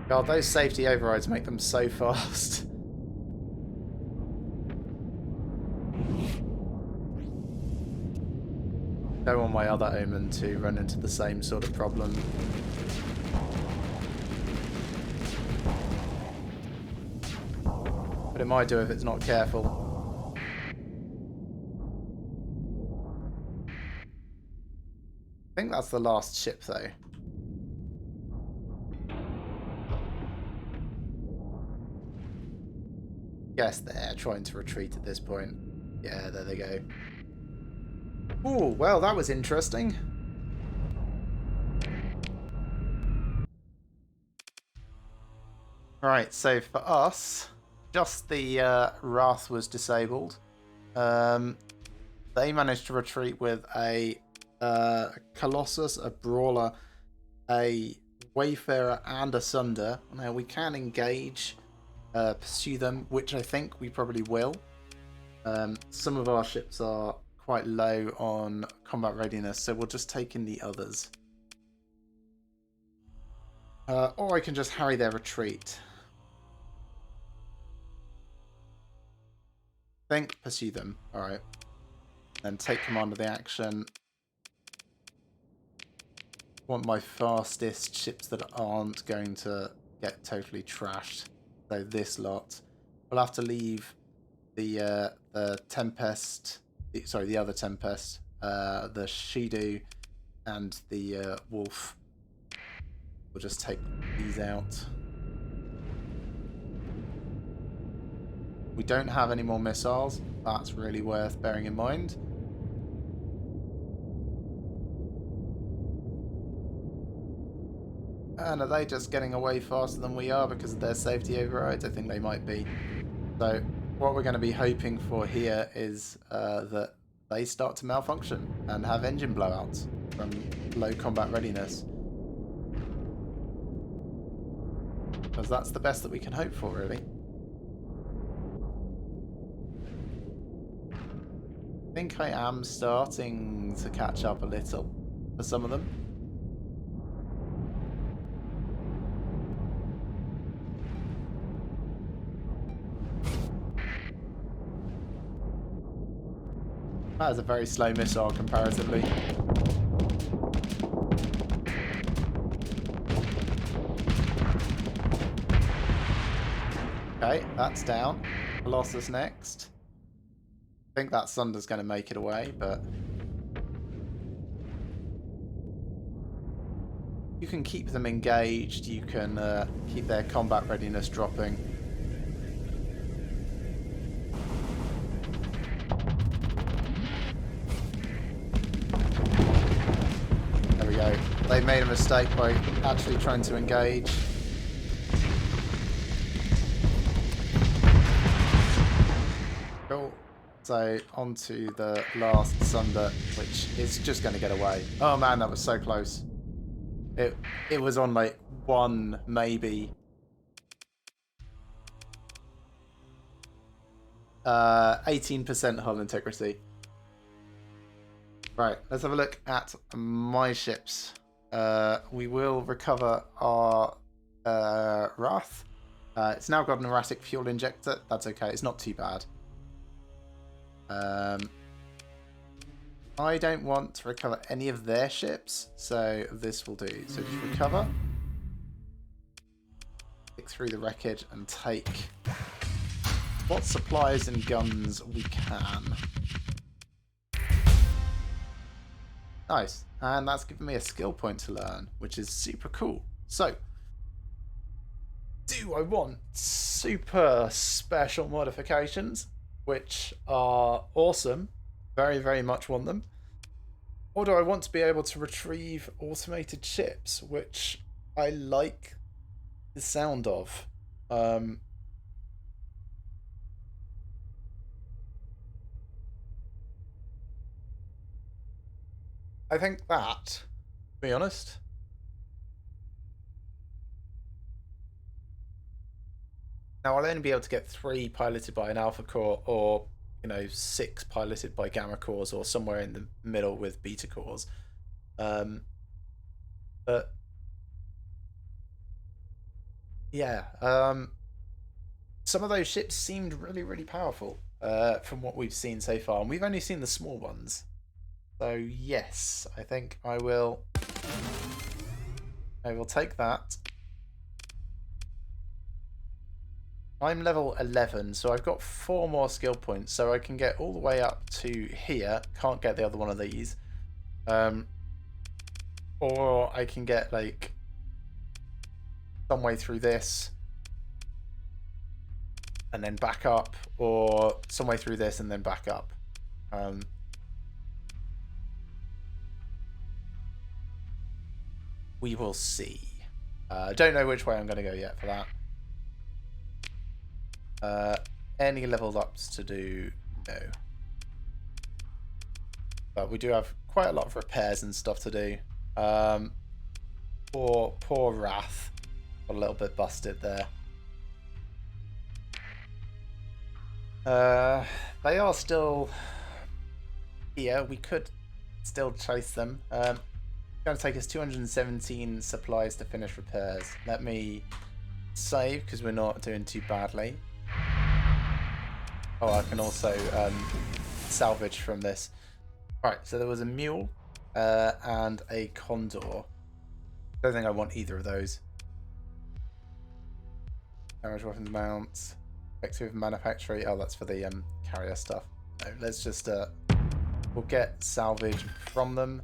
God, those safety overrides make them so fast. Don't want my other Omen to run into the same sort of problem. But it might do if it's not careful. I think that's the last ship, though. Guess they're trying to retreat at this point. Yeah, there they go. Ooh, well, that was interesting. Right, so for us, just the Wrath was disabled. They managed to retreat with a Colossus, a Brawler, a Wayfarer, and a Sunder. Now, we can engage, pursue them, which I think we probably will. Some of our ships are quite low on combat readiness, so we'll just take in the others. Or I can just harry their retreat. Think, pursue them. Alright. Then take command of the action. Want my fastest ships that aren't going to get totally trashed. So this lot. We'll have to leave the Tempest, the other Tempest, the Shidu, and the Wolf. We'll just take these out. We don't have any more missiles. That's really worth bearing in mind. And are they just getting away faster than we are because of their safety overrides? I think they might be. So what we're going to be hoping for here is that they start to malfunction and have engine blowouts from low combat readiness. Because that's the best that we can hope for, really. I think I am starting to catch up a little for some of them. That is a very slow missile comparatively. Okay, that's down. Colossus next. I think that Sunder's going to make it away, but you can keep them engaged. You can keep their combat readiness dropping. There we go. They made a mistake by actually trying to engage. Cool. So onto the last Sunder, which is just going to get away. Oh man, that was so close. It was on like one, maybe 18% hull integrity. Right, let's have a look at my ships. We will recover our Wrath. It's now got an erratic fuel injector. That's okay. It's not too bad. I don't want to recover any of their ships, so this will do. So just recover, pick through the wreckage, and take what supplies and guns we can. Nice, and that's given me a skill point to learn, which is super cool. So, do I want super special modifications? which are awesome. Very, very much want them. Or do I want to be able to retrieve automated ships, which I like the sound of? I think that, to be honest. Now I'll only be able to get 3 piloted by an alpha core, or 6 piloted by gamma cores, or somewhere in the middle with beta cores. But yeah, some of those ships seemed really, really powerful from what we've seen so far, and we've only seen the small ones. So yes, I think I will. I will take that. I'm level 11, so I've got 4 more skill points, so I can get all the way up to here. Can't get the other one of these. Or I can get like some way through this and then back up, or some way through this and then back up. We will see. Don't know which way I'm going to go yet for that. Any level ups to do? No. But we do have quite a lot of repairs and stuff to do. Poor Wrath. Got a little bit busted there. They are still here. We could still chase them. It's going to take us 217 supplies to finish repairs. Let me save because we're not doing too badly. Oh, I can also salvage from this. Right, so there was a mule and a condor. Don't think I want either of those. Damage weapons mounts. Effective manufacturing. Oh, that's for the carrier stuff. No, let's just we'll get salvage from them.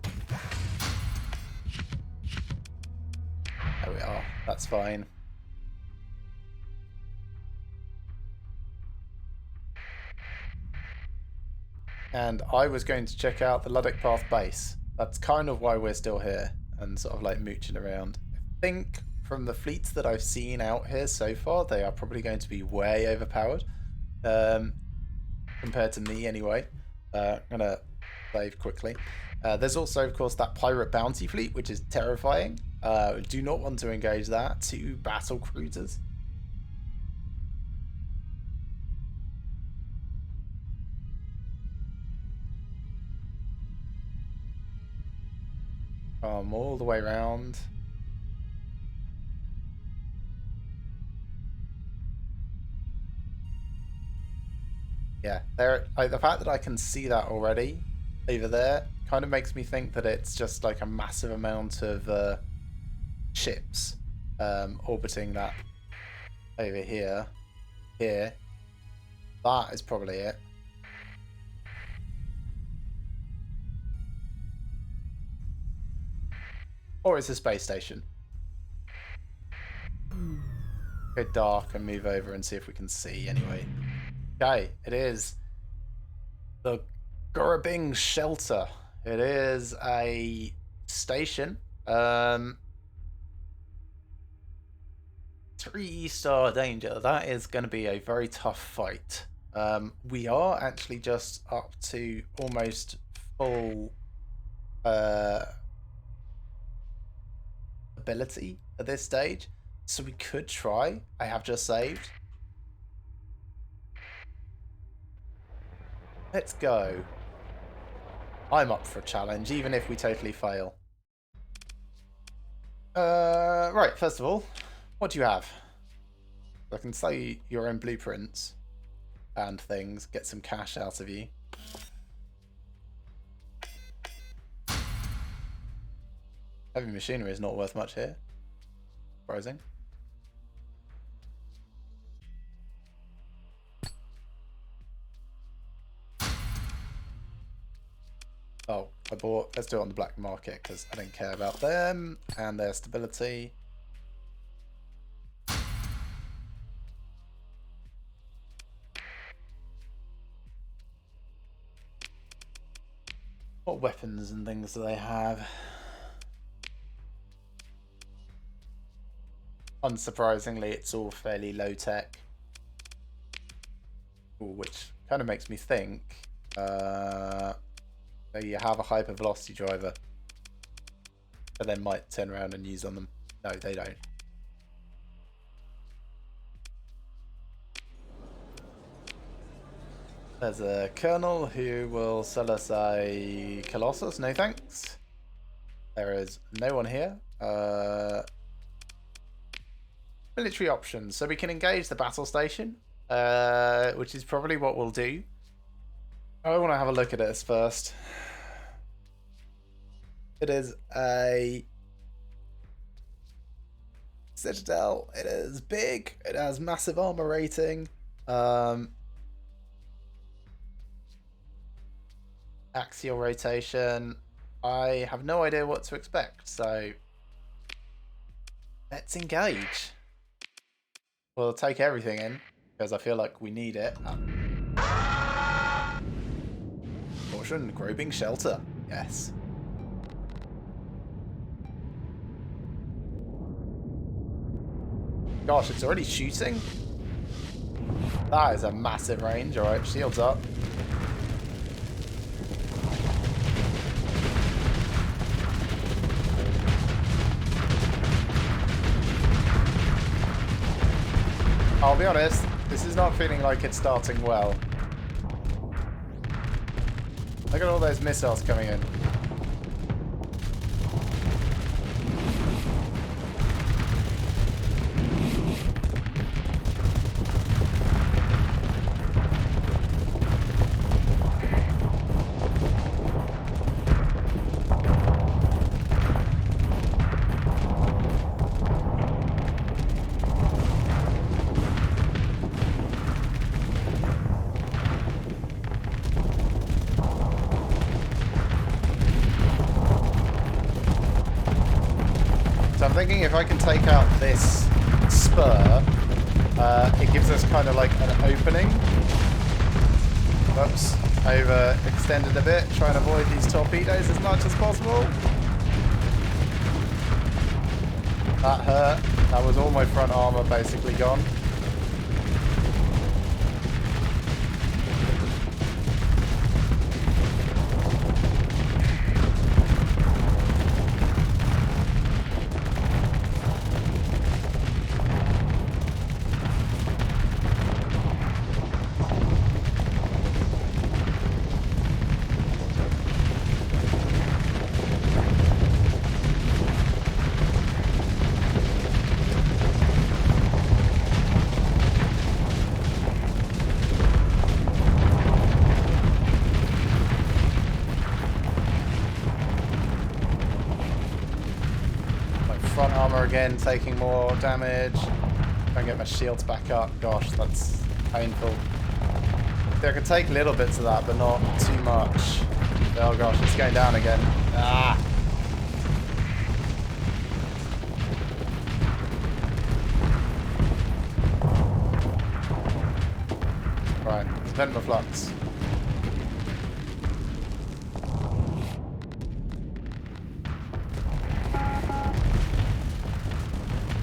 There we are. That's fine. And I was going to check out the Luddic Path base. That's kind of why we're still here and sort of like mooching around. I think from the fleets that I've seen out here so far, they are probably going to be way overpowered. Compared to me anyway. I'm going to save quickly. There's also, of course, that pirate bounty fleet, which is terrifying. Do not want to engage that. 2 battle cruisers. All the way around. Yeah, the fact that I can see that already over there kind of makes me think that it's just like a massive amount of ships orbiting that over here. Here. That is probably it. Or it's a space station. Go dark and move over and see if we can see anyway. Okay, it is the Gorabing Shelter. It is a station. 3-star danger. That is going to be a very tough fight. We are actually just up to almost full ability at this stage. So we could try. I have just saved. Let's go. I'm up for a challenge, even if we totally fail. Right, first of all, what do you have? I can sell you your own blueprints and things, get some cash out of you. Heavy machinery is not worth much here. Surprising. Oh, let's do it on the black market because I don't care about them and their stability. What weapons and things do they have? Unsurprisingly, it's all fairly low tech. Ooh, which kind of makes me think maybe you have a hyper velocity driver, but then might turn around and use on them. No, they don't. There's a colonel who will sell us a Colossus. No thanks. There is no one here. Military options. So we can engage the battle station, which is probably what we'll do. I want to have a look at this first. It is a Citadel. It is big. It has massive armor rating. Axial rotation. I have no idea what to expect, so let's engage. We'll take everything in because I feel like we need it. Caution, groping shelter. Yes. Gosh, it's already shooting? That is a massive range. Alright, shields up. I'll be honest, this is not feeling like it's starting well. Look at all those missiles coming in. Thinking if I can take out this spur, it gives us kind of like an opening. Whoops, overextended a bit, trying to avoid these torpedoes as much as possible. That hurt. That was all my front armor basically gone. Again, taking more damage. Try and get my shields back up. Gosh, that's painful. I can take little bits of that, but not too much. Oh gosh, it's going down again. Ah! Right, vent the flux.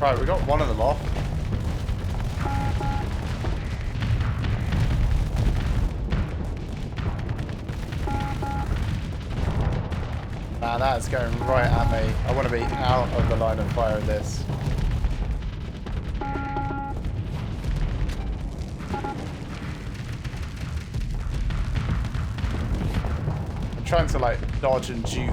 Right, we got one of them off. Man, that is going right at me. I want to be out of the line of fire of this. I'm trying to like dodge and juke.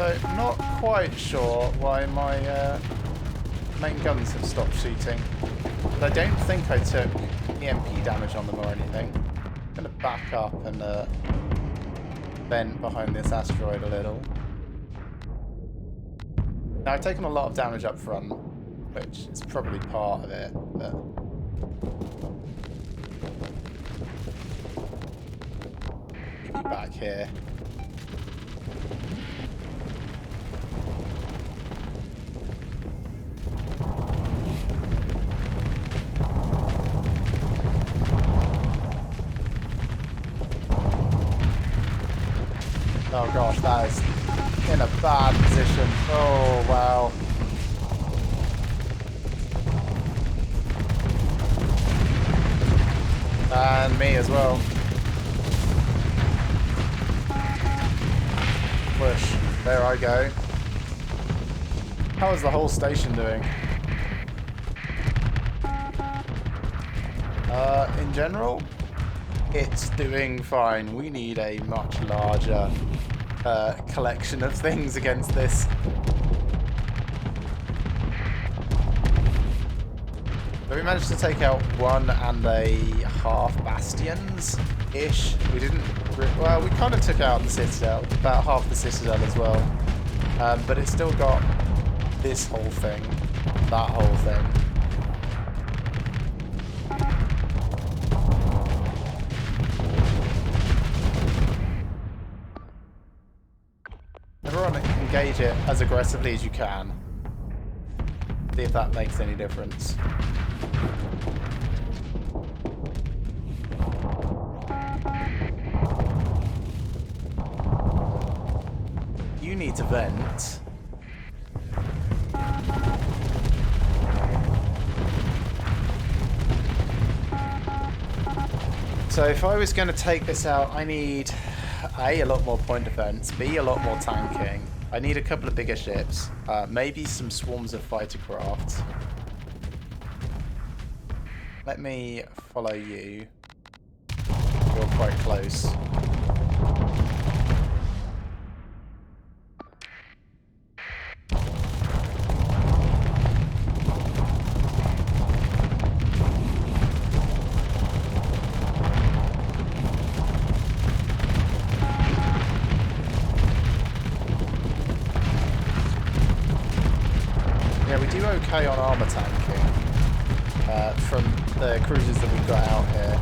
So, not quite sure why my main guns have stopped shooting. But I don't think I took EMP damage on them or anything. I'm going to back up and vent behind this asteroid a little. Now, I've taken a lot of damage up front, which is probably part of it, but... keep you back here. Oh gosh, that is in a bad position. Oh wow. And me as well. Push. There I go. How is the whole station doing? In general, it's doing fine. We need a much larger collection of things against this. So we managed to take out 1.5 bastions-ish. We didn't... well, we kind of took out the Citadel, about half the Citadel as well. But it's still got this whole thing, that whole thing. Everyone engage it as aggressively as you can. See if that makes any difference. You need to vent. So if I was going to take this out, I need A, a lot more point defense, B, a lot more tanking. I need a couple of bigger ships, maybe some swarms of fighter craft. Let me follow you. You're quite close. Yeah, we do okay on armor tanking from the cruisers that we've got out here.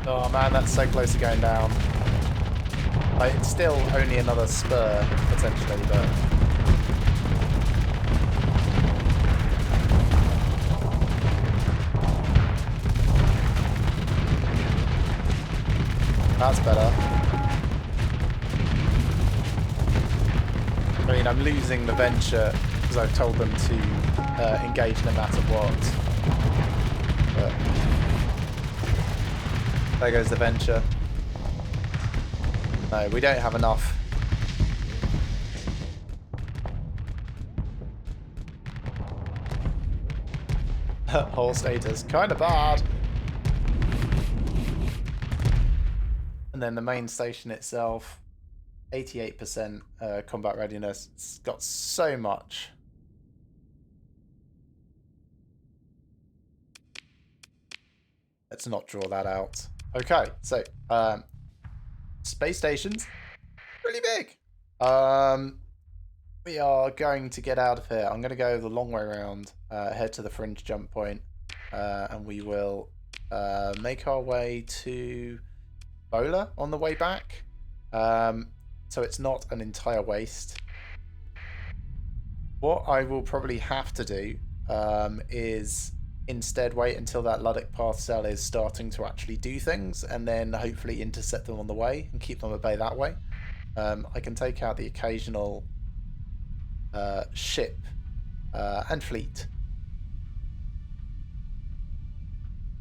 Oh man, that's so close to going down. Like, it's still only another spur, potentially, but... that's better. I mean, I'm losing the Venture because I've told them to engage no matter what. But there goes the Venture. No, we don't have enough. Whole status, kind of bad. And then the main station itself, 88% combat readiness. It's got so much. Let's not draw that out. Okay, so space stations, really big. We are going to get out of here. I'm going to go the long way around, head to the fringe jump point, and we will make our way to Bola on the way back, so it's not an entire waste. What I will probably have to do is instead wait until that Luddic path cell is starting to actually do things, and then hopefully intercept them on the way and keep them at bay that way. I can take out the occasional ship and fleet.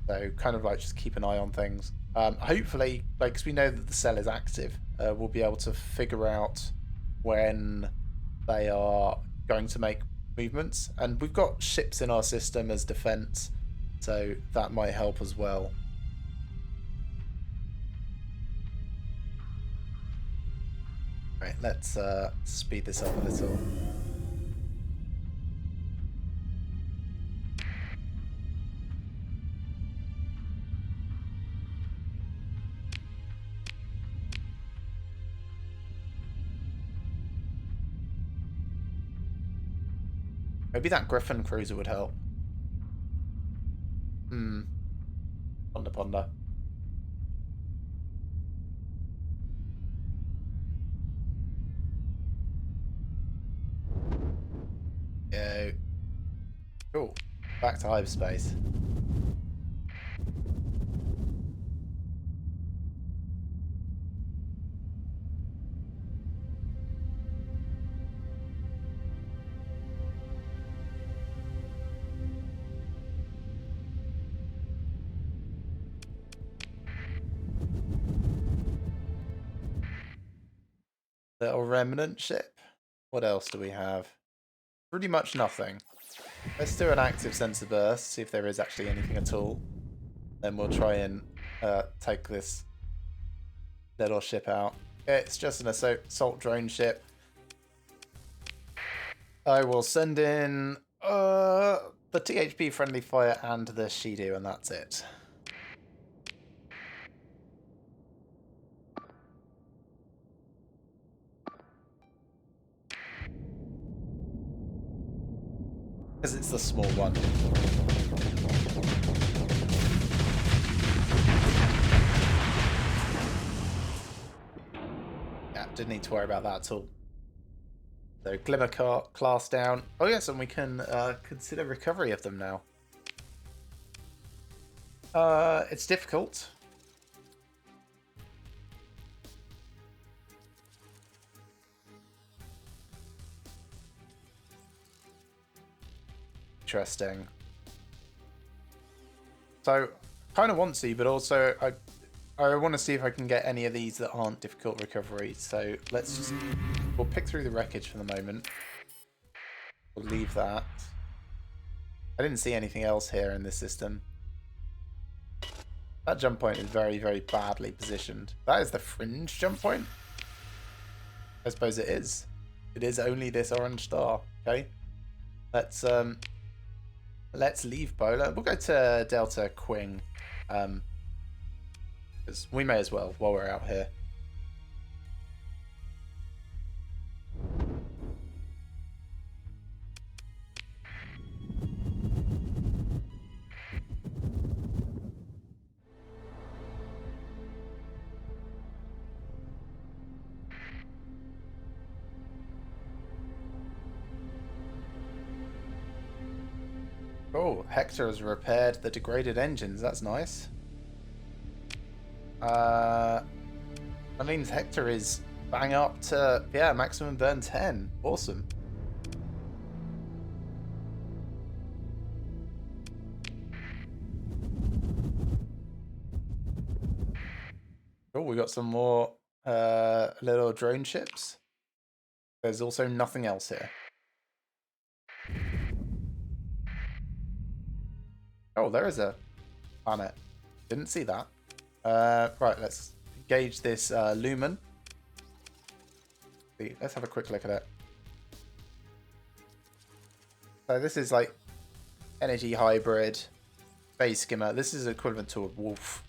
So kind of like just keep an eye on things. Hopefully, like, 'cause we know that the cell is active, we'll be able to figure out when they are going to make movements. And we've got ships in our system as defense, so that might help as well. Right, let's speed this up a little. Maybe that Griffin cruiser would help. Ponder, ponder. Yeah. Cool. Back to hyperspace. Little remnant ship. What else do we have? Pretty much nothing. Let's do an active sensor burst, see if there is actually anything at all. Then we'll try and take this little ship out. It's just an assault drone ship. I will send in the THP friendly fire and the Shido, and that's it. Because it's the small one. Yeah, didn't need to worry about that at all. So Glimmer class down. Oh yes, and we can consider recovery of them now. It's difficult. Interesting. So, kind of want to, but also I want to see if I can get any of these that aren't difficult recovery. So let's just we'll pick through the wreckage for the moment. We'll leave that. I didn't see anything else here in this system. That jump point is very, very badly positioned. That is the fringe jump point. I suppose it is. It is only this orange star. Okay. Let's leave Bola. We'll go to Delta Quing. Because we may as well while we're out here. Oh, Hector has repaired the degraded engines. That's nice. That means Hector is bang up to, yeah, maximum burn 10. Awesome. Oh, we got some more little drone ships. There's also nothing else here. Oh, there is a planet. Didn't see that. Right, let's engage this Lumen. Let's have a quick look at it. So this is like energy hybrid, base skimmer. This is equivalent to a wolf.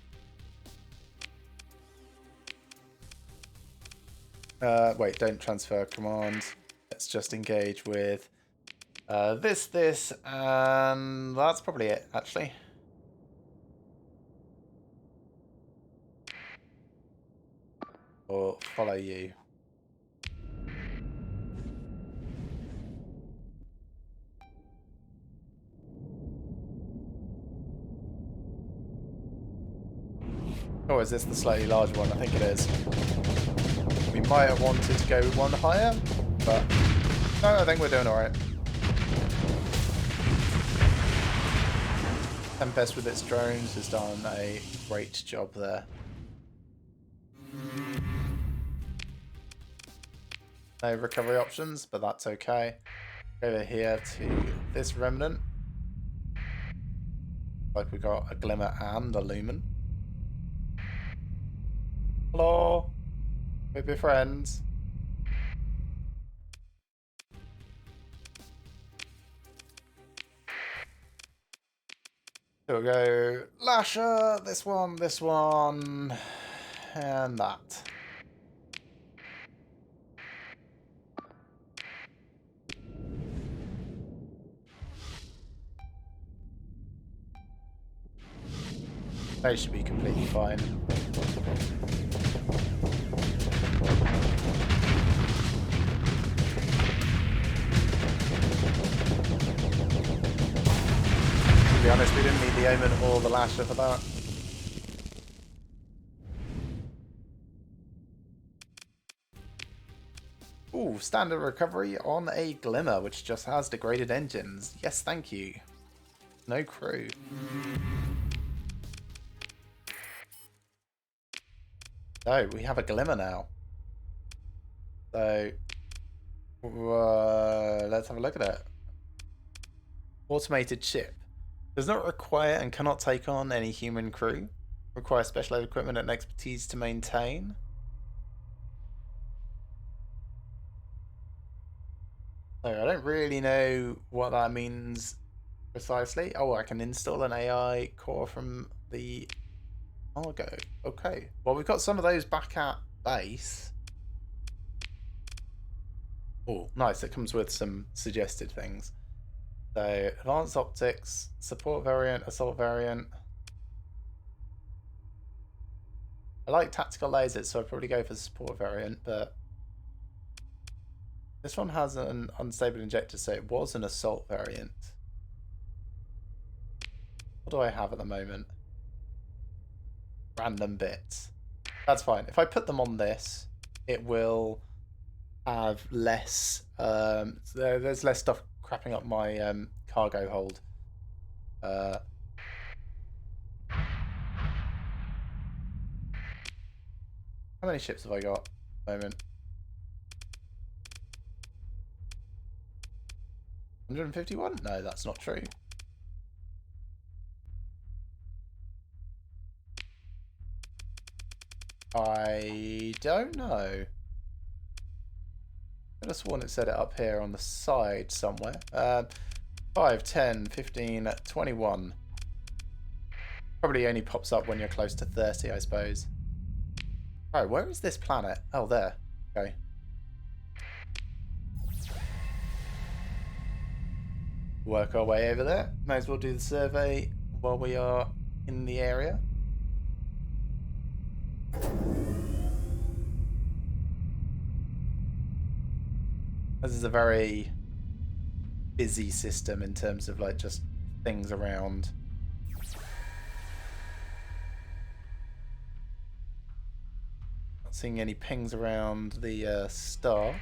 Wait, don't transfer command. Let's just engage with this, and that's probably it, actually. Or follow you. Oh, is this the slightly large one? I think it is. We might have wanted to go one higher, but no, I think we're doing alright. Tempest with its drones has done a great job there. No recovery options, but that's okay. Over here to this remnant. Like we got a Glimmer and a Lumen. Hello, we're friends. So we'll go Lasher, this one, and that. They should be completely fine. To be honest, we didn't need the Omen or the Lasher for that. Ooh, standard recovery on a Glimmer, which just has degraded engines. Yes, thank you. No crew. So, we have a Glimmer now. So, let's have a look at it. Automated ship. Does not require and cannot take on any human crew. Requires special equipment and expertise to maintain. So I don't really know what that means precisely. Oh, I can install an AI core from the Argo. Okay. Well, we've got some of those back at base. Oh, nice. It comes with some suggested things. So, advanced optics, support variant, assault variant. I like tactical lasers, so I'd probably go for the support variant, but this one has an unstable injector, so it was an assault variant. What do I have at the moment? Random bits. That's fine. If I put them on this, it will have less. There's less stuff crapping up my cargo hold. How many ships have I got at the moment? 151? No, that's not true. I don't know. I could have sworn it said it up here on the side somewhere. 5, 10, 15, 21. Probably only pops up when you're close to 30, I suppose. Oh, where is this planet? Oh, there. Okay. Work our way over there. Might as well do the survey while we are in the area. This is a very busy system in terms of like just things around. Not seeing any pings around the star.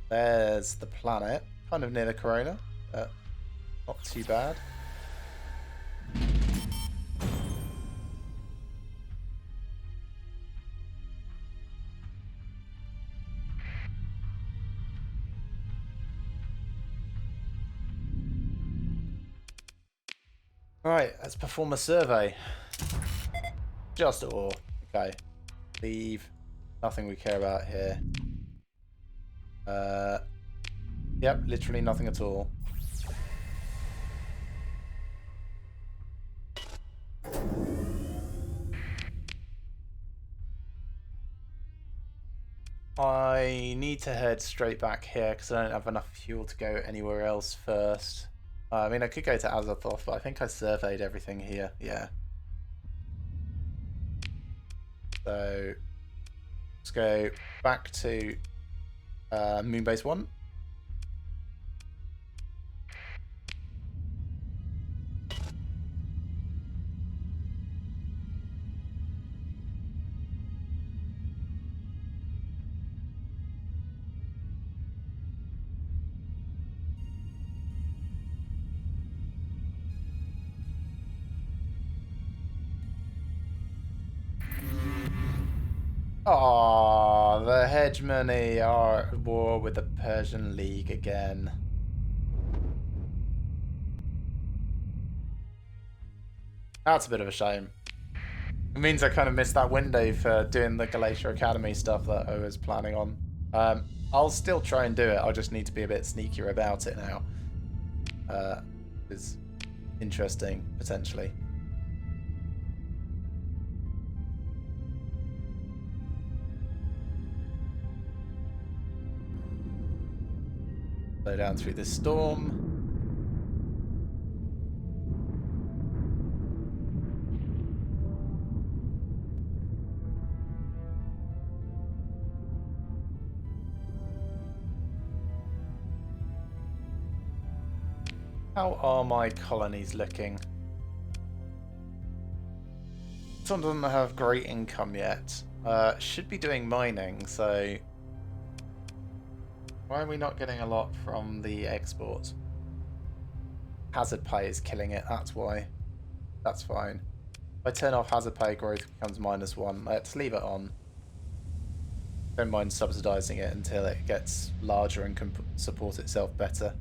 There's the planet, kind of near the corona, but not too bad. Right, let's perform a survey. Just ore. Okay. Leave. Nothing we care about here. Yep, literally nothing at all. I need to head straight back here because I don't have enough fuel to go anywhere else first. I mean, I could go to Azathoth, but I think I surveyed everything here. Yeah. So, let's go back to Moonbase 1. Oh, the hegemony are at war with the Persian League again. That's a bit of a shame. It means I kind of missed that window for doing the Galatia Academy stuff that I was planning on. I'll still try and do it. I'll just need to be a bit sneakier about it now. Because interesting, potentially. Slow down through this storm. How are my colonies looking? Some doesn't have great income yet. Should be doing mining, so why are we not getting a lot from the exports? Hazard pay is killing it, that's why. That's fine. If I turn off hazard pay, growth becomes -1. Let's leave it on. Don't mind subsidizing it until it gets larger and can support itself better.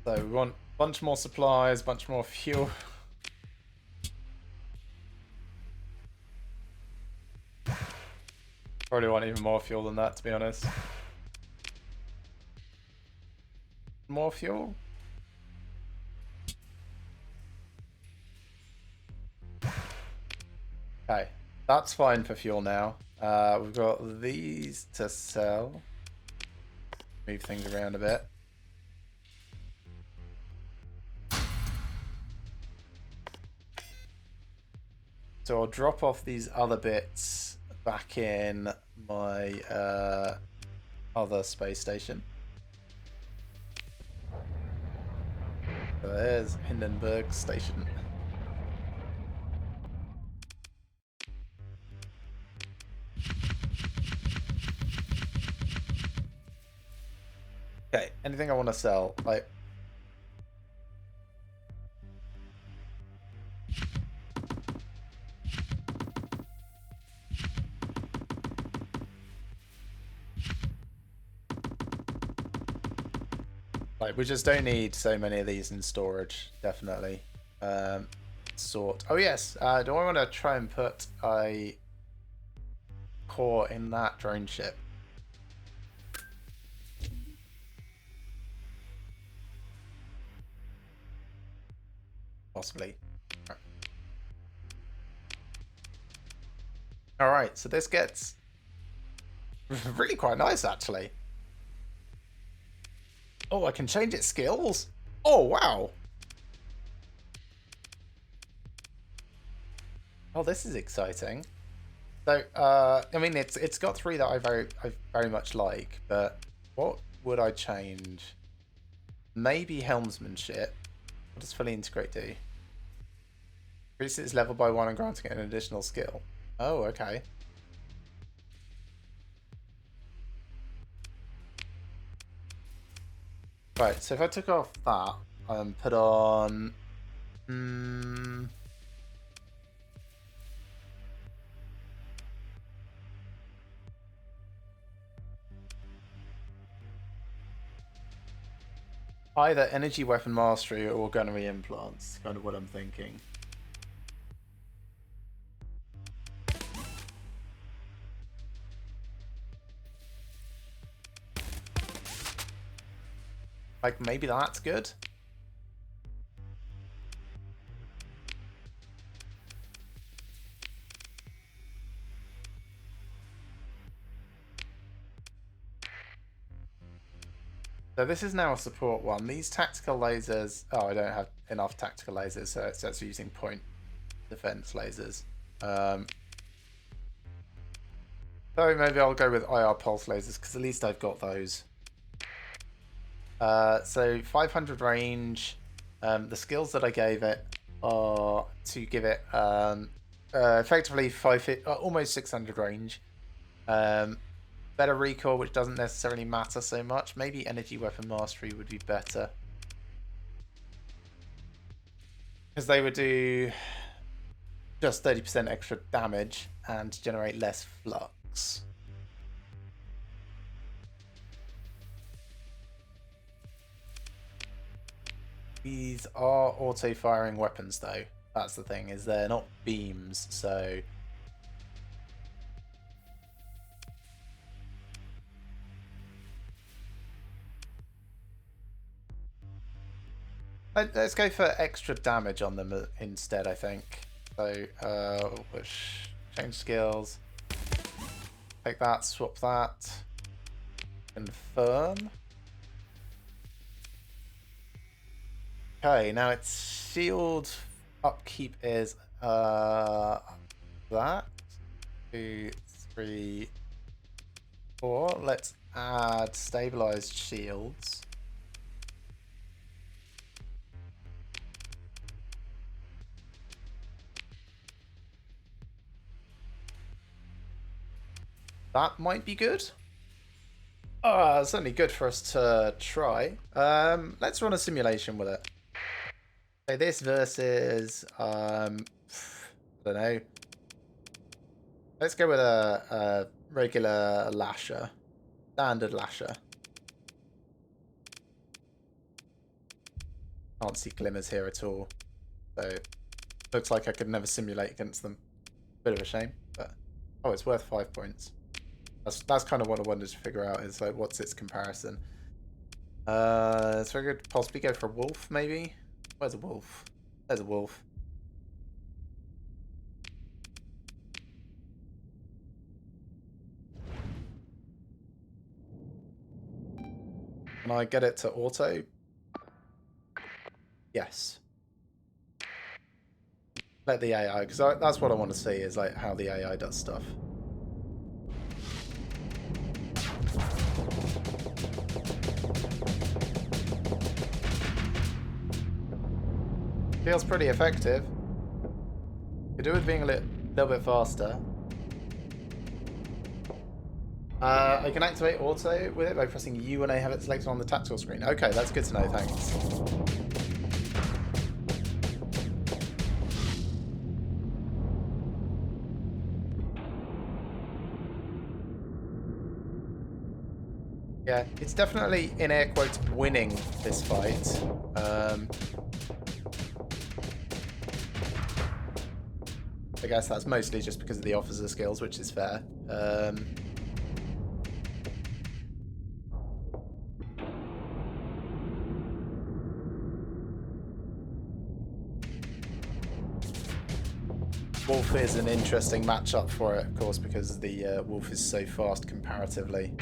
So we want a bunch more supplies, a bunch more fuel. Probably want even more fuel than that, to be honest. More fuel? Okay, that's fine for fuel now. We've got these to sell. Move things around a bit. So I'll drop off these other bits back in my other space station. So there's Hindenburg Station. Okay, anything I want to sell? Like, we just don't need so many of these in storage, definitely. Sort. Oh yes, do I want to try and put a core in that drone ship? Possibly. Alright, so this gets really quite nice, actually. Oh, I can change its skills? Oh, wow. Oh, this is exciting. So, I mean, it's got 3 that I very much like, but what would I change? Maybe helmsmanship. What does fully integrate do? Increases its level by 1 and granting it an additional skill. Oh, okay. Right, so if I took off that and put on... either energy weapon mastery or gunnery implants, kind of what I'm thinking. Like, maybe that's good? So this is now a support one. These tactical lasers... Oh, I don't have enough tactical lasers, so it's just using point defense lasers. So maybe I'll go with IR pulse lasers, because at least I've got those. So 500 range. The skills that I gave it are to give it effectively almost 600 range. better recoil, which doesn't necessarily matter so much. Maybe energy weapon mastery would be better. Because they would do just 30% extra damage and generate less flux. These are auto-firing weapons, though. That's the thing, is they're not beams, so... Let's go for extra damage on them instead, I think. So, change skills. Take that, swap that. Confirm. Okay, now its shield upkeep is that. 2, 3, 4. Let's add stabilized shields. That might be good. Certainly good for us to try. Let's run a simulation with it. So this versus, I don't know. Let's go with a regular lasher, standard lasher. Can't see glimmers here at all, so looks like I could never simulate against them. Bit of a shame, but oh, it's worth 5 points. That's kind of what I wanted to figure out, is like what's its comparison. So I could possibly go for a wolf, maybe. Where's a wolf? There's a wolf. Can I get it to auto? Yes. Let the AI, because that's what I want to see, is like how the AI does stuff. Feels pretty effective. Could do with being a little bit faster. I can activate auto with it by pressing U when I have it selected on the tactile screen. Okay, that's good to know, thanks. Yeah, it's definitely, in air quotes, winning this fight. I guess that's mostly just because of the officer skills, which is fair. Wolf is an interesting matchup for it, of course, because the wolf is so fast comparatively.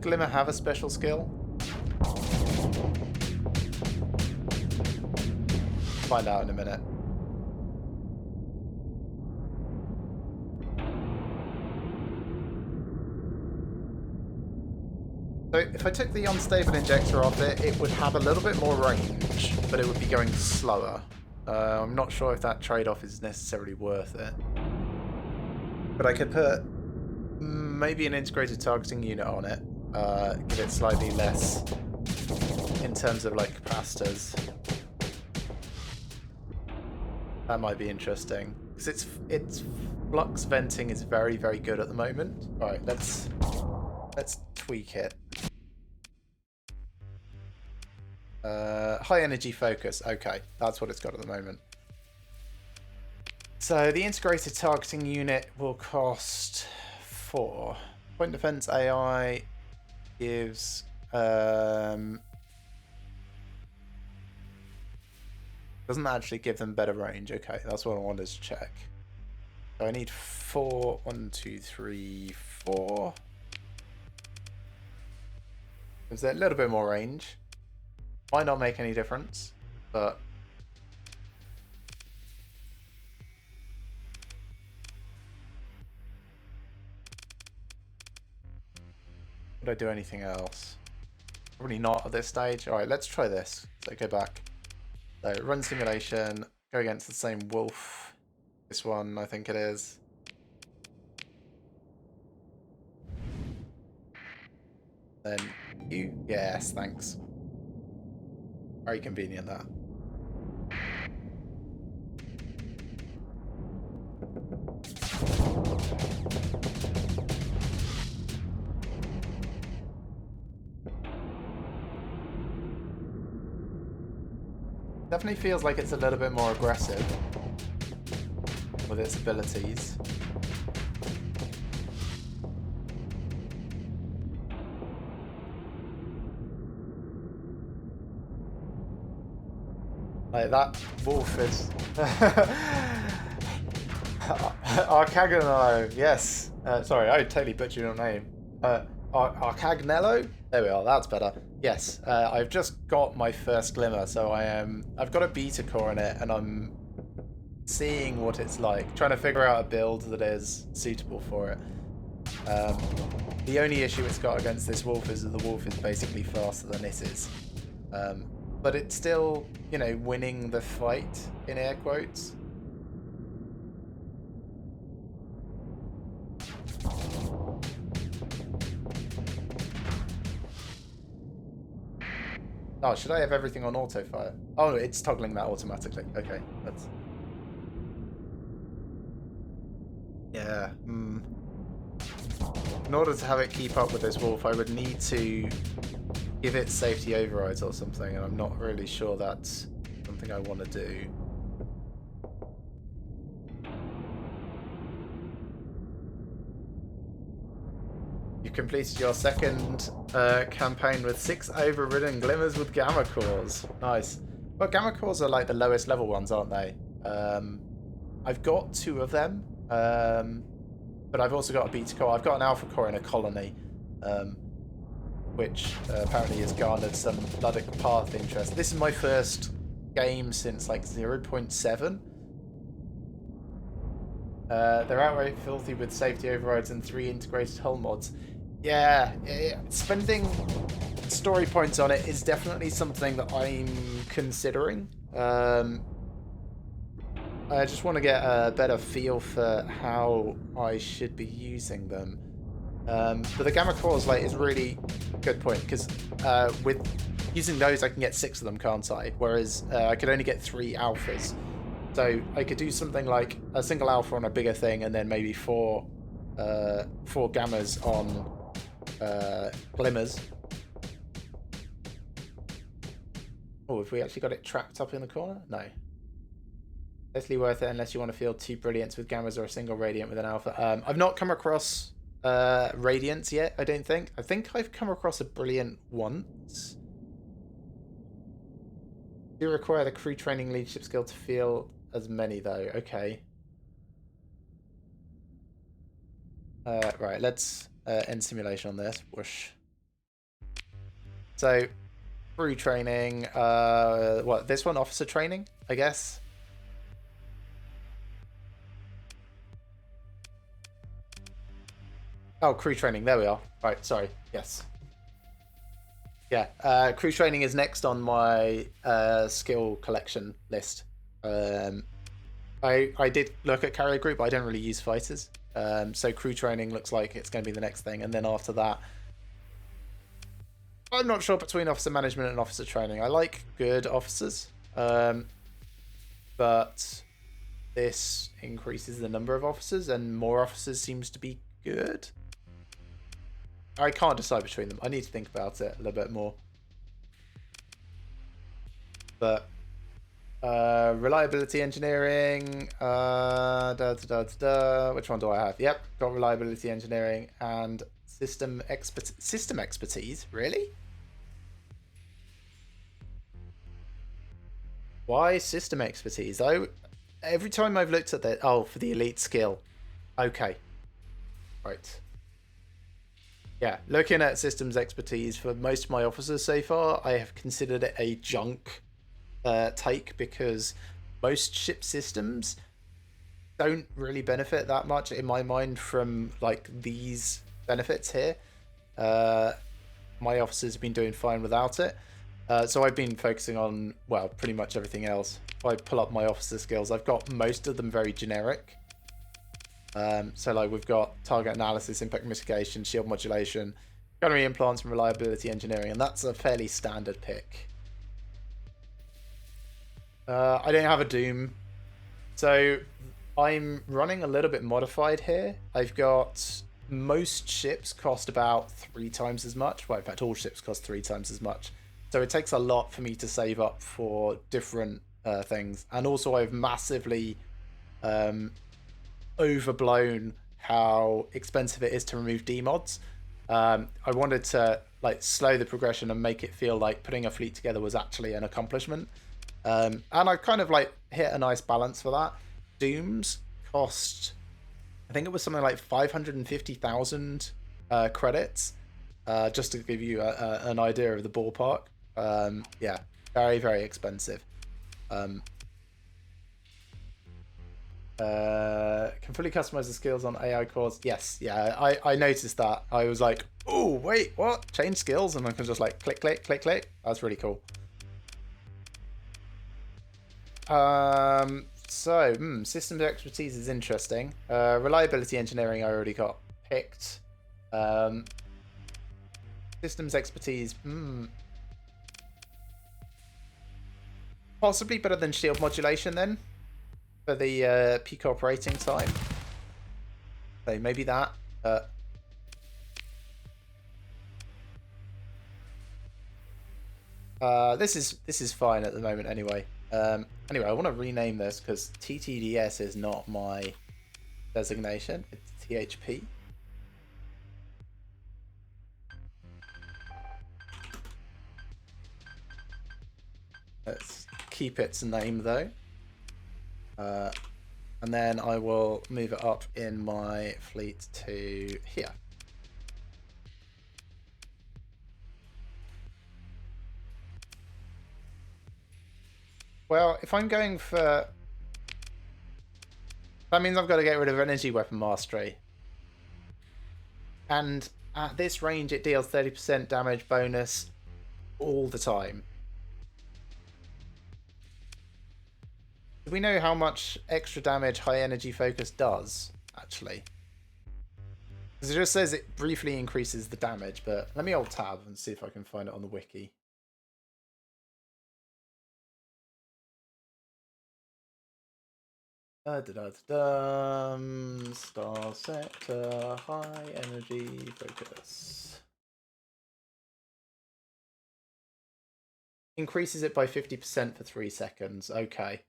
Glimmer have a special skill? Find out in a minute. So if I took the unstable injector off it, it would have a little bit more range, but it would be going slower. I'm not sure if that trade-off is necessarily worth it. But I could put maybe an integrated targeting unit on it. Give it slightly less in terms of like capacitors. That might be interesting, because its flux venting is very, very good at the moment. All right, let's tweak it. High energy focus. Okay, that's what it's got at the moment. So the integrated targeting unit will cost 4. Point defense AI gives doesn't actually give them better range. Okay, that's what I wanted to check. So I need 4. 1, 2, 3, 4. Gives it a little bit more range. Might not make any difference, but Would I do anything else? Probably not at this stage. All right, let's try this. So go back. So run simulation. Go against the same wolf. This one, I think it is. Then you. Yes, thanks. Very convenient that. Definitely feels like it's a little bit more aggressive with its abilities. Like that wolf is Arcagnello, yes. Sorry, I totally butchered your name. Arcagnello? There we are, that's better. Yes, I've just got my first glimmer, so I've got a beta core in it, and I'm seeing what it's like, trying to figure out a build that is suitable for it. The only issue it's got against this wolf is that the wolf is basically faster than it is. But it's still, you know, winning the fight, in air quotes. Oh, should I have everything on auto fire? Oh, it's toggling that automatically. Okay, that's... Yeah, In order to have it keep up with this wolf, I would need to give it safety overrides or something, and I'm not really sure that's something I want to do. You completed your second campaign with 6 overridden glimmers with gamma cores. Nice. Well, gamma cores are like the lowest level ones, aren't they? I've got 2 of them, but I've also got a beta core. I've got an alpha core in a colony, which apparently has garnered some Luddic Path interest. This is my first game since like 0.7. They're outright filthy with safety overrides and 3 integrated hull mods. Yeah, spending story points on it is definitely something that I'm considering. I just want to get a better feel for how I should be using them. But the gamma cores like is really a good point, because with using those I can get 6 of them, can't I? Whereas I could only get 3 alphas. So I could do something like a single alpha on a bigger thing, and then maybe 4 gammas on glimmers. Oh, have we actually got it trapped up in the corner? No. Definitely worth it unless you want to field 2 brilliants with gammas or a single radiant with an alpha. I've not come across radiants yet, I don't think. I think I've come across a brilliant once. Do require the crew training leadership skill to field as many though. Okay. Right, let's end simulation on this. Whoosh. So, crew training. What, this one? Officer training, I guess? Oh, crew training. There we are. Right, sorry. Yes. Yeah, crew training is next on my skill collection list. I did look at carrier group, but I don't really use fighters. So crew training looks like it's going to be the next thing. And then after that, I'm not sure between officer management and officer training. I like good officers, but this increases the number of officers, and more officers seems to be good. I can't decide between them. I need to think about it a little bit more. But reliability engineering. Which one do I have? Yep, got reliability engineering and system expertise. Really? Why system expertise? Every time I've looked at that, oh, for the elite skill. Okay. Right. Yeah, looking at systems expertise for most of my officers so far, I have considered it a junk take, because most ship systems don't really benefit that much in my mind from like these benefits here. My officers have been doing fine without it. So I've been focusing on, well, pretty much everything else. If I pull up my officer skills, I've got most of them very generic. So like we've got target analysis, impact mitigation, shield modulation, gunnery implants, and reliability engineering, and that's a fairly standard pick. I don't have a Doom, so I'm running a little bit modified here. I've got most ships cost about 3 times as much. Well, in fact, all ships cost 3 times as much. So it takes a lot for me to save up for different things. And also I've massively overblown how expensive it is to remove demods. I wanted to like slow the progression and make it feel like putting a fleet together was actually an accomplishment. And I kind of like hit a nice balance for that. Dooms cost, I think it was something like 550,000 credits, just to give you an idea of the ballpark. Yeah, very, very expensive. Can fully customize the skills on AI cores. Yes, yeah, I noticed that. I was like, oh, wait, what? Change skills? And I can just like click, click, click, click. That's really cool. Systems expertise is interesting. Reliability engineering I already got picked. Systems expertise, possibly better than shield modulation then, for the peak operating time. So maybe that. This is fine at the moment anyway. Anyway, I want to rename this because TTDS is not my designation. It's THP. Let's keep its name though. And then I will move it up in my fleet to here. Well, if I'm going for... That means I've got to get rid of energy weapon mastery. And at this range, it deals 30% damage bonus all the time. Do we know how much extra damage high energy focus does, actually? Because it just says it briefly increases the damage, but let me alt tab and see if I can find it on the wiki. Starsector, high energy focus. Increases it by 50% for 3 seconds. Okay.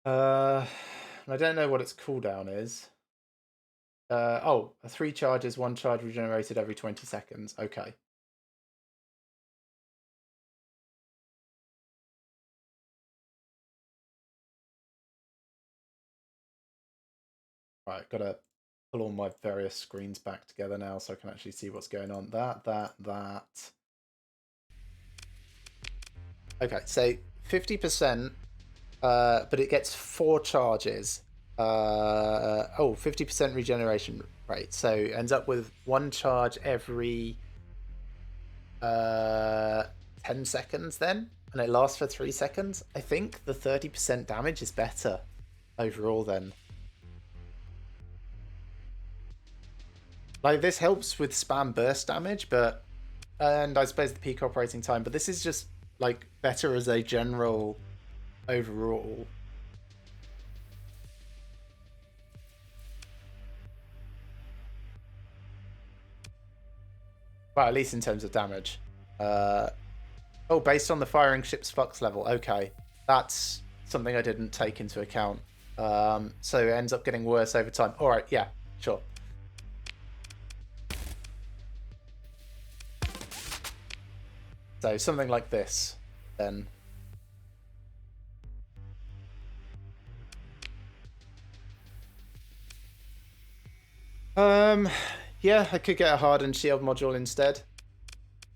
I don't know what its cooldown is. 3 charges, 1 charge regenerated every 20 seconds. Okay. Right, gotta pull all my various screens back together now so I can actually see what's going on. That. Okay, so 50%, but it gets 4 charges. 50% regeneration rate. So it ends up with 1 charge every 10 seconds then, and it lasts for 3 seconds. I think the 30% damage is better overall then. Like, this helps with spam burst damage, and I suppose the peak operating time, but this is just, like, better as a general overall. Well, at least in terms of damage. Based on the firing ship's flux level. Okay, that's something I didn't take into account. So it ends up getting worse over time. All right, yeah, sure. So something like this, then. Yeah, I could get a hardened shield module instead.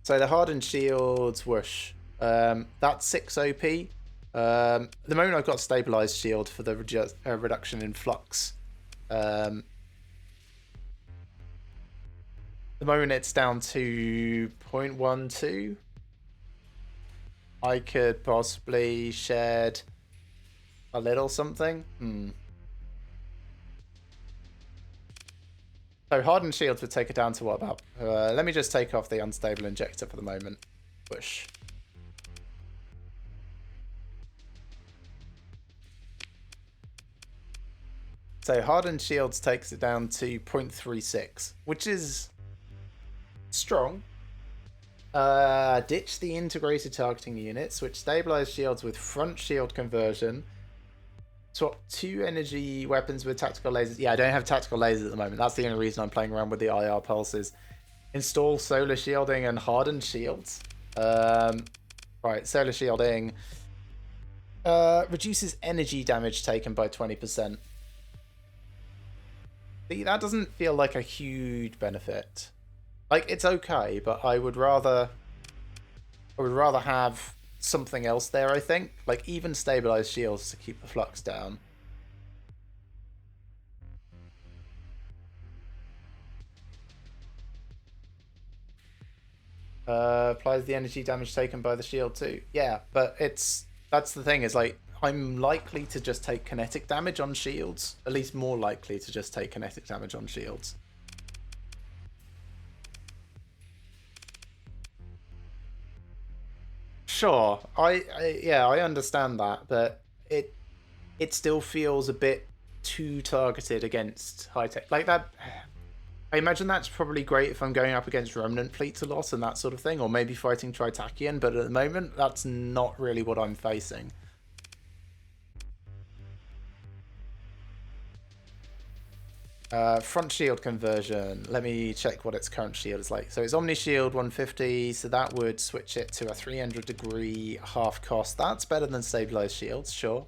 So the hardened shields, whoosh. That's 6 OP. At the moment I've got stabilized shield for the reduction in flux. the moment it's down to 0.12. I could possibly shed a little something. So hardened shields would take it down to what about? Let me just take off the unstable injector for the moment. Push. So hardened shields takes it down to 0.36, which is strong. Ditch the integrated targeting unit. Switch stabilized shields with front shield conversion. Swap 2 energy weapons with tactical lasers. Yeah, I don't have tactical lasers at the moment. That's the only reason I'm playing around with the IR pulses. Install solar shielding and hardened shields. Right, solar shielding reduces energy damage taken by 20%. See, that doesn't feel like a huge benefit. Like, it's okay, but I would rather have something else there, I think. Like, even stabilized shields to keep the flux down. Applies the energy damage taken by the shield too. Yeah, but that's the thing, is like, I'm likely to just take kinetic damage on shields. At least more likely to just take kinetic damage on shields. Sure, I understand that, but it still feels a bit too targeted against high tech. Like that, I imagine that's probably great if I'm going up against remnant fleets a lot and that sort of thing, or maybe fighting Tritachian, but at the moment, that's not really what I'm facing. Front shield conversion. Let me check what its current shield is like. So it's Omni Shield 150, so that would switch it to a 300 degree half cost. That's better than stabilized shields, sure.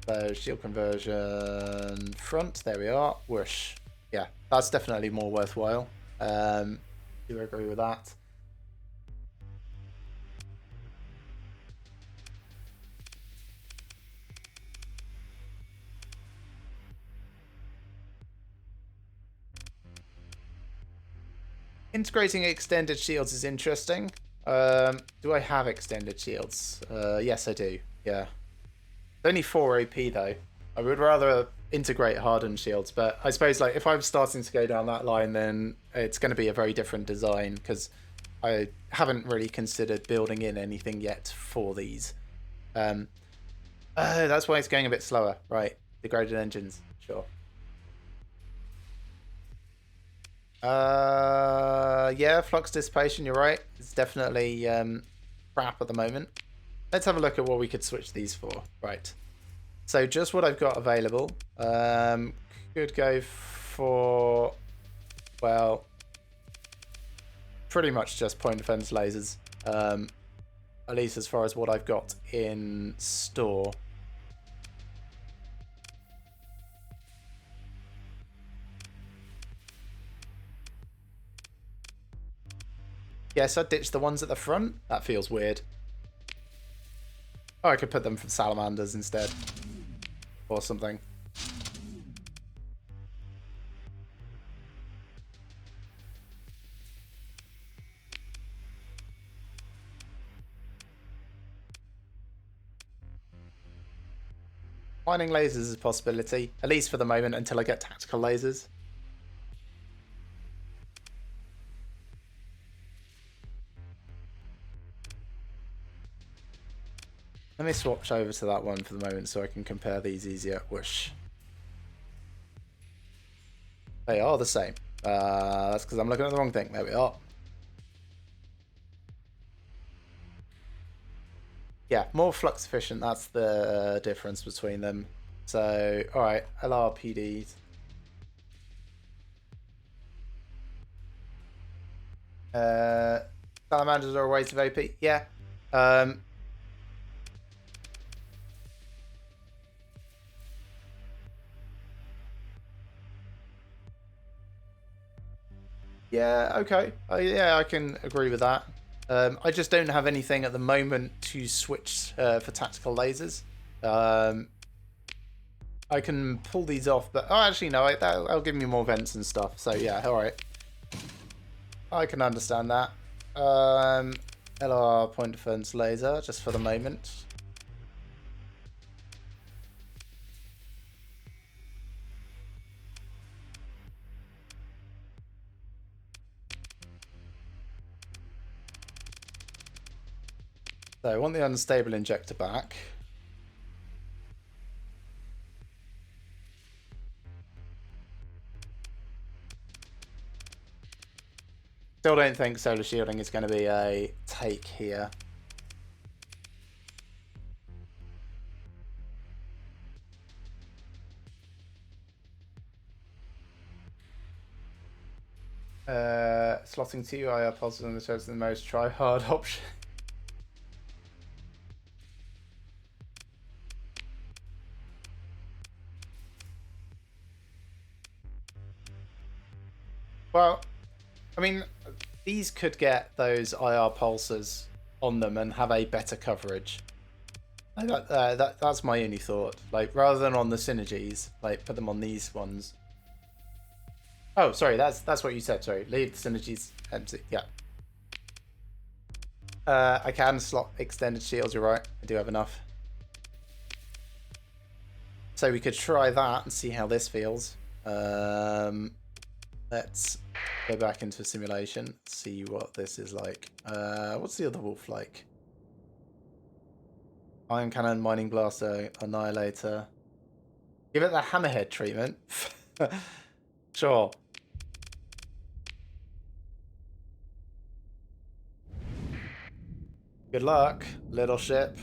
So shield conversion front, there we are. Whoosh. Yeah, that's definitely more worthwhile. Do agree with that. Integrating extended shields is interesting. Do I have extended shields? Yes, I do. Yeah. Only 4 AP though. I would rather integrate hardened shields, but I suppose like if I'm starting to go down that line, then it's going to be a very different design because I haven't really considered building in anything yet for these. That's why it's going a bit slower, right? Degraded engines, sure. Yeah, flux dissipation, you're right. It's definitely crap at the moment. Let's have a look at what we could switch these for. Right. So just what I've got available. Could go for, well, pretty much just point defense lasers. At least as far as what I've got in store. Yes, I'd ditch the ones at the front. That feels weird. Oh, I could put them from salamanders instead. Or something. Mining lasers is a possibility. At least for the moment until I get tactical lasers. Let me switch over to that one for the moment so I can compare these easier. Whoosh. They are the same. That's because I'm looking at the wrong thing. There we are. Yeah, more flux efficient. That's the difference between them. So, alright, LRPDs. Salamanders are a waste of AP. Yeah. Yeah, okay. Yeah, I can agree with that. I just don't have anything at the moment to switch for tactical lasers. I can pull these off, but... Oh, actually, no. That'll give me more vents and stuff. So, yeah, alright. I can understand that. LR point defense laser, just for the moment. So I want the unstable injector back. Still don't think solar shielding is going to be a take here. Slotting 2 IR pulses on the shows the most try-hard option. Well, I mean, these could get those IR pulses on them and have a better coverage. That's my only thought. Like, rather than on the synergies, like, put them on these ones. Oh, sorry, that's what you said. Sorry, leave the synergies empty. Yeah. I can slot extended shields. You're right. I do have enough. So we could try that and see how this feels. Let's go back into a simulation. See what this is like. What's the other wolf like? Iron Cannon, Mining Blaster, Annihilator. Give it the Hammerhead treatment. Sure. Good luck, little ship.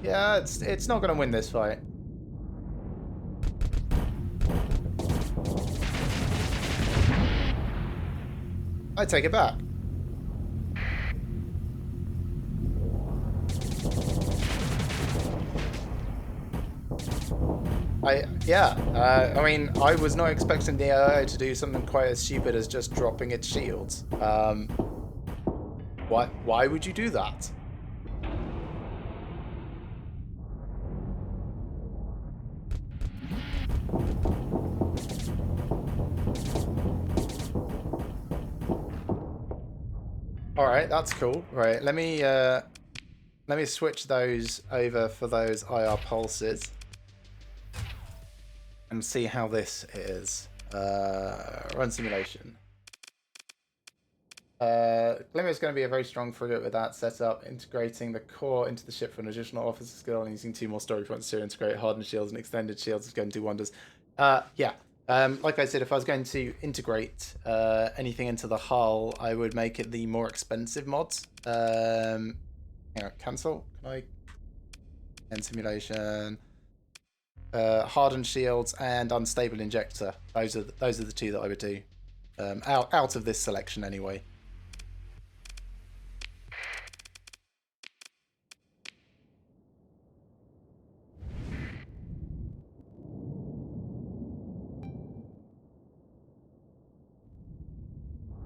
Yeah, it's not going to win this fight. I take it back. I mean, I was not expecting the AI to do something quite as stupid as just dropping its shields. Why would you do that? All right, that's cool. Right, let me switch those over for those IR pulses and see how this is. Run simulation. Glimmer is going to be a very strong frigate with that setup, integrating the core into the ship for an additional officer skill and using 2 more story points to integrate hardened shields and extended shields is going to do wonders. Yeah. Like I said, if I was going to integrate anything into the hull, I would make it the more expensive mods. Hang on, cancel. Can I end simulation? Hardened shields and unstable injector. Those are the 2 that I would do. Out of this selection anyway.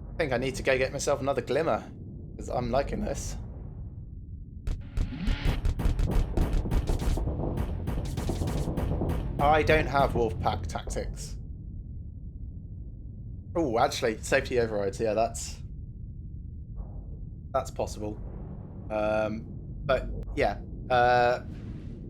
I think I need to go get myself another Glimmer, because I'm liking this. I don't have Wolfpack tactics. Oh, actually, safety overrides. Yeah, that's possible. But yeah,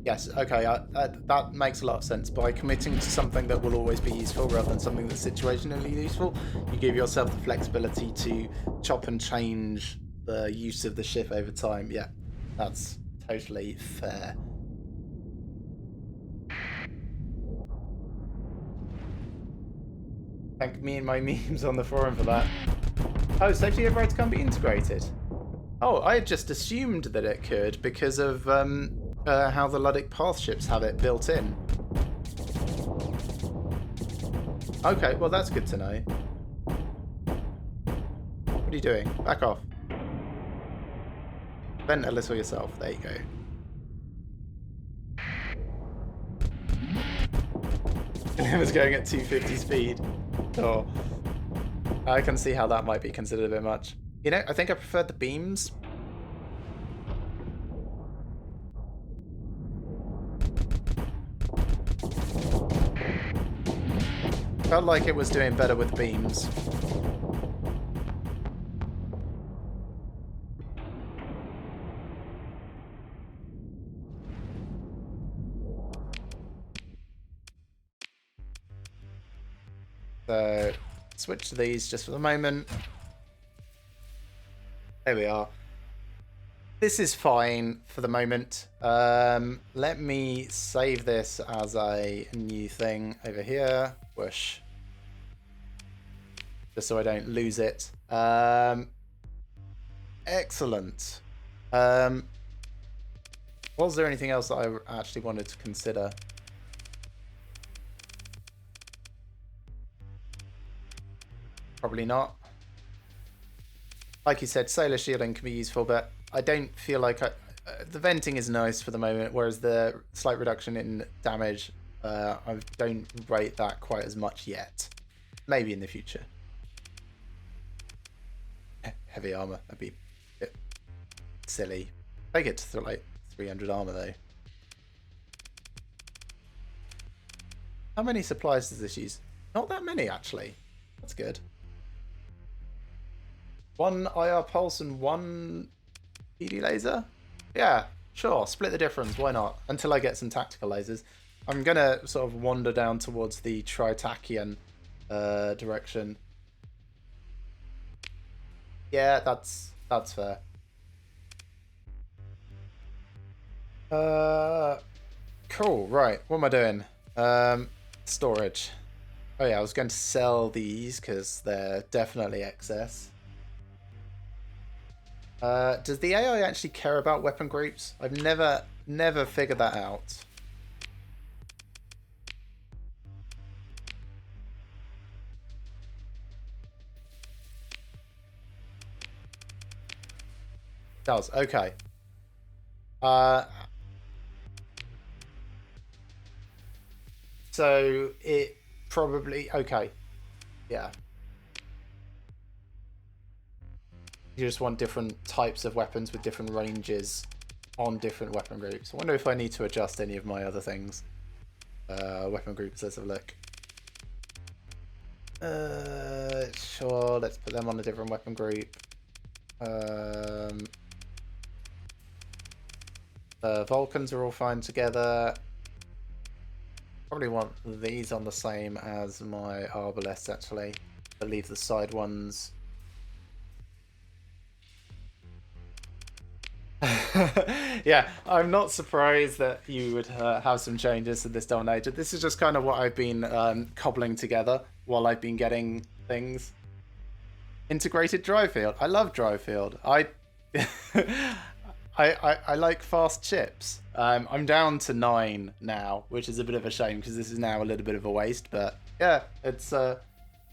yes, okay, that makes a lot of sense. By committing to something that will always be useful rather than something that's situationally useful, you give yourself the flexibility to chop and change the use of the ship over time. Yeah, that's totally fair. Thank me and my memes on the forum for that. Oh, safety overrides can be integrated. Oh, I had just assumed that it could because of how the Luddic Path ships have it built in. Okay, well that's good to know. What are you doing? Back off. Vent a little yourself. There you go. It was going at 250 speed. Oh, I can see how that might be considered a bit much. You know, I think I preferred the beams. Felt like it was doing better with beams. So, switch to these just for the moment. There we are. This is fine for the moment. Let me save this as a new thing over here. Whoosh. Just so I don't lose it. Excellent. Was there anything else that I actually wanted to consider? Probably not. Like you said, solar shielding can be useful, but I don't feel like the venting is nice for the moment, whereas the slight reduction in damage, I don't rate that quite as much yet. Maybe in the future. Heavy armor, that'd be a bit silly. I get to like 300 armor though. How many supplies does this use? Not that many actually. That's good. 1 IR pulse and 1 PD laser? Yeah, sure. Split the difference. Why not? Until I get some tactical lasers. I'm going to sort of wander down towards the Tritachyan direction. Yeah, that's fair. Cool. Right. What am I doing? Storage. Oh yeah, I was going to sell these because they're definitely excess. Does the AI actually care about weapon groups? I've never figured that out. Does, okay. So it probably, okay. Yeah. You just want different types of weapons with different ranges on different weapon groups. I wonder if I need to adjust any of my other things. Weapon groups, let's have a look. Sure, let's put them on a different weapon group. Vulcans are all fine together. Probably want these on the same as my Arbalests actually. But leave the side ones. Yeah, I'm not surprised that you would have some changes to this dominator. This is just kind of what I've been cobbling together while I've been getting things. Integrated drive field. I love drive field. I like fast chips. I'm down to 9 now, which is a bit of a shame because this is now a little bit of a waste. But yeah,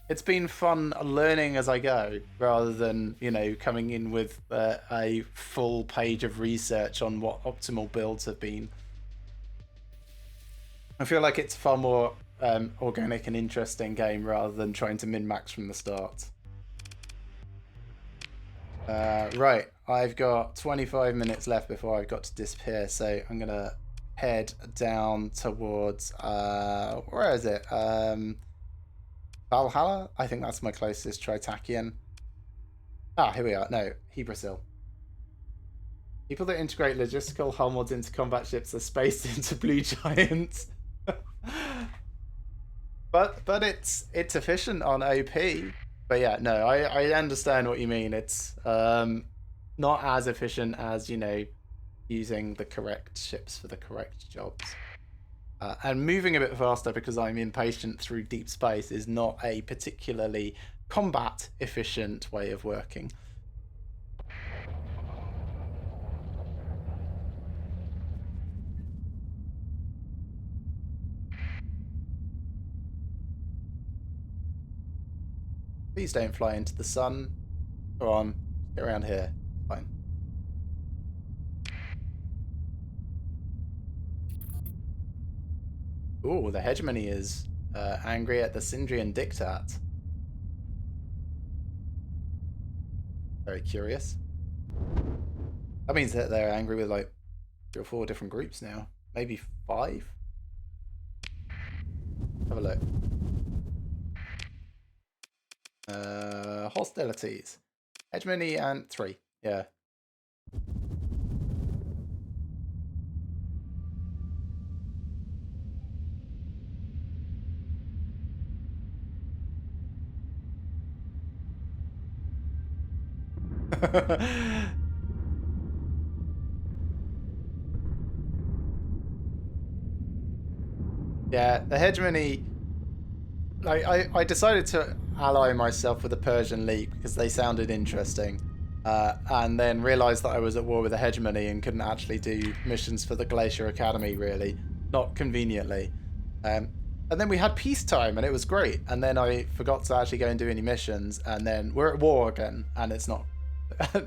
it's been fun learning as I go, rather than, you know, coming in with a full page of research on what optimal builds have been. I feel like it's far more organic and interesting game rather than trying to min-max from the start. Right, I've got 25 minutes left before I've got to disappear, so I'm going to head down towards, where is it? Valhalla? I think that's my closest Tritachyan. Ah, here we are. No, Hebrasil. People that integrate logistical hull mods into combat ships are spaced into blue giants. but it's efficient on OP. But yeah, no, I understand what you mean. It's not as efficient as, you know, using the correct ships for the correct jobs. And moving a bit faster because I'm impatient through deep space is not a particularly combat efficient way of working. Please don't fly into the sun. Go on, get around here. Fine. Ooh, the hegemony is Angry at the Sindrian Diktat. Very curious. That means that they're angry with like 3 or 4 different groups now. Maybe 5? Have a look. Hostilities. Hegemony and 3. Yeah. Yeah, the hegemony. Like I decided to ally myself with the Persian League because they sounded interesting, and then realised that I was at war with the hegemony and couldn't actually do missions for the Glacier Academy. Really, not conveniently. And then we had peacetime and it was great. And then I forgot to actually go and do any missions, and then we're at war again, and it's not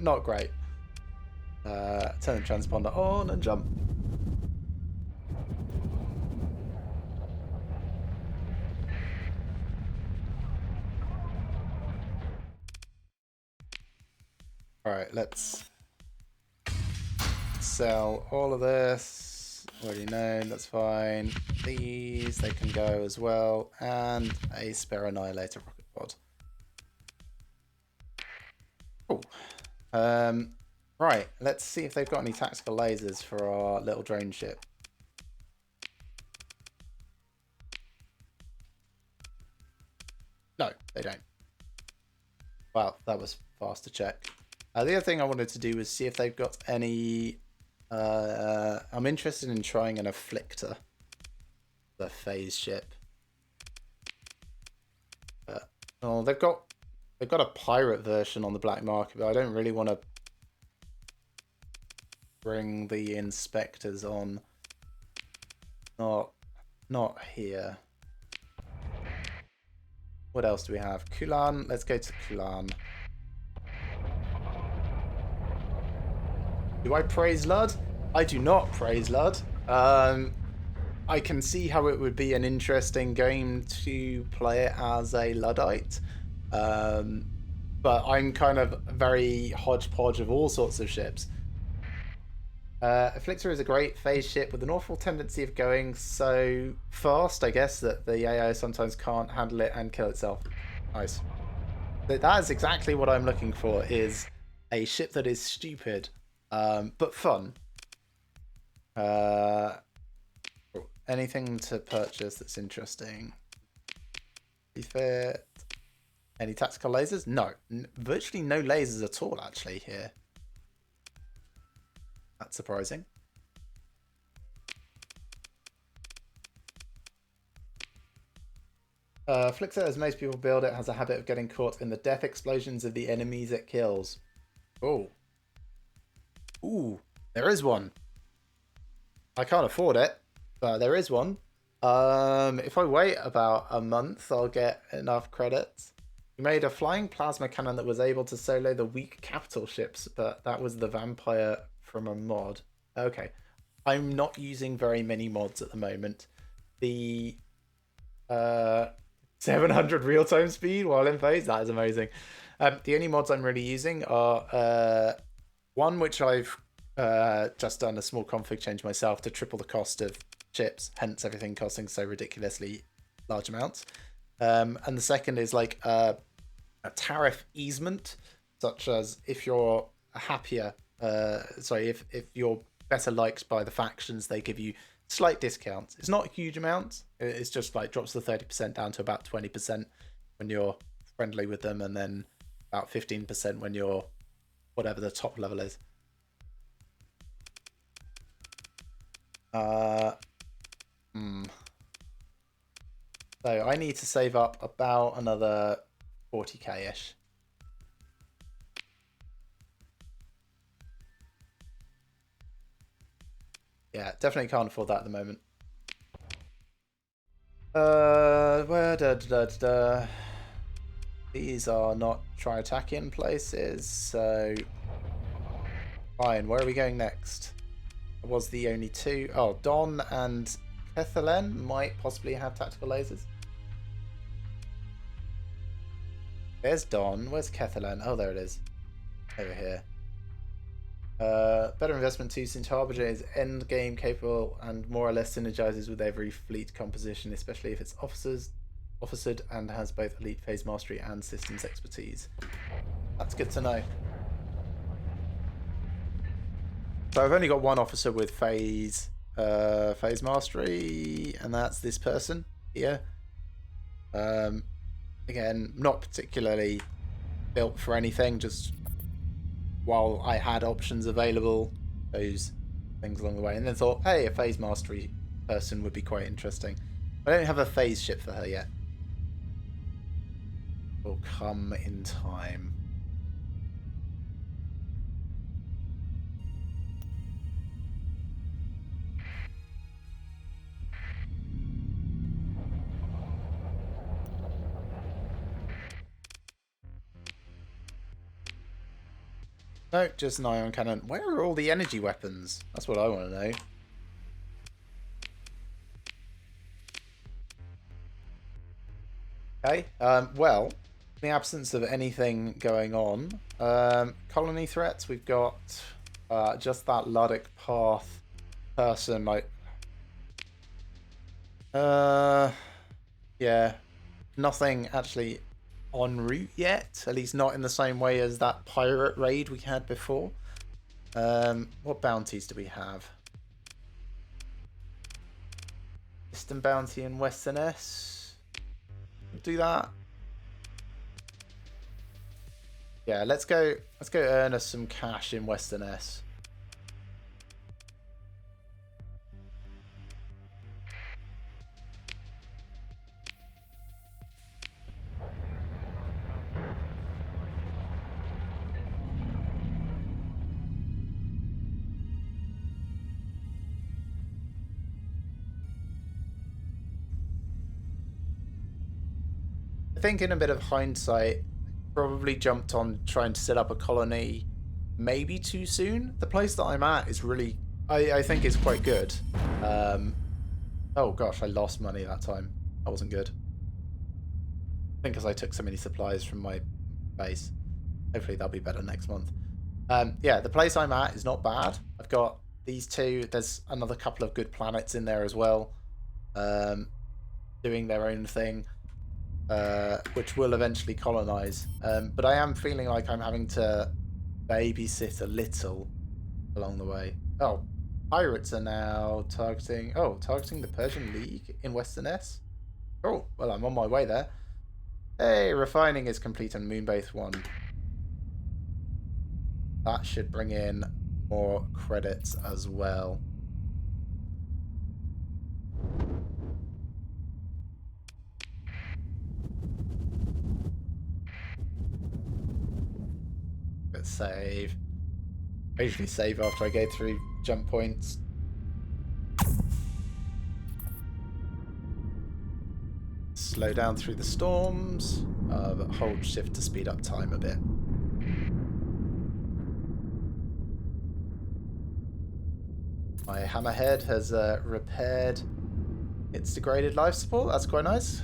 not great. Turn the transponder on and jump. Alright, let's sell all of this. Already known, that's fine. These, they can go as well. And a spare annihilator rocket pod. Cool. Right, let's see if they've got any tactical lasers for our little drone ship. No, they don't. Wow, that was fast to check. The other thing I wanted to do was see if they've got any... I'm interested in trying an afflictor. The phase ship. Oh, they've got a pirate version on the black market, but I don't really want to bring the inspectors on. Not here. What else do we have? Kulan. Let's go to Kulan. Do I praise Lud? I do not praise Lud. I can see how it would be an interesting game to play it as a Luddite. But I'm kind of very hodgepodge of all sorts of ships. Afflictor is a great phase ship with an awful tendency of going so fast, I guess, that the AI sometimes can't handle it and kill itself. Nice. That is exactly what I'm looking for, is a ship that is stupid, but fun. Anything to purchase that's interesting? Refit. Any tactical lasers? No. Virtually no lasers at all, actually, here. That's surprising. Afflictor, as most people build it, has a habit of getting caught in the death explosions of the enemies it kills. Oh. Ooh, there is one. I can't afford it, but there is one. If I wait about a month, I'll get enough credits. We made a flying plasma cannon that was able to solo the weak capital ships, but that was the vampire from a mod. Okay. I'm not using very many mods at the moment. The 700 real-time speed while in phase, that is amazing. The only mods I'm really using are one which I've just done a small config change myself to triple the cost of chips, hence everything costing so ridiculously large amounts. And the second is like a tariff easement, such as if you're happier, if you're better liked by the factions, they give you slight discounts. It's not a huge amount. It's just like drops the 30% down to about 20% when you're friendly with them, and then about 15% when you're whatever the top level is. So I need to save up about another 40k-ish. Yeah, definitely can't afford that at the moment. These are not tri-attacking places, so fine. Where are we going next? It was the only two. Oh, Don and Kethalen might possibly have tactical lasers. There's Don. Where's Ketherland? Oh, there it is. Over here. Better investment too, since Harbinger is end game capable and more or less synergizes with every fleet composition, especially if it's officered and has both elite phase mastery and systems expertise. That's good to know. So I've only got one officer with phase mastery, and that's this person here. Again, not particularly built for anything, just while I had options available, those things along the way, and then thought, hey, a phase mastery person would be quite interesting. I don't have a phase ship for her yet. Will come in time. No, just an ion cannon. Where are all the energy weapons? That's what I want to know. Okay, well, in the absence of anything going on, colony threats, we've got just that Luddic path person, like, yeah, nothing actually en route yet, at least not in the same way as that pirate raid we had before. What bounties do we have? Distant bounty in Western S. Do that. Yeah, let's go earn us some cash in Western S. I think in a bit of hindsight, probably jumped on trying to set up a colony maybe too soon. The place that I'm at is really, I think it's quite good. Oh gosh, I lost money that time. That wasn't good. I think because I took so many supplies from my base. Hopefully that'll be better next month. Yeah, the place I'm at is not bad. I've got these two. There's another couple of good planets in there as well, doing their own thing. Which will eventually colonize. But I am feeling like I'm having to babysit a little along the way. Oh, pirates are now targeting the Persian League in Western S. Oh, well, I'm on my way there. Hey, refining is complete on Moonbase 1. That should bring in more credits as well. Let's save. I usually save after I go through jump points. Slow down through the storms, but hold shift to speed up time a bit. My hammerhead has repaired its degraded life support. That's quite nice.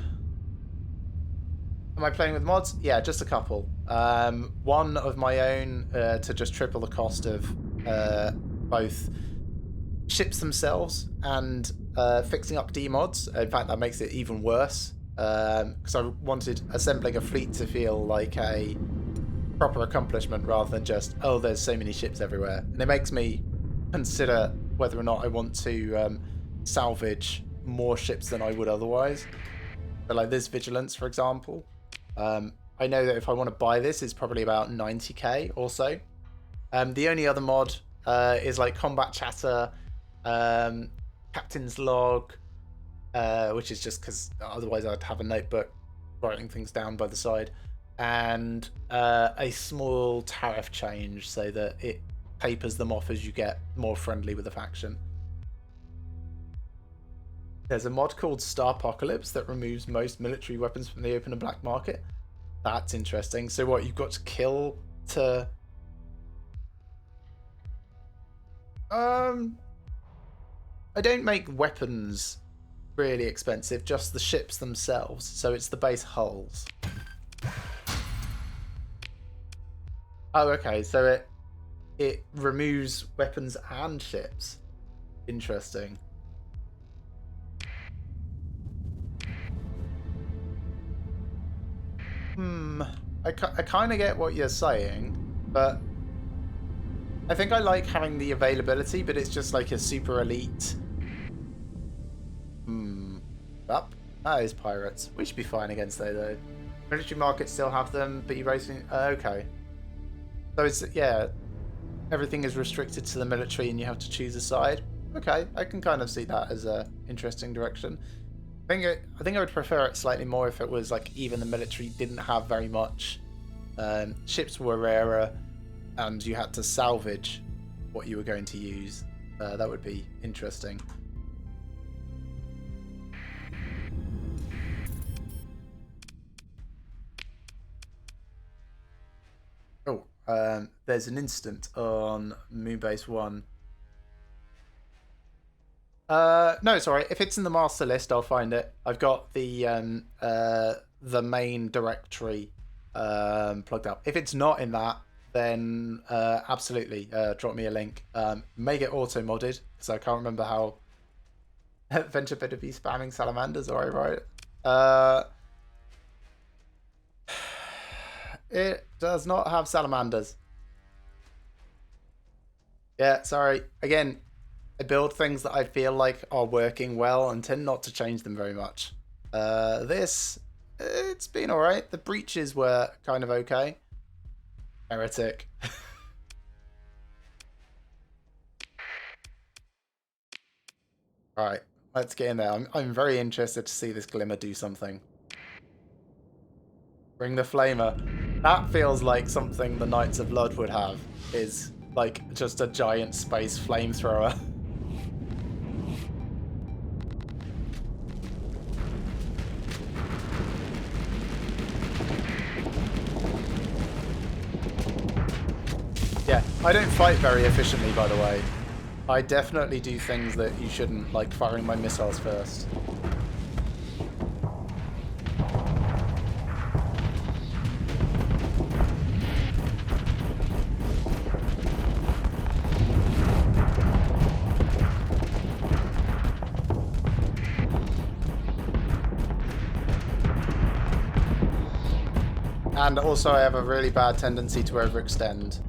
Am I playing with mods? Yeah, just a couple. One of my own to just triple the cost of both ships themselves and fixing up D-mods. In fact, that makes it even worse. Because I wanted assembling a fleet to feel like a proper accomplishment rather than just, oh, there's so many ships everywhere. And it makes me consider whether or not I want to salvage more ships than I would otherwise. So like this Vigilance, for example. I know that if I want to buy this, it's probably about 90k or so. The only other mod is like Combat Chatter, Captain's Log, which is just because otherwise I'd have a notebook writing things down by the side, and a small tariff change so that it tapers them off as you get more friendly with the faction. There's a mod called Starsector that removes most military weapons from the open and black market. That's interesting. So what, you've got to kill to... I don't make weapons really expensive, just the ships themselves. So it's the base hulls. Oh, okay. So it removes weapons and ships. Interesting. I kind of get what you're saying, but I think I like having the availability, but it's just like a super elite. Up. That is pirates. We should be fine against those, though. Military markets still have them, but you racing. Okay. So it's, yeah, everything is restricted to the military and you have to choose a side. Okay, I can kind of see that as a interesting direction. I think I would prefer it slightly more if it was like even the military didn't have very much. Ships were rarer, and you had to salvage what you were going to use. That would be interesting. Oh, there's an instant on Moonbase 1. No, sorry. If it's in the master list, I'll find it. I've got the main directory plugged up. If it's not in that, then absolutely drop me a link. May get auto modded because I can't remember how Venture better be spamming salamanders. All right. It does not have salamanders. Yeah, sorry. Again, I build things that I feel like are working well and tend not to change them very much. It's been alright. The breaches were kind of okay. Heretic. Alright, let's get in there. I'm very interested to see this Glimmer do something. Bring the Flamer. That feels like something the Knights of Blood would have, is like just a giant space flamethrower. Yeah, I don't fight very efficiently, by the way. I definitely do things that you shouldn't, like firing my missiles first. And also I have a really bad tendency to overextend.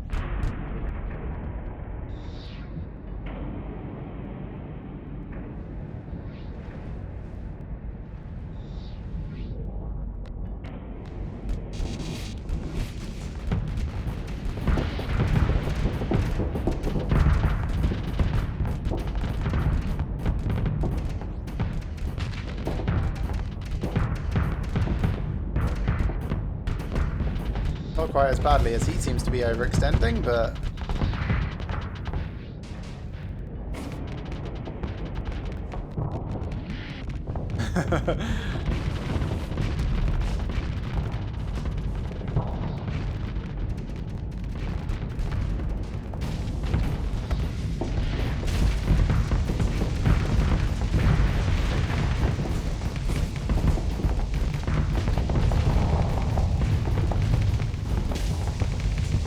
Not quite as badly as he seems to be overextending, but...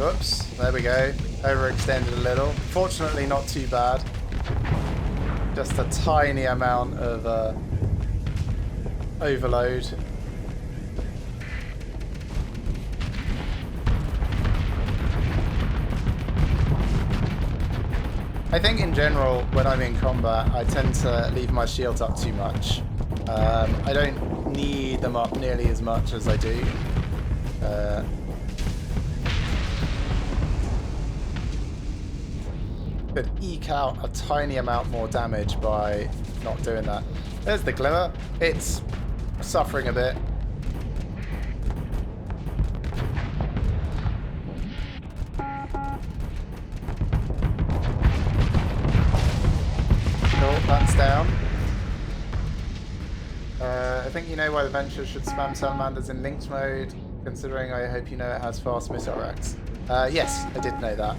Oops, there we go. Overextended a little. Fortunately not too bad. Just a tiny amount of overload. I think in general, when I'm in combat, I tend to leave my shields up too much. I don't need them up nearly as much as I do. Could eke out a tiny amount more damage by not doing that. There's the Glimmer. It's suffering a bit. Cool, that's down. I think you know why the Venture should spam salamanders in Lynx mode, considering I hope you know it has fast missile racks. Yes, I did know that.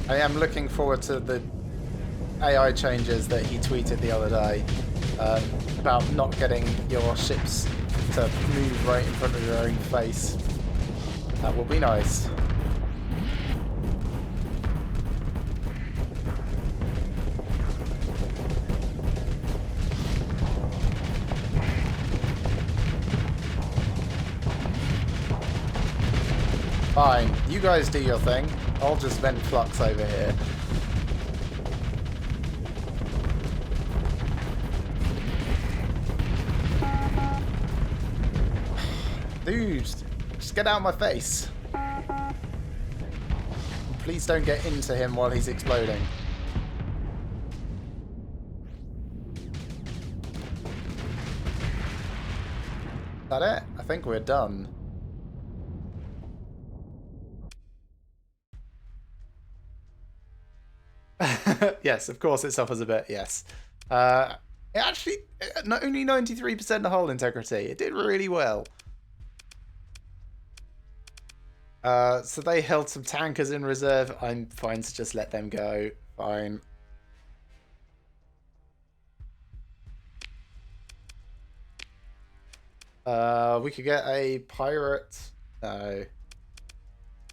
I am looking forward to the AI changes that he tweeted the other day. about not getting your ships to move right in front of your own face. That will be nice. Fine, you guys do your thing. I'll just vent flux over here. Dude, just get out of my face. Please don't get into him while he's exploding. Is that it? I think we're done. Yes, of course it suffers a bit, yes. It actually, not only 93% hull integrity, it did really well. So they held some tankers in reserve. I'm fine to just let them go. Fine. We could get a pirate. No.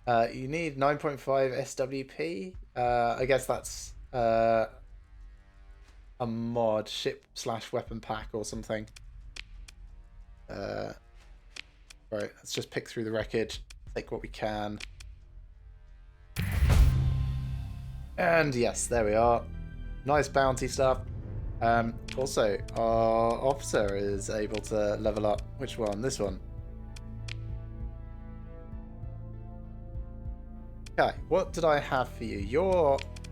You need 9.5 SWP. I guess that's a mod, ship/weapon pack or something. Right, let's just pick through the wreckage, take what we can. And yes, there we are. Nice bounty stuff. Also, our officer is able to level up. Which one? This one. Okay, what did I have for you?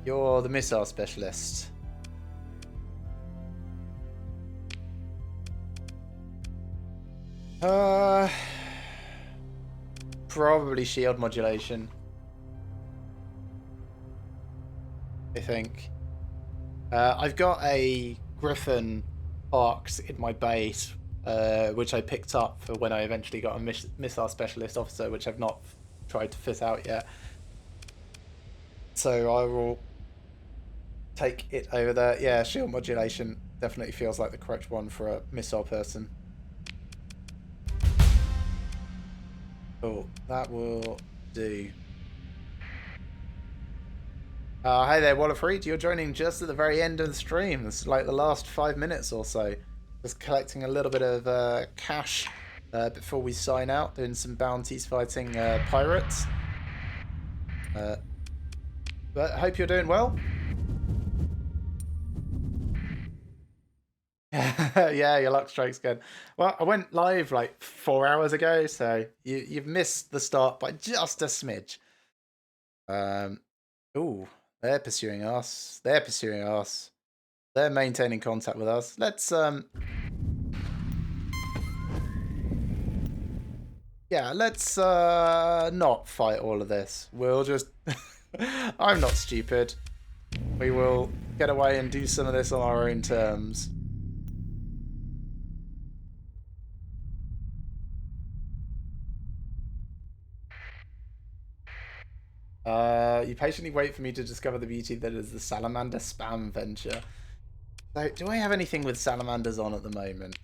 You're the missile specialist. Probably shield modulation. I think. I've got a Griffin parked in my base, which I picked up for when I eventually got a missile specialist officer, which I've not tried to fit out yet. So I will take it over there. Yeah, shield modulation definitely feels like the correct one for a missile person. Cool, that will do. Hey there, Wallerfreed. You're joining just at the very end of the stream. It's like the last 5 minutes or so. Just collecting a little bit of cash before we sign out. Doing some bounties fighting pirates. But I hope you're doing well. Yeah, your luck strike's good. Well, I went live like 4 hours ago, so you've missed the start by just a smidge. Ooh, they're pursuing us. They're pursuing us. They're maintaining contact with us. Let's yeah, let's not fight all of this. We'll just I'm not stupid. We will get away and do some of this on our own terms. You patiently wait for me to discover the beauty that is the salamander spam venture. So, do I have anything with salamanders on at the moment?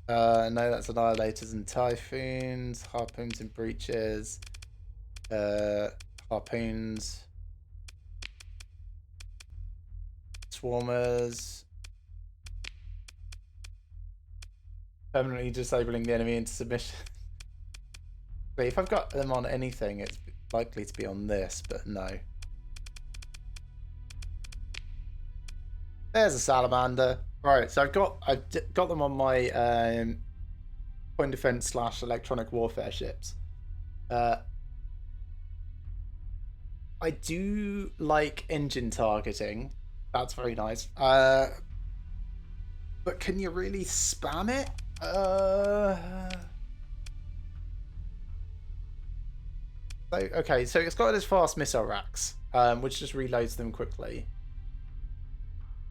No, that's annihilators and typhoons, harpoons and breaches, harpoons, swarmers, permanently disabling the enemy into submission. But if I've got them on anything, it's likely to be on this, but no. There's a salamander. Right, so I've got them on my point defense / electronic warfare ships. I do like engine targeting. That's very nice. But can you really spam it? Okay, so it's got its fast missile racks, which just reloads them quickly.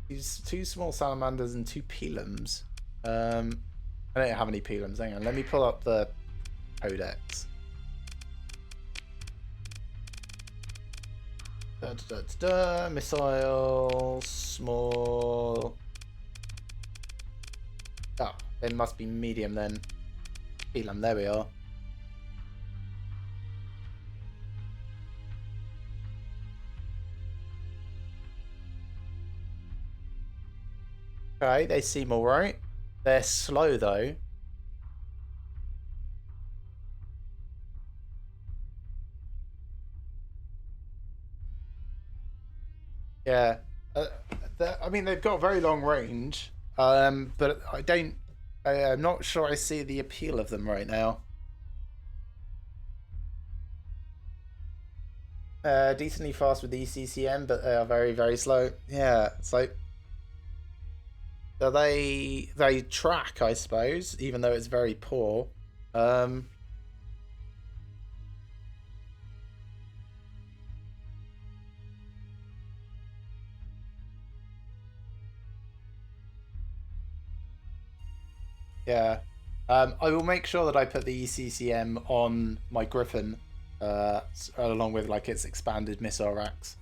These 2 small salamanders and 2 pilums. I don't have any pilums. Hang on, let me pull up the codex. Da, da, da, da, missile, small. Oh, it must be medium then. Pelham, there we are. Okay, they seem alright. They're slow though. Yeah. I mean, they've got a very long range, but I'm not sure I see the appeal of them right now. Decently fast with the ECCM, but they are very, very slow. Yeah, it's like they track, I suppose, even though it's very poor. Um, yeah. I will make sure that I put the ECCM on my Griffin, along with like its expanded missile racks.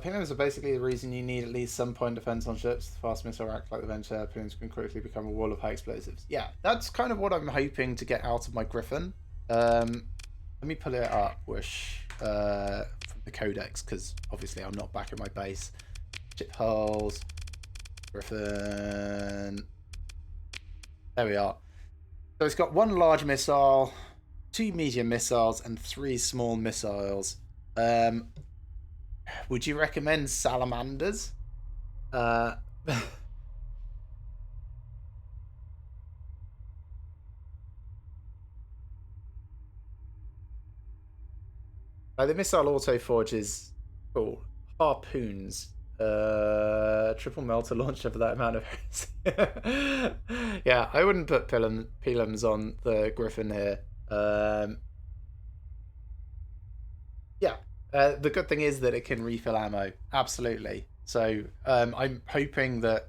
Pinions are basically the reason you need at least some point defense on ships. The fast missile rack like the Venture, pinions can quickly become a wall of high explosives. Yeah, that's kind of what I'm hoping to get out of my Griffin. Let me pull it up, from the codex, because obviously I'm not back at my base. Ship hulls, Griffin. There we are. So it's got one large missile, 2 medium missiles, and 3 small missiles. Would you recommend salamanders? Uh, the missile auto forge is cool. Harpoons. Triple melter launcher for that amount of yeah, I wouldn't put pilums on the Griffin here. Yeah. The good thing is that it can refill ammo. Absolutely. So I'm hoping that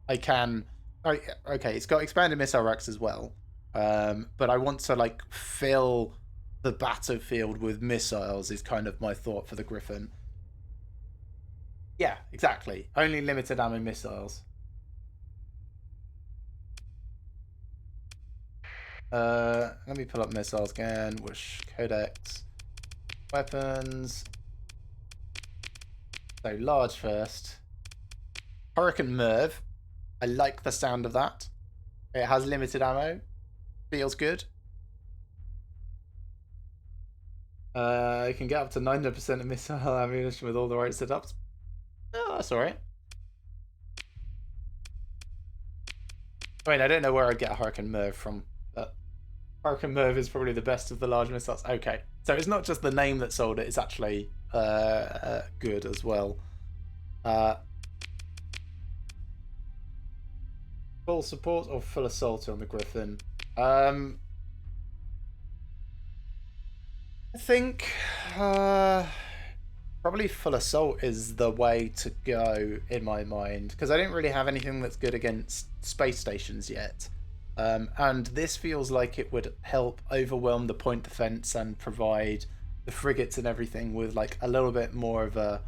I can. Oh, okay, it's got expanded missile racks as well. But I want to like fill the battlefield with missiles. Is kind of my thought for the Griffin. Yeah, exactly. Only limited ammo missiles. Let me pull up missiles again. Whoosh, codex, weapons. So large first. Hurricane Merv. I like the sound of that. It has limited ammo. Feels good. It can get up to 90% of missile ammunition with all the right setups. Oh, that's alright. I mean, I don't know where I'd get a Hurricane Merv from, but Hurricane Merv is probably the best of the large missiles. Okay, so it's not just the name that sold it, it's actually good as well. Full support or full assault on the Griffin? I think probably full assault is the way to go in my mind, because I don't really have anything that's good against space stations yet. And this feels like it would help overwhelm the point defense and provide the frigates and everything with like a little bit more of a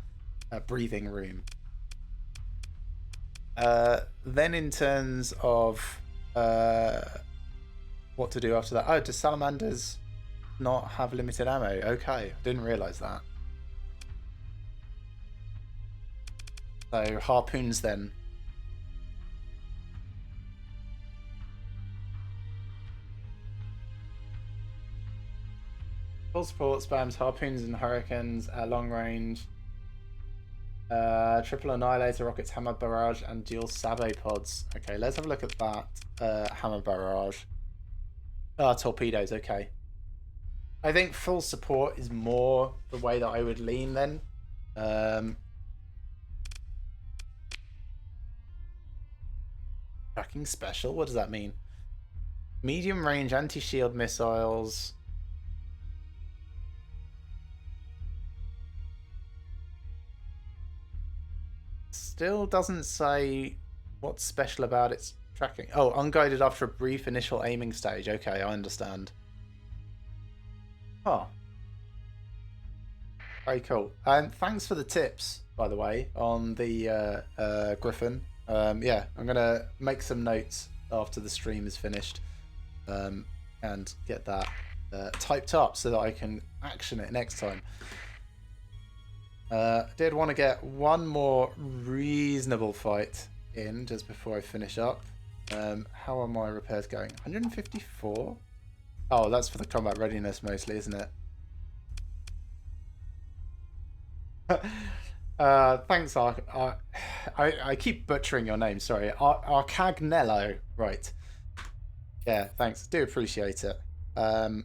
breathing room. Then in terms of what to do after that. Oh, do salamanders not have limited ammo? Okay, didn't realise that. So harpoons then. Full support spams harpoons and hurricanes at long range. Triple annihilator rockets, hammer barrage, and dual sabot pods. Okay, let's have a look at that. Hammer barrage. Torpedoes. Okay. I think full support is more the way that I would lean then. Tracking special. What does that mean? Medium range anti-shield missiles. Still doesn't say what's special about its tracking. Oh, unguided after a brief initial aiming stage. Okay, I understand. Oh, very cool. And thanks for the tips, by the way, on the Griffin. Yeah, I'm going to make some notes after the stream is finished and get that typed up so that I can action it next time. I did want to get one more reasonable fight in just before I finish up. How are my repairs going? 154? Oh, that's for the combat readiness mostly, isn't it? Thanks, I keep butchering your name, sorry. Arcagnello. Right. Yeah, thanks. Do appreciate it. So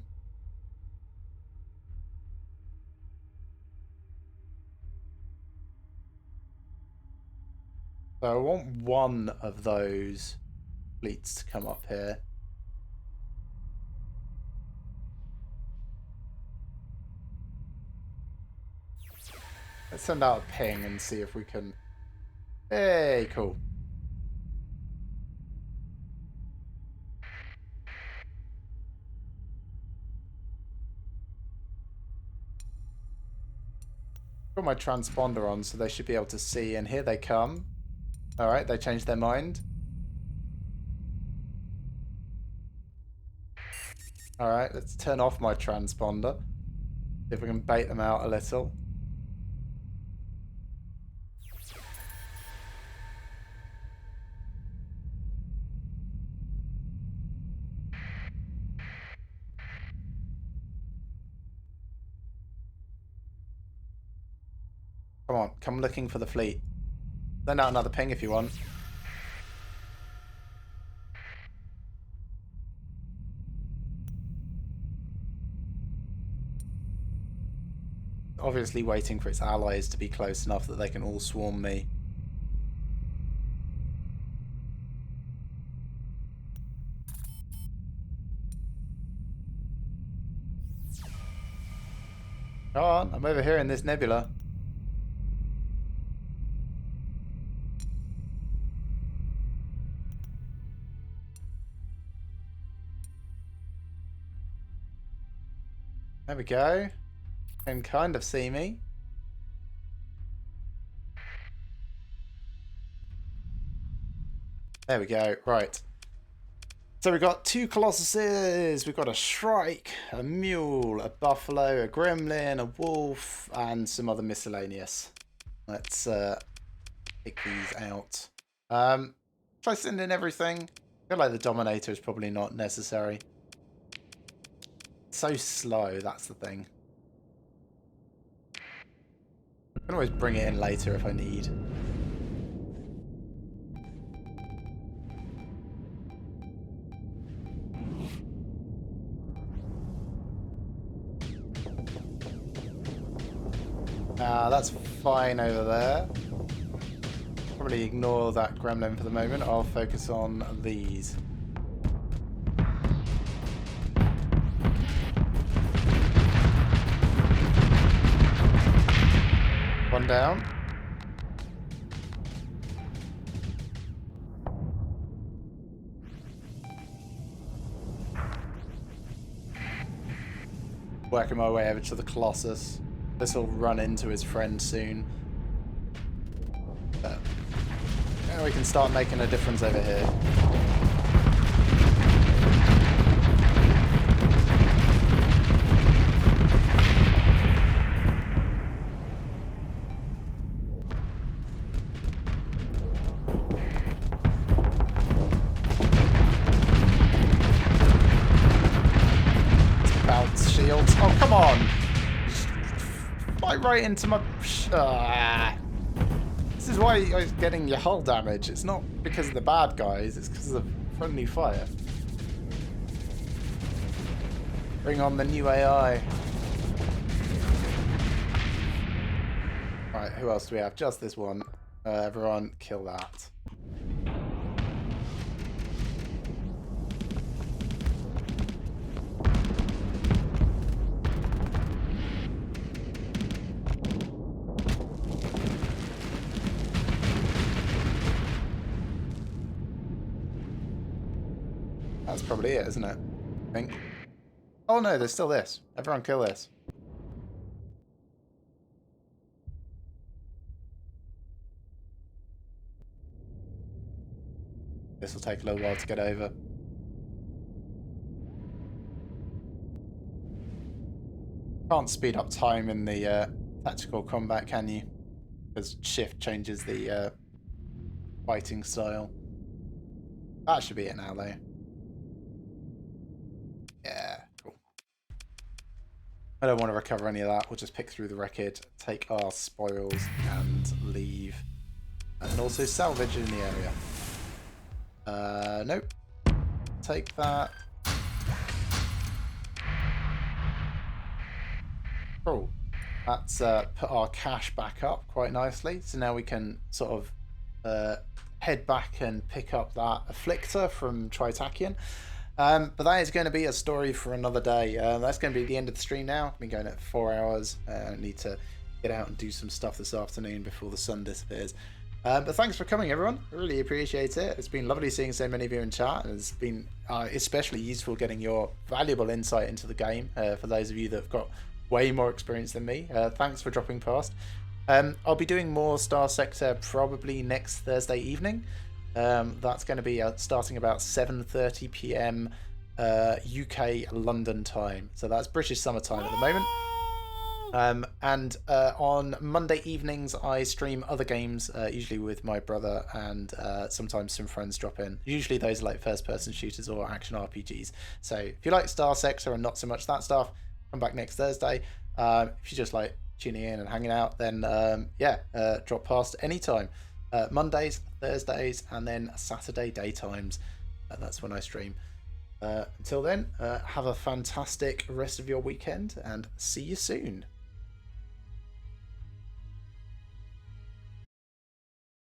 I want one of those fleets to come up here. Let's send out a ping and see if we can... Hey, cool. Got my transponder on, so they should be able to see, and here they come. Alright, they changed their mind. Alright, let's turn off my transponder. See if we can bait them out a little. Come on, come looking for the fleet. Send out another ping if you want. Obviously waiting for its allies to be close enough that they can all swarm me. Come on, I'm over here in this nebula. There we go. Can kind of see me. There we go. Right. So we've got 2 Colossuses. We've got a Shrike, a Mule, a Buffalo, a Gremlin, a Wolf, and some other miscellaneous. Let's pick these out. Should I send in everything? I feel like the Dominator is probably not necessary. It's so slow, that's the thing. I can always bring it in later if I need. That's fine over there. Probably ignore that gremlin for the moment. I'll focus on these. One down. Working my way over to the Colossus. This will run into his friend soon. But now we can start making a difference over here. Bounce shields. Oh, come on! Right into my... This is why I was getting your hull damage. It's not because of the bad guys, it's because of the friendly fire. Bring on the new AI. Right, who else do we have? Just this one. Everyone, kill that. That's probably it, isn't it? I think. Oh no, there's still this. Everyone kill this. This will take a little while to get over. Can't speed up time in the tactical combat, can you? Because shift changes the fighting style. That should be it now, though. Yeah, cool. I don't want to recover any of that. We'll just pick through the wreckage, take our spoils, and leave. And also salvage in the area. Nope. Take that. Cool. That's put our cash back up quite nicely. So now we can sort of head back and pick up that Afflictor from Tritakian. But that is going to be a story for another day. That's going to be the end of the stream now. I've been going at 4 hours. I need to get out and do some stuff this afternoon before the sun disappears. But thanks for coming, everyone. I really appreciate it. It's been lovely seeing so many of you in chat. And it's been especially useful getting your valuable insight into the game for those of you that have got way more experience than me. Thanks for dropping past. I'll be doing more Starsector probably next Thursday evening. That's going to be starting about 7:30 p.m. UK London time. So that's British summertime at the moment. And on Monday evenings, I stream other games, usually with my brother, and sometimes some friends drop in. Usually those are like first-person shooters or action RPGs. So if you like Starsector and not so much that stuff, come back next Thursday. If you just like tuning in and hanging out, then drop past anytime. Mondays, Thursdays, and then Saturday daytimes. That's when I stream. Until then, have a fantastic rest of your weekend and see you soon.